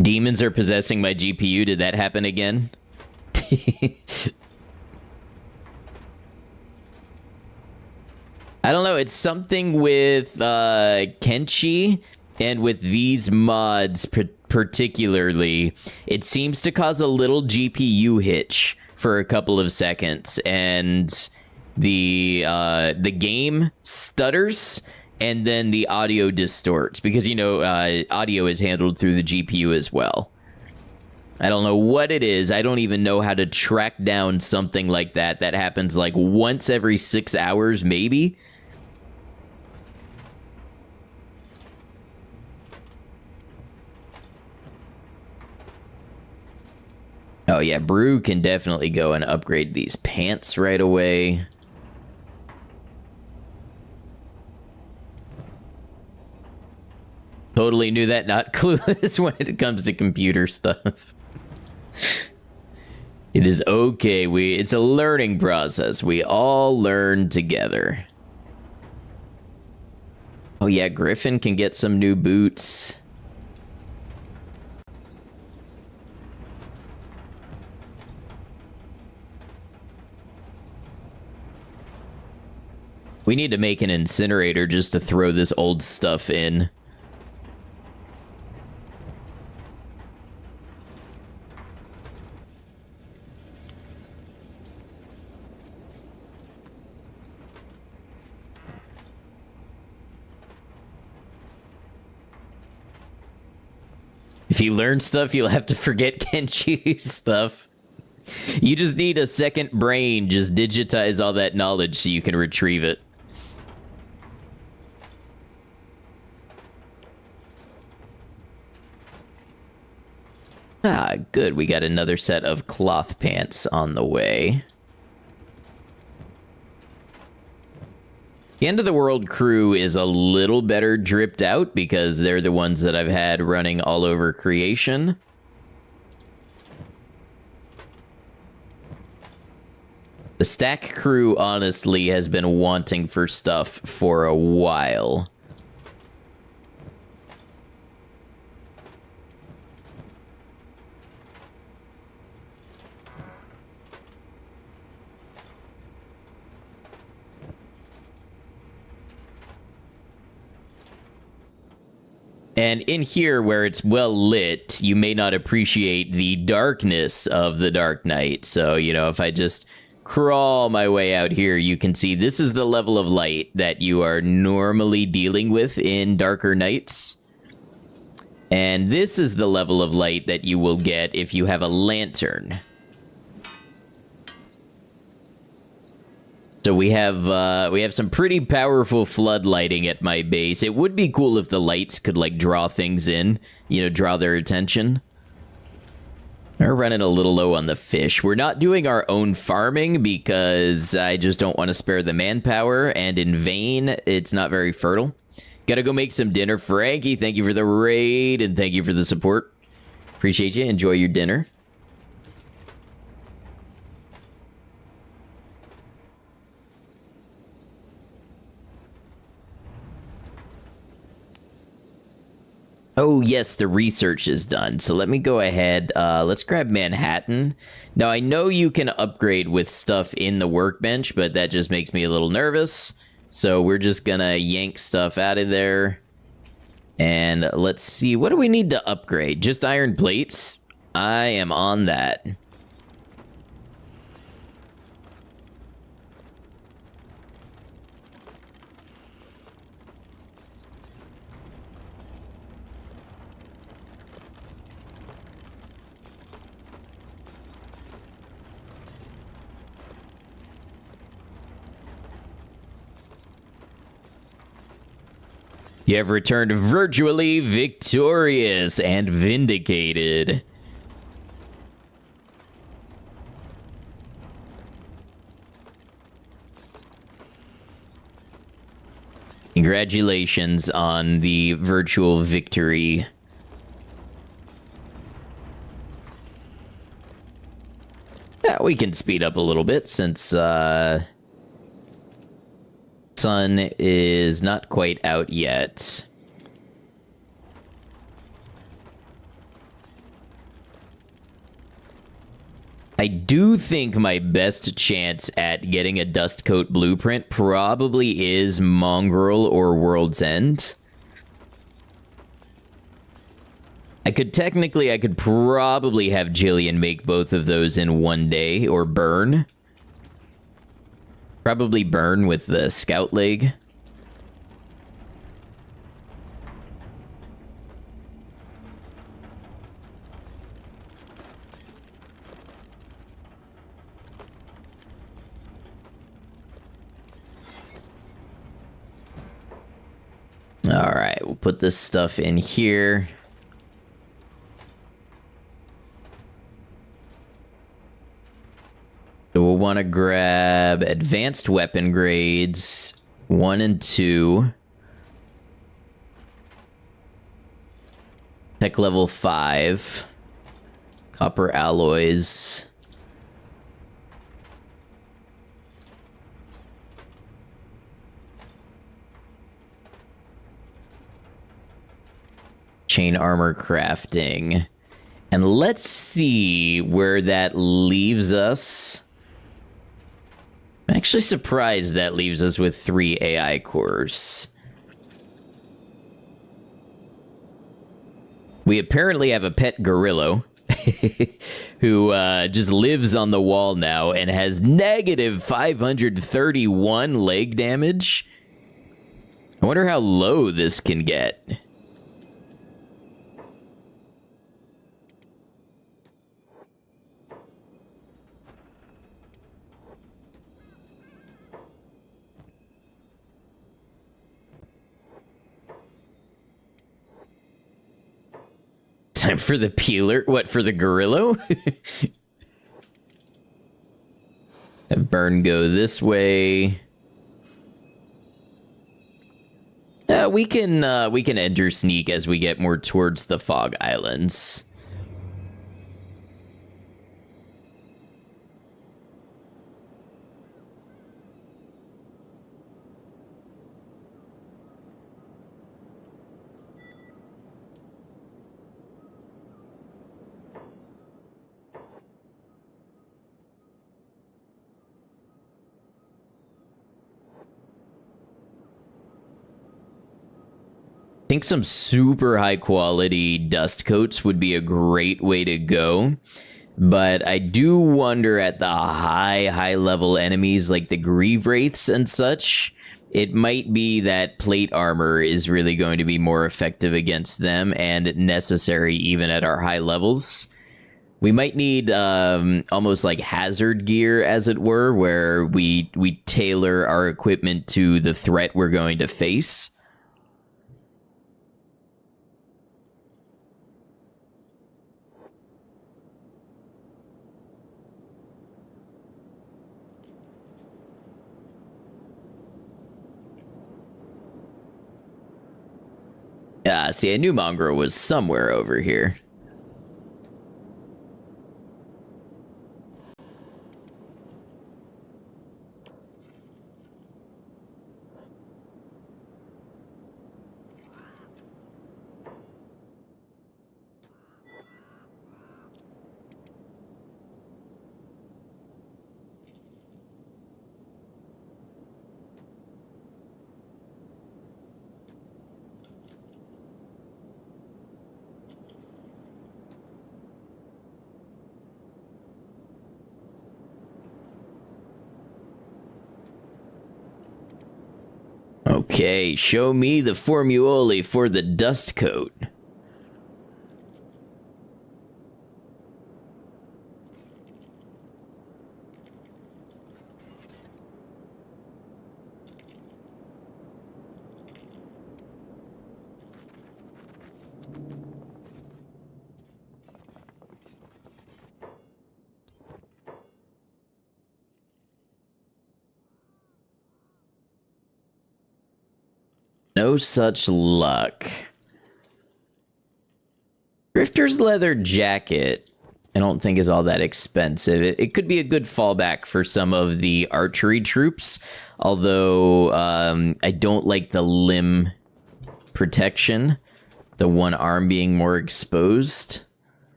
Demons are possessing my GPU. Did that happen again? I don't know. It's something with Kenshi and with these mods particularly. It seems to cause a little GPU hitch for a couple of seconds, and the game stutters, and then the audio distorts because audio is handled through the GPU as well. I don't know what it is. I don't even know how to track down something like that. That happens like once every 6 hours, maybe. Oh yeah, Brew can definitely go and upgrade these pants right away. Totally knew that, not clueless when it comes to computer stuff. It is okay. It's a learning process. We all learn together. Oh yeah, Griffin can get some new boots. We need to make an incinerator just to throw this old stuff in. If you learn stuff, you'll have to forget Kenshi stuff. You just need a second brain. Just digitize all that knowledge so you can retrieve it. Ah, good. We got another set of cloth pants on the way. The End of the World crew is a little better dripped out because they're the ones that I've had running all over creation. The Stack crew, honestly, has been wanting for stuff for a while. And in here, where it's well lit, you may not appreciate the darkness of the Dark Night. So, if I just crawl my way out here, you can see this is the level of light that you are normally dealing with in darker nights. And this is the level of light that you will get if you have a lantern. So we have some pretty powerful flood lighting at my base. It would be cool if the lights could draw things in, draw their attention. We're running a little low on the fish. We're not doing our own farming because I just don't want to spare the manpower, and in vain, it's not very fertile. Gotta go make some dinner. Frankie, thank you for the raid, and thank you for the support. Appreciate you. Enjoy your dinner. Oh, yes, the research is done. So let me go ahead. Let's grab Manhattan. Now, I know you can upgrade with stuff in the workbench, but that just makes me a little nervous. So we're just going to yank stuff out of there. And let's see. What do we need to upgrade? Just iron plates? I am on that. You have returned virtually victorious and vindicated. Congratulations on the virtual victory. Yeah, we can speed up a little bit since sun is not quite out yet. I do think my best chance at getting a dust coat blueprint probably is Mongrel or World's End. I could probably have Jillian make both of those in one day, or burn. Probably burn with the scout leg. All right, we'll put this stuff in here. So we'll want to grab advanced weapon grades 1 and 2. Tech level 5. Copper alloys. Chain armor crafting. And let's see where that leaves us. I'm actually surprised that leaves us with 3 AI cores. We apparently have a pet gorilla who just lives on the wall now and has negative 531 leg damage. I wonder how low this can get. Time for the peeler. What, for the gorilla? Have burn go this way. We can enter sneak as we get more towards the Fog Islands. I think some super high quality dust coats would be a great way to go. But I do wonder at the high level enemies like the Grieve Wraiths and such, it might be that plate armor is really going to be more effective against them and necessary even at our high levels. We might need almost like hazard gear, as it were, where we tailor our equipment to the threat we're going to face. See, I knew Mongrel was somewhere over here. Okay, show me the formuole for the dust coat. No such luck. Drifter's leather jacket, I don't think is all that expensive. It could be a good fallback for some of the archery troops, although I don't like the limb protection, the one arm being more exposed.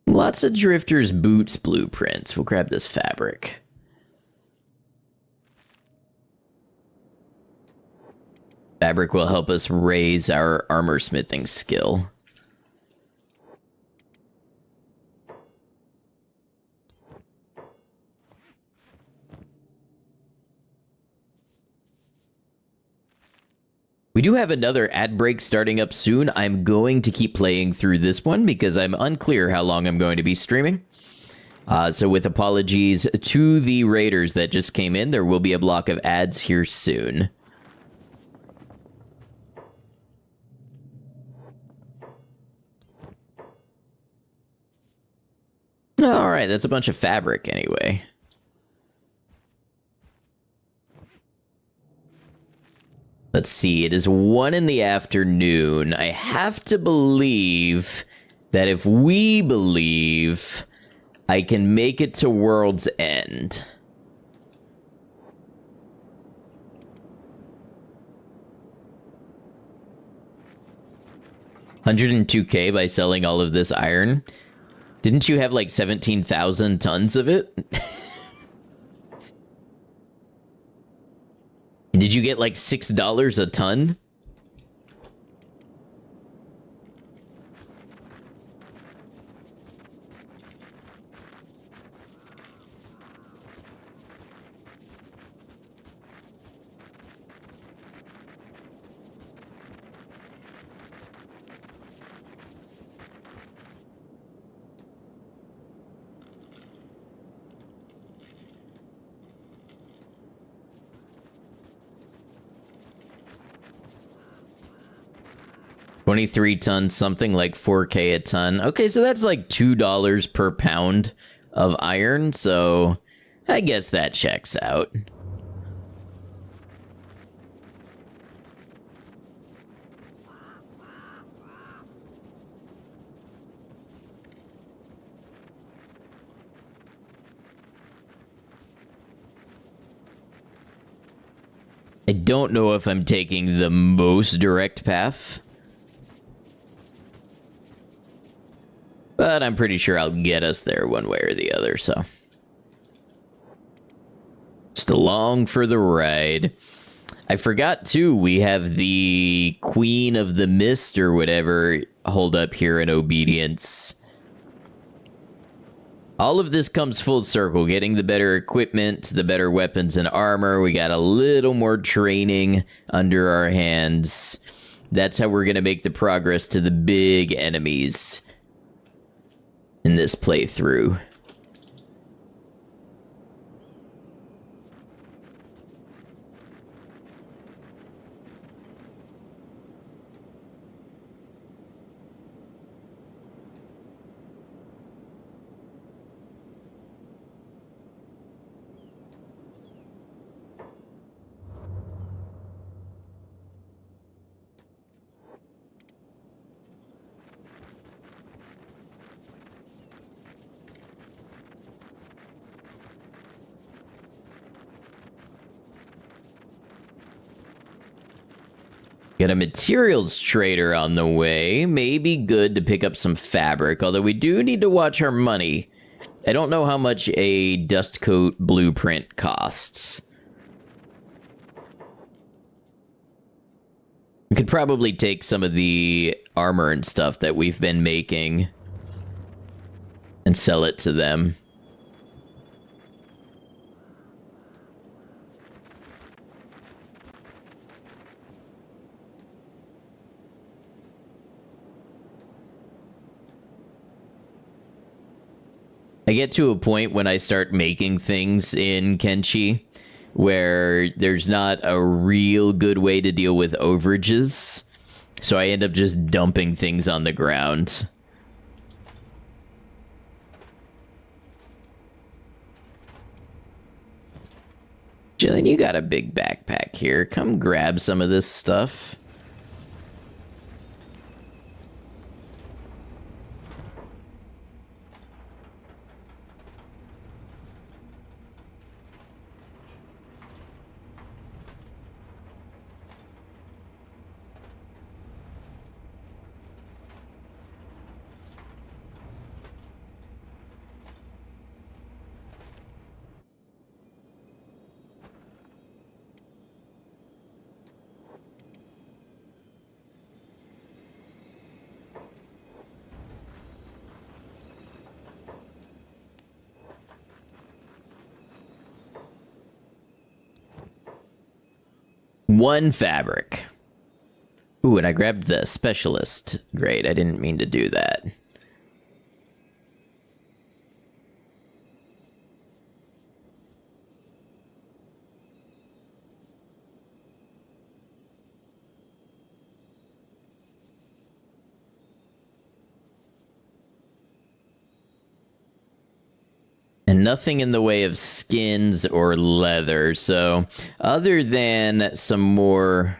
Lots of Drifter's boots blueprints. We'll grab this fabric. Fabric will help us raise our armor smithing skill. We do have another ad break starting up soon. I'm going to keep playing through this one because I'm unclear how long I'm going to be streaming. So with apologies to the raiders that just came in, there will be a block of ads here soon. All right, that's a bunch of fabric anyway. Let's see, it is 1 in the afternoon. I have to believe that if we believe, I can make it to World's End. $102K by selling all of this iron. Didn't you have like 17,000 tons of it? Did you get like $6 a ton? $23 tons, something like 4K a ton. Okay, so that's like $2 per pound of iron, so I guess that checks out. I don't know if I'm taking the most direct path, but I'm pretty sure I'll get us there one way or the other, so. Just along for the ride. I forgot, too, we have the Queen of the Mist or whatever hold up here in Obedience. All of this comes full circle, getting the better equipment, the better weapons and armor. We got a little more training under our hands. That's how we're going to make the progress to the big enemies in this playthrough. Got a materials trader on the way. Maybe good to pick up some fabric, although we do need to watch our money. I don't know how much a dust coat blueprint costs. We could probably take some of the armor and stuff that we've been making and sell it to them. I get to a point when I start making things in Kenshi where there's not a real good way to deal with overages. So I end up just dumping things on the ground. Jillian, you got a big backpack here. Come grab some of this stuff. One fabric. Ooh, and I grabbed the specialist. Great, I didn't mean to do that. And nothing in the way of skins or leather. So, other than some more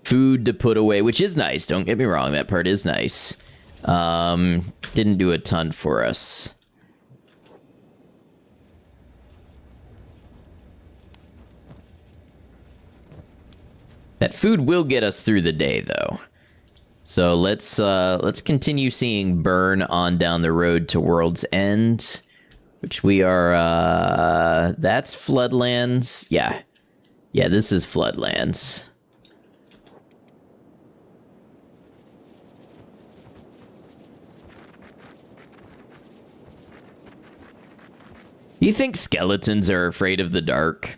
food to put away, which is nice. Don't get me wrong, that part is nice. Didn't do a ton for us. That food will get us through the day, though. So let's continue seeing burn on down the road to World's End, which we are, that's Floodlands. Yeah, this is Floodlands. You think skeletons are afraid of the dark?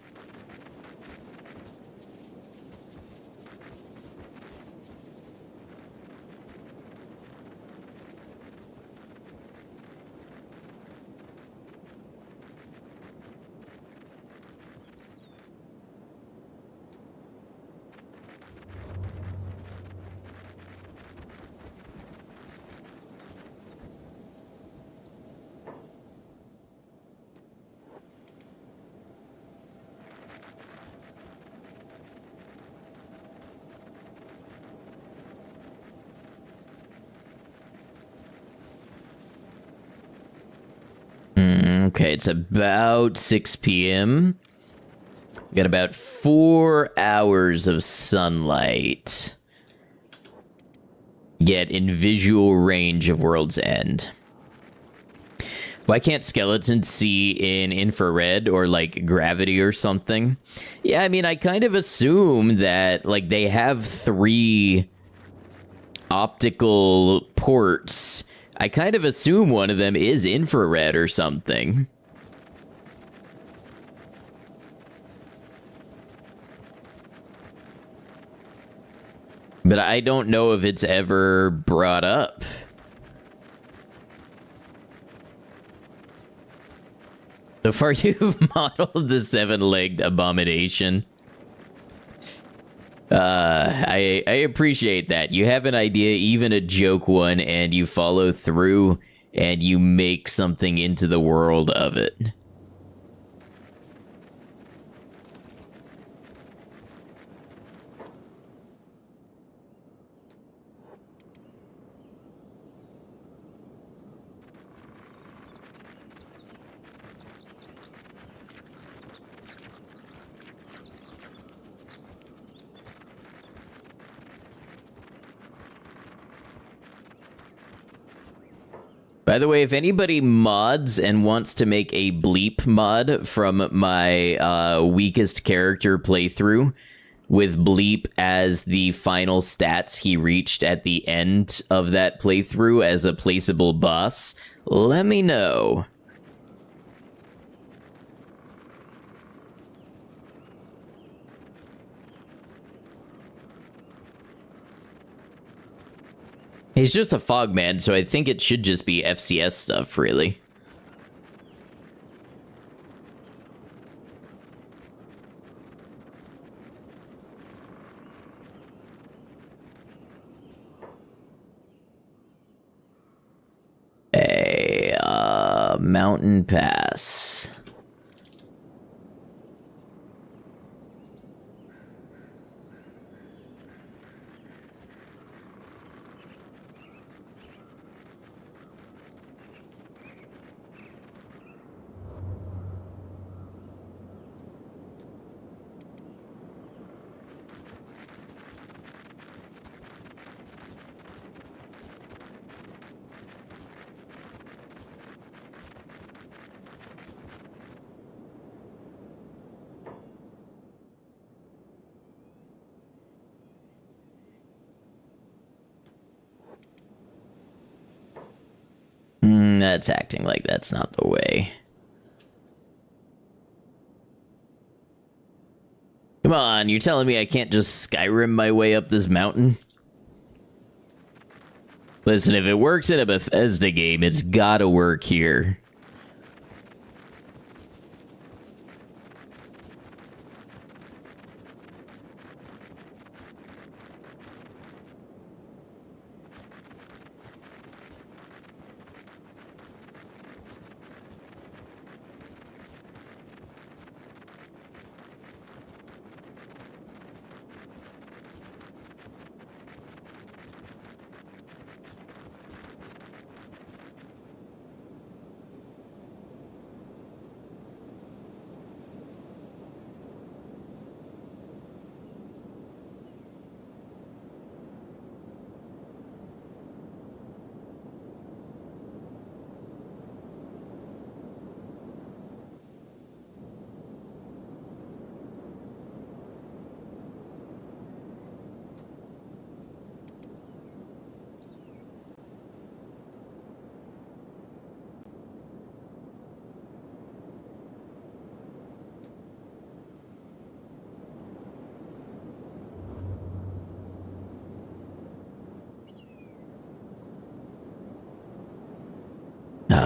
Okay, it's about 6 p.m. We got about 4 hours of sunlight. Get in visual range of World's End. Why can't skeletons see in infrared or, like, gravity or something? Yeah, I mean, I kind of assume that, like, they have 3 optical ports. I kind of assume one of them is infrared or something. But I don't know if it's ever brought up. So far, you've modeled the 7-legged abomination. I appreciate that. You have an idea, even a joke one, and you follow through and you make something into the world of it. By the way, if anybody mods and wants to make a bleep mod from my weakest character playthrough, with bleep as the final stats he reached at the end of that playthrough as a placeable boss, let me know. Hey, He's just a fogman, so I think it should just be FCS stuff, really. A mountain pass. That's acting like that's not the way. Come on, you're telling me I can't just Skyrim my way up this mountain? Listen, if it works in a Bethesda game, it's gotta work here.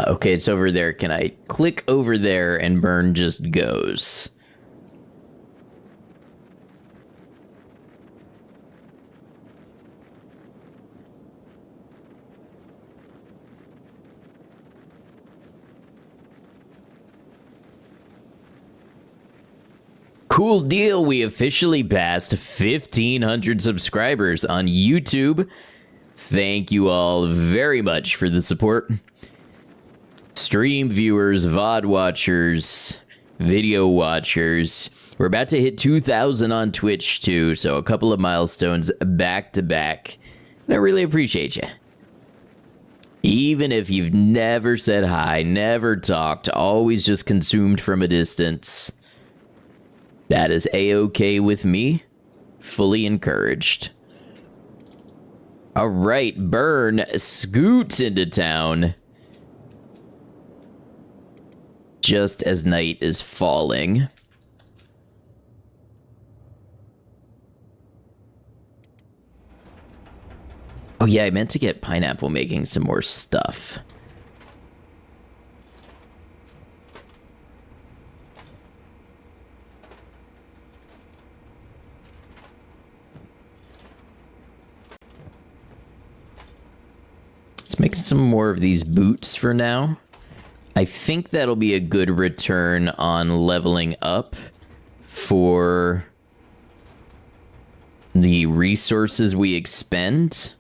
Okay, it's over there. Can I click over there and burn just goes? Cool deal. We officially passed 1,500 subscribers on YouTube. Thank you all very much for the support. Stream viewers, VOD watchers, video watchers. We're about to hit 2,000 on Twitch too, so a couple of milestones back to back. And I really appreciate you. Even if you've never said hi, never talked, always just consumed from a distance, that is A-okay with me. Fully encouraged. All right, Burn scoots into town just as night is falling. Oh yeah, I meant to get Pineapple making some more stuff. Let's make some more of these boots for now. I think that'll be a good return on leveling up for the resources we expend.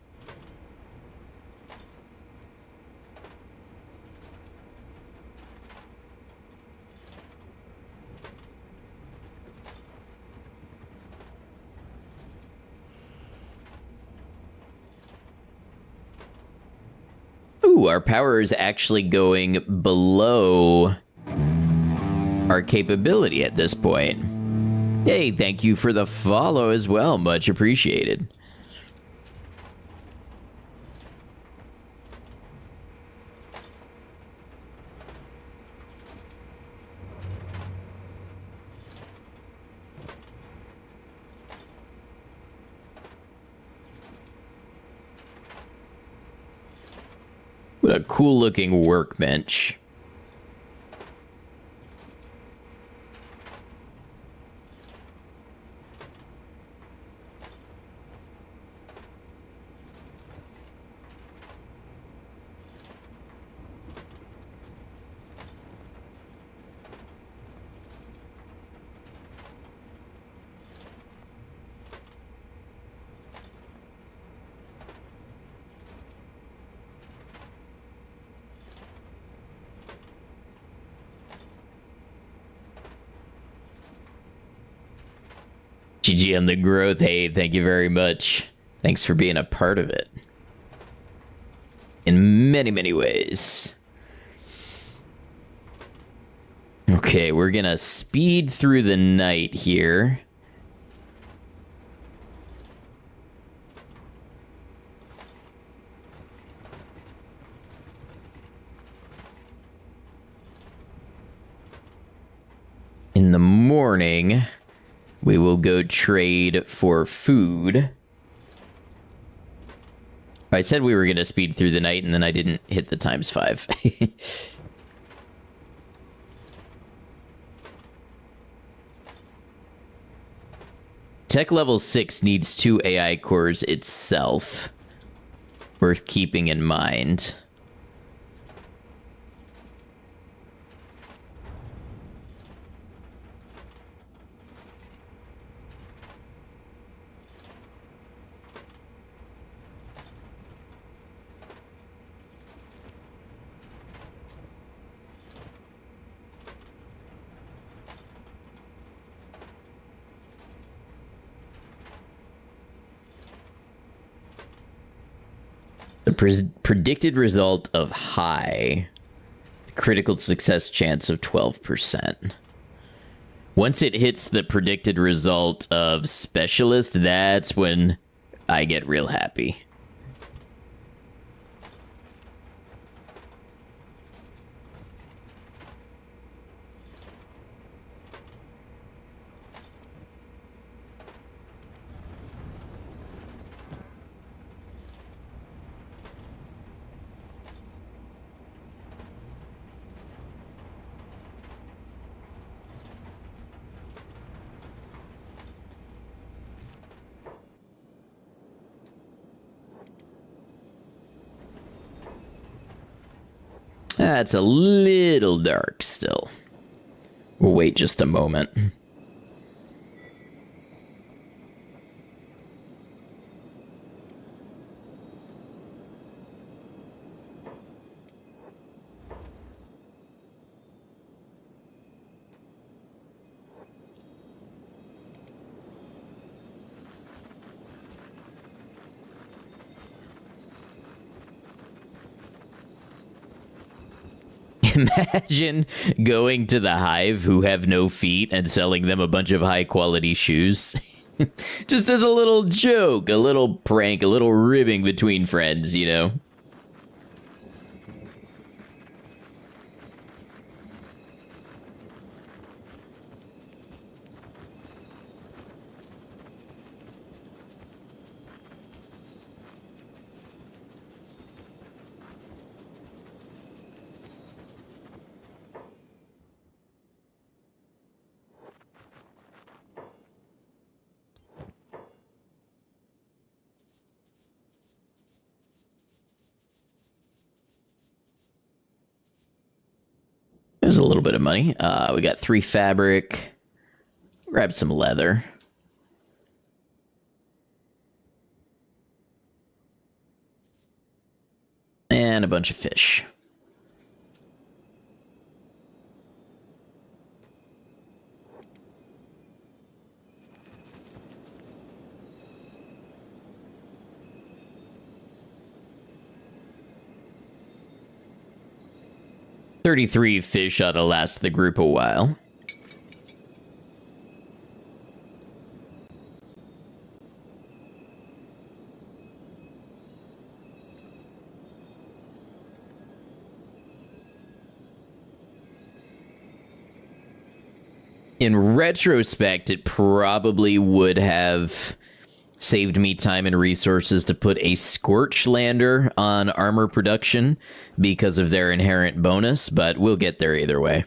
Ooh, our power is actually going below our capability at this point. Hey, thank you for the follow as well. Much appreciated. What a cool looking workbench. GG on the growth. Hey, thank you very much. Thanks for being a part of it. In many, many ways. Okay, we're gonna speed through the night here. In the morning, we will go trade for food. I said we were going to speed through the night, and then I didn't hit the ×5. Tech level 6 needs 2 AI cores itself. Worth keeping in mind. The predicted result of high. Critical success chance of 12%. Once it hits the predicted result of specialist, that's when I get real happy. That's a little dark still. We'll wait just a moment. Imagine going to the Hive who have no feet and selling them a bunch of high quality shoes. Just as a little joke, a little prank, a little ribbing between friends, you know? There's a little bit of money. We got 3 fabric. Grab some leather. And a bunch of fish. $33 fish ought to last the group a while. In retrospect, it probably would have Saved me time and resources to put a Scorch Lander on armor production because of their inherent bonus, but we'll get there either way.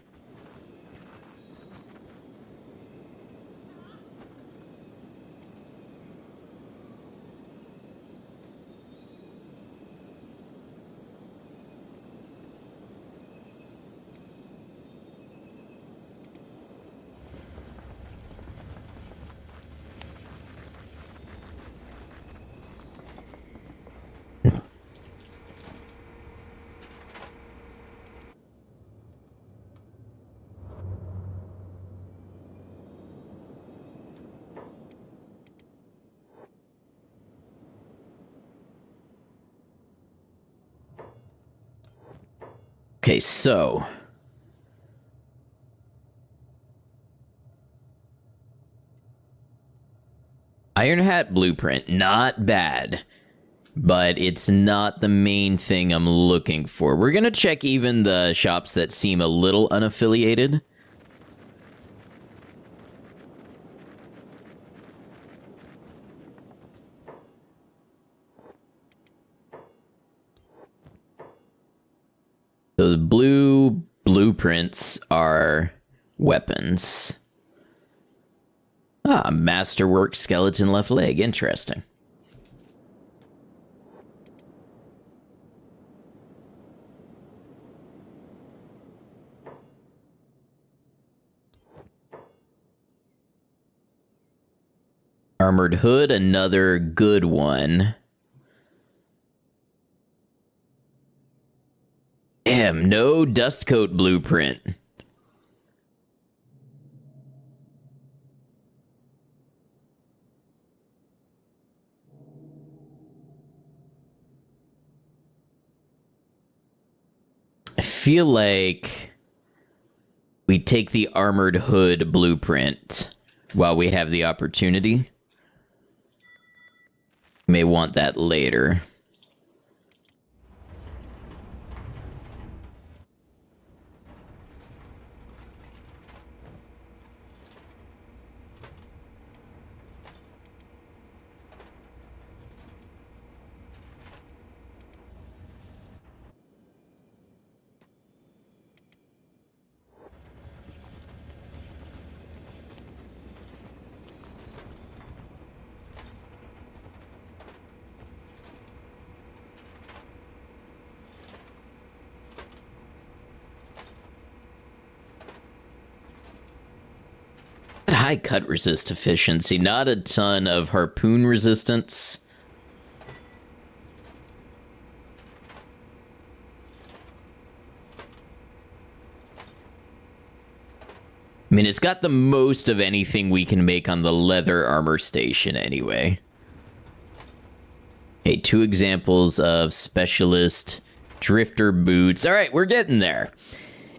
Okay, so Iron Hat blueprint, not bad, but it's not the main thing I'm looking for. We're gonna check even the shops that seem a little unaffiliated. Those blue blueprints are weapons. Ah, masterwork skeleton left leg. Interesting. Armored hood, another good one. Damn, no dust coat blueprint. I feel like we take the armored hood blueprint while we have the opportunity. May want that later. High cut resist efficiency, not a ton of harpoon resistance. I mean, it's got the most of anything we can make on the leather armor station anyway. Okay, 2 examples of specialist drifter boots. All right, we're getting there.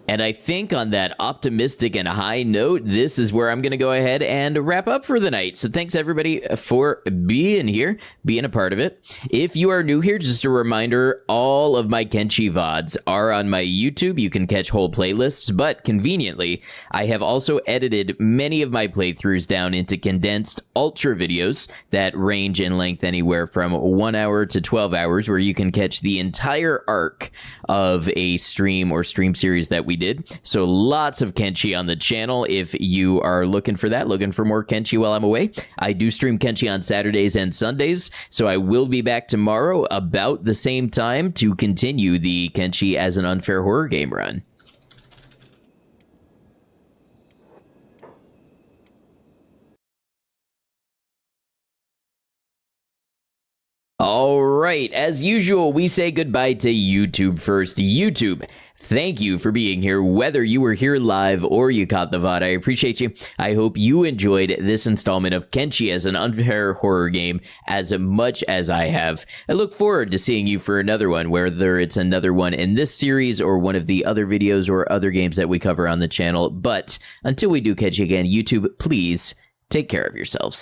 And I think on that optimistic and high note, this is where I'm going to go ahead and wrap up for the night. So thanks everybody for being here, being a part of it. If you are new here, just a reminder, all of my Kenshi VODs are on my YouTube. You can catch whole playlists, but conveniently, I have also edited many of my playthroughs down into condensed ultra videos that range in length anywhere from 1 hour to 12 hours, where you can catch the entire arc of a stream or stream series that we did. So lots of Kenshi on the channel if you are looking for that, looking for more Kenshi while I'm away. I do stream Kenshi on Saturdays and Sundays, so I will be back tomorrow about the same time to continue the Kenshi as an unfair horror game run. All right, as usual, we say goodbye to YouTube first. YouTube, thank you for being here, whether you were here live or you caught the VOD. I appreciate you. I hope you enjoyed this installment of Kenshi as an unfair horror game as much as I have. I look forward to seeing you for another one, whether it's another one in this series or one of the other videos or other games that we cover on the channel. But until we do catch you again, YouTube, please take care of yourselves.